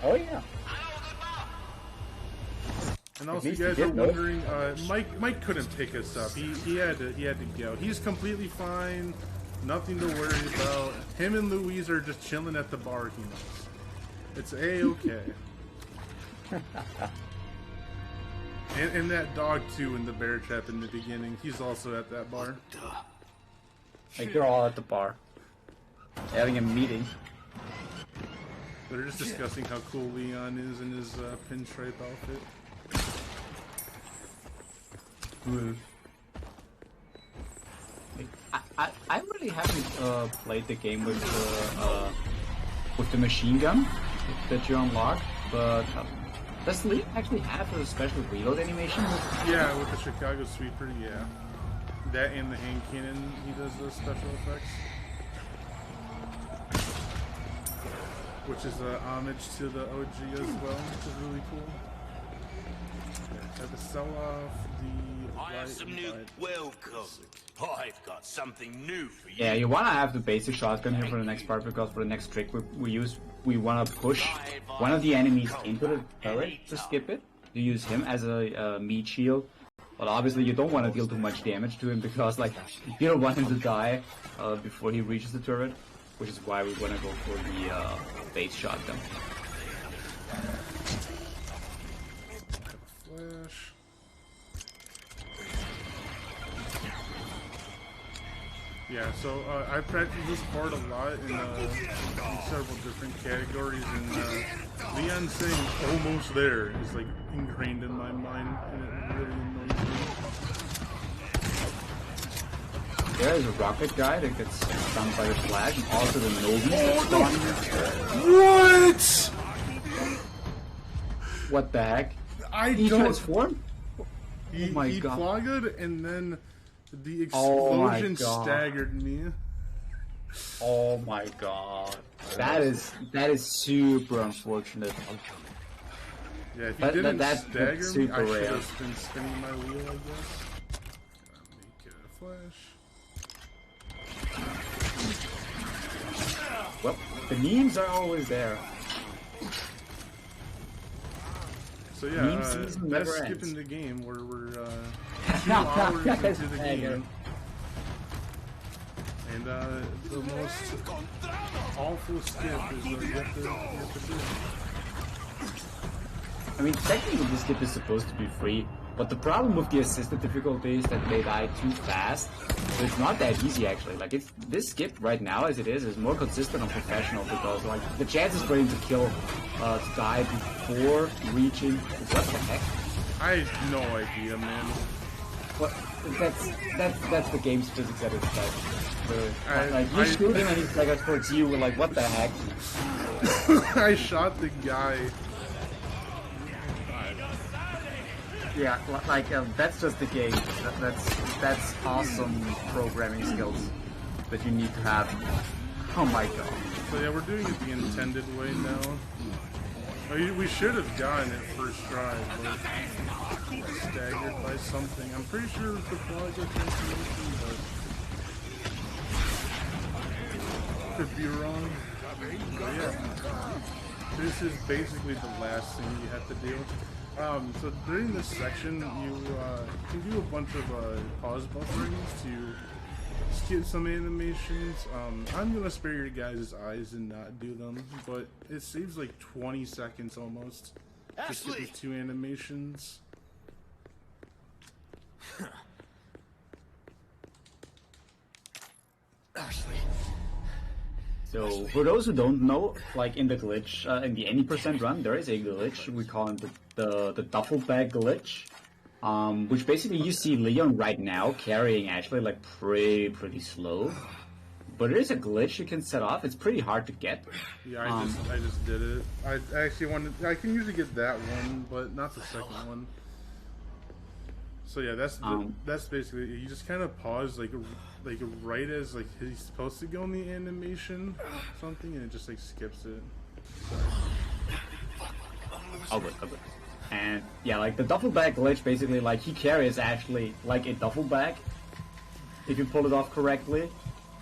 Oh yeah. And also, you guys are wondering, Mike couldn't pick us up. He had to go. He's completely fine. Nothing to worry about. Him and Louise are just chilling at the bar. He knows. It's A-okay. And that dog too in the bear trap in the beginning. He's also at that bar. Like they're all at the bar, having a meeting. They're just discussing how cool Leon is in his pinstripe outfit. I really haven't played the game with the machine gun that you unlock, but does Leon actually have a special reload animation? Yeah, with the Chicago Sweeper, yeah. That and the hand cannon, he does those special effects. Which is a homage to the OG as well, which is really cool. Have to sell off the I have some new welcome. I've got something new for you. Yeah, you wanna have the basic shotgun here for the next part because for the next trick we wanna push one of the enemies into the turret to skip it. You use him as a meat shield. But obviously you don't want to deal too much damage to him because like you don't want him to die before he reaches the turret, which is why we want to go for the base shotgun. Flash. Yeah, so I practiced this part a lot in several different categories, and Leon saying "almost there" is like ingrained in my mind, and it really annoys me. There is a rocket guy that gets stunned by the flash, and also the Novi that's What? What the heck? He transformed? Oh my god. He clogged, and then the explosion staggered me. Oh my god. That is super unfortunate. Yeah, if he didn't stagger me, I should rare. have been spinning my wheel, I guess. Make it a flash. Well, the memes are always there. So yeah, Meme season that's never skipping ends. the game where we're 2 hours into the game. And the most awful skip is you have to do. I mean, technically this skip is supposed to be free, but the problem with the assisted difficulty is that they die too fast. So it's not that easy actually. Like this skip right now as it is more consistent on professional because like the chances for him to kill to die before reaching what the heck? I have no idea, man. What that's the game's physics at its best. Like you I- shoot him and he's like towards you, we're like what the heck? I shot the guy. Yeah, like that's just the game. That's awesome programming skills that you need to have. Oh my god. So yeah, we're doing it the intended way now. We should have gotten it first try, but staggered by something. I'm pretty sure it was the project transformation, but could be wrong. But yeah, this is basically the last thing you have to do. So during this section, you can do a bunch of pause bufferings to skip some animations. I'm gonna spare your guys' eyes and not do them, but it saves like 20 seconds almost to skip these 2 animations. Ashley. So for those who don't know, like in the glitch, in the any % run, there is a glitch. We call it the duffel bag glitch, which basically you see Leon right now carrying Ashley like pretty slow. But it is a glitch you can set off. It's pretty hard to get. Yeah, I just did it. I actually wanted. I can usually get that one, but not the second one. So yeah, that's basically it. You just kind of pause like right as like he's supposed to go in the animation, something, and it just like skips it. Oh good. And yeah, like the duffel bag glitch, basically like he carries Ashley like a duffel bag, if you pull it off correctly,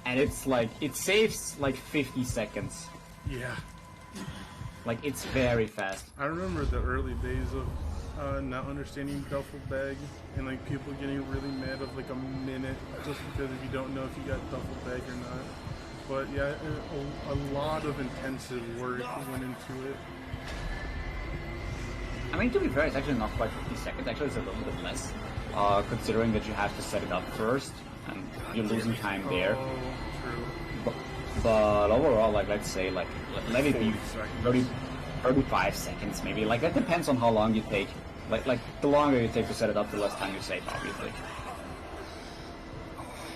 and it's like it saves like 50 seconds. Yeah. Like it's very fast. I remember the early days of not understanding duffel bag and like people getting really mad of like a minute just because if you don't know if you got duffel bag or not. But yeah, a lot of intensive work went into it. I mean, to be fair, it's actually not quite 50 seconds. Actually, it's a little bit less, considering that you have to set it up first, and you're losing time there. Oh, true. But overall, like, let's say, like, let it be 40 seconds. 35 seconds, maybe. Like, that depends on how long you take. Like, the longer you take to set it up, the less time you save, obviously.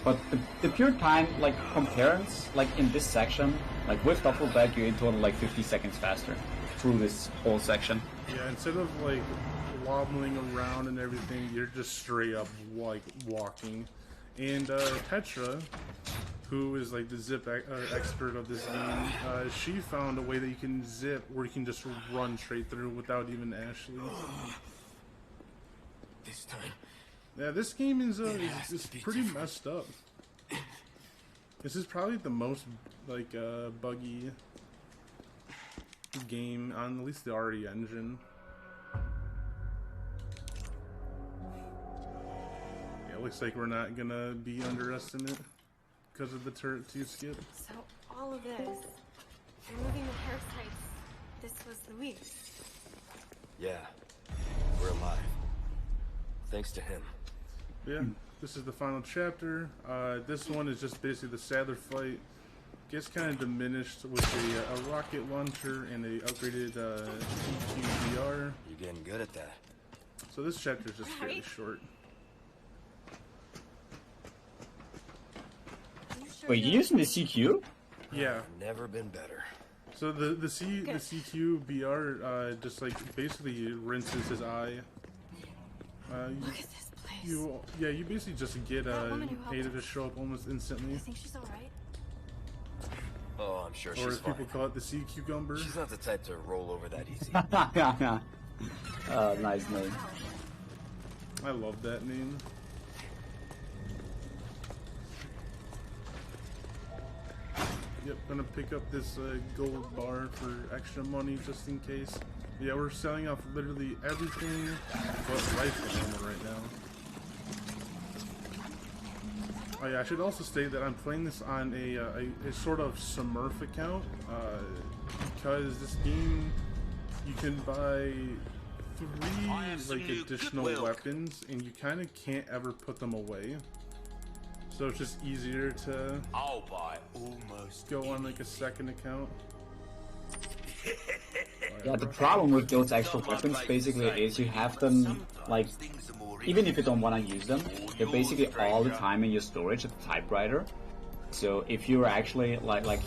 But the pure time, like, comparance, like, in this section, like, with duffel bag, you're in total, like, 50 seconds faster through this whole section. Yeah, instead of like wobbling around and everything, you're just straight up like walking. And Tetra, who is like the zip expert of this game, she found a way that you can zip where you can just run straight through without even Ashley. This time. Yeah, this game is pretty messed up. This is probably the most like buggy game on at least the RE engine. Yeah, it looks like we're not gonna be underestimate because of the turret 2 skip. So all of this, removing the parasites, this was Luis. Yeah. We're alive. Thanks to him. Yeah, this is the final chapter. This one is just basically the Sadler fight. Gets kind of diminished with a rocket launcher and a upgraded CQBR. You're getting good at that. So this chapter is just fairly short. Wait, you using the CQ? Yeah. Never been better. So the CQBR just like basically rinses his eye. Look at this place. You basically just get Ada to show up almost instantly. You think she's alright? Oh, I'm sure Or she's as fine. people call it, the sea cucumber. She's not the type to roll over that easy. Nice name. I love that name. Yep, gonna pick up this gold bar for extra money just in case. Yeah, we're selling off literally everything but rifle ammo right now. Oh yeah, I should also state that I'm playing this on a sort of Smurf account, because this game, you can buy 3 like additional weapons, and you kind of can't ever put them away. So it's just easier to go on like a second account. Yeah, the problem with those extra weapons basically is you have them, like, even if you don't want to use them, they're basically all the time in your storage at the typewriter. So if you're actually, like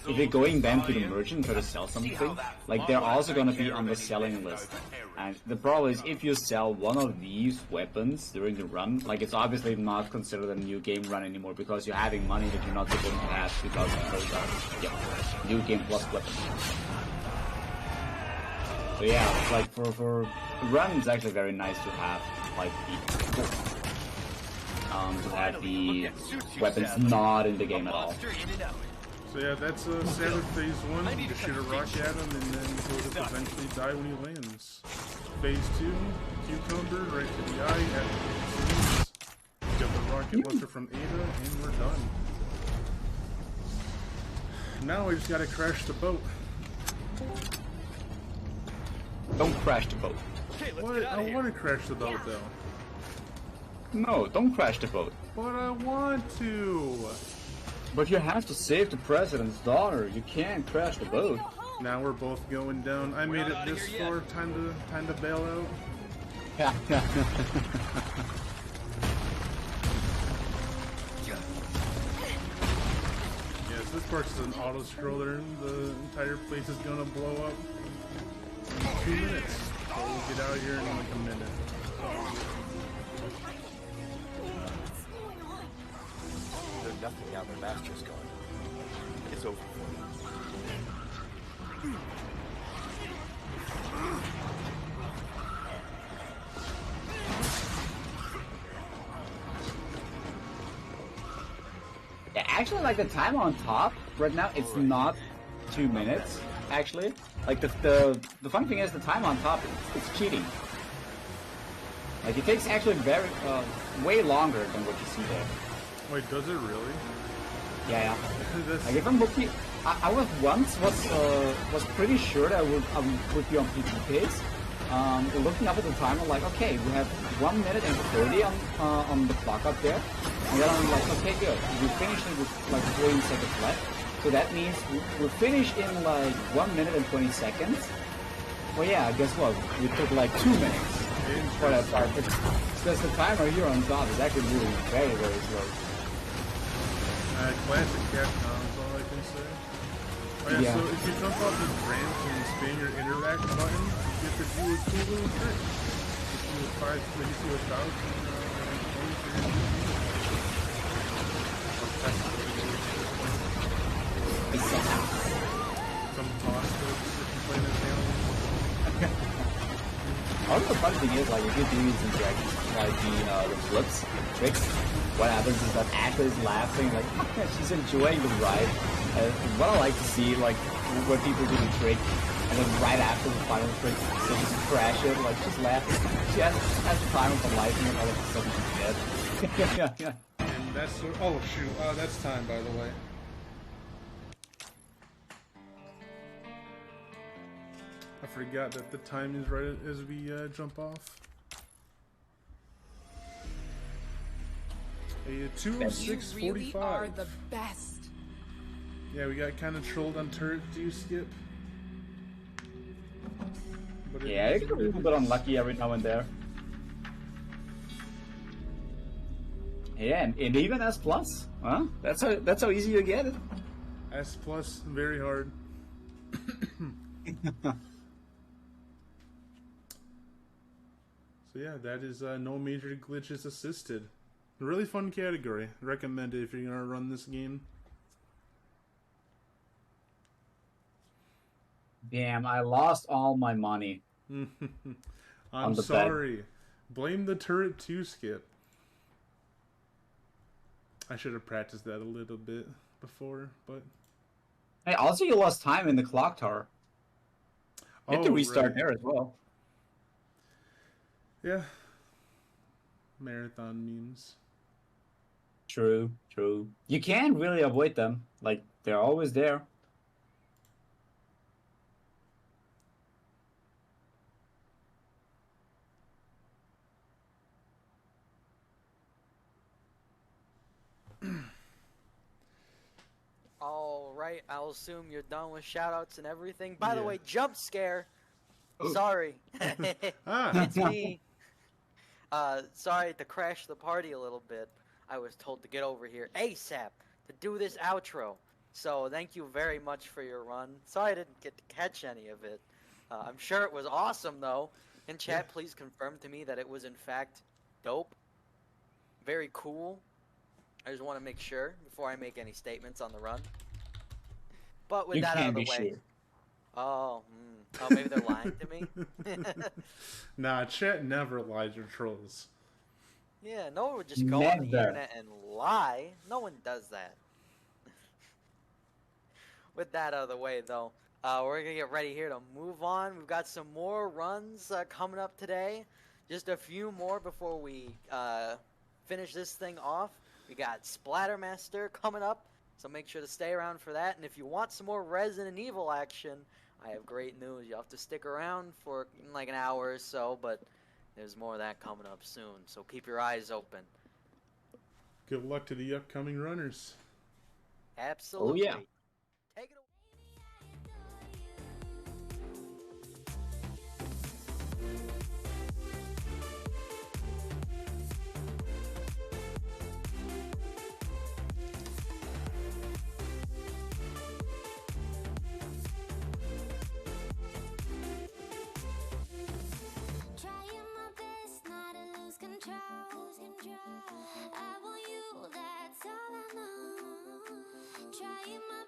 if you're going then to the merchant and try to sell something, like, they're also going to be on the selling list. And the problem is, if you sell one of these weapons during the run, like, it's obviously not considered a new game run anymore, because you're having money that you're not supposed to have, because those are, new game plus weapons. So yeah, it's like for the run, it's actually very nice to have like the weapons not in the game at all. So yeah, that's standard phase 1. You just shoot a rocket at him, and then he'll eventually die when he lands. Phase 2, cucumber right to the eye at the seams. Get the rocket launcher from Ada, and we're done. Now we just gotta crash the boat. Don't crash the boat. What? I want to crash the boat though. No, don't crash the boat. But I want to. But you have to save the president's daughter. You can't crash the boat. Now we're both going down. I made it this far. Time to bail out. Yeah. Yes, this part's an auto scroller. The entire place is gonna blow up in 2 minutes. So we'll get out of here in like a minute. There's nothing now. Their master's gone. It's over for them. Yeah, actually, like, the time on top right now, it's not 2 minutes. Actually, like, the fun thing is the time on top, it's cheating. Like, it takes actually way longer than what you see there. Wait, does it really? Yeah. Like, if I'm looking, I was pretty sure that I would be on PC pace. Looking up at the time, I'm like, okay, we have 1 minute and 30 on the clock up there, and then I'm like, okay, good. We finished it with like 40 seconds left, so that means we're finished in like 1 minute and 20 seconds. Well, yeah, guess what? We took like 2 minutes for that part, because the timer here on top is actually moving very, very slow. Classic Capcom is all I can say. Oh, yeah, so if you jump off this branch and spin your interact button, you get to do a cool little trick. If you do 5, maybe do 1,000, some toss flips if you play this game. Also, the funny thing is, like, if you do these interactions, like the flips, tricks, what happens is that Ashley is laughing, like, she's enjoying the ride. What I like to see, like, when people do the trick, and then right after the final trick, they just crash it, like, she's laughing. She has the time of her life, and all of a sudden she's dead. Yeah. And that's, oh shoot, that's time, by the way. I forgot that the time is right as we jump off. A 2:06:45. You really are the best. Yeah, we got kind of trolled on turret. Do you skip? But Yeah, you get a little bit unlucky every now and there. Yeah, and even S plus, huh? That's how easy you get it. S plus, very hard. So yeah, that is no major glitches assisted. A really fun category. Recommend it if you're gonna run this game. Damn, I lost all my money. I'm sorry. Blame the turret 2 skip. I should have practiced that a little bit before, but... Hey, also you lost time in the clock tower. You have to restart right. there as well. Yeah. Marathon memes. True, true. You can't really avoid them. Like, they're always there. Alright, I'll assume you're done with shoutouts and everything. By the Yeah. way, jump scare. Sorry. Ah. It's me. Sorry to crash the party a little bit. I was told to get over here ASAP to do this outro. So thank you very much for your run. Sorry I didn't get to catch any of it. I'm sure it was awesome though. In chat, please confirm to me that it was in fact dope. Very cool. I just want to make sure before I make any statements on the run. But with You that out can't of the be way. sure. Oh, maybe they're lying to me. Nah, chat never lies or trolls. Yeah, no one would just go on the Never. internet and lie. No one does that. With that out of the way, though, we're gonna get ready here to move on. We've got some more runs coming up today. Just a few more before we finish this thing off. We got Splattermaster coming up, so make sure to stay around for that. And if you want some more Resident Evil action, I have great news. You'll have to stick around for like an hour or so, but there's more of that coming up soon. So keep your eyes open. Good luck to the upcoming runners. Absolutely. Oh, yeah. Take it away. Trying my best not to lose control. I want you, that's all I know. Trying my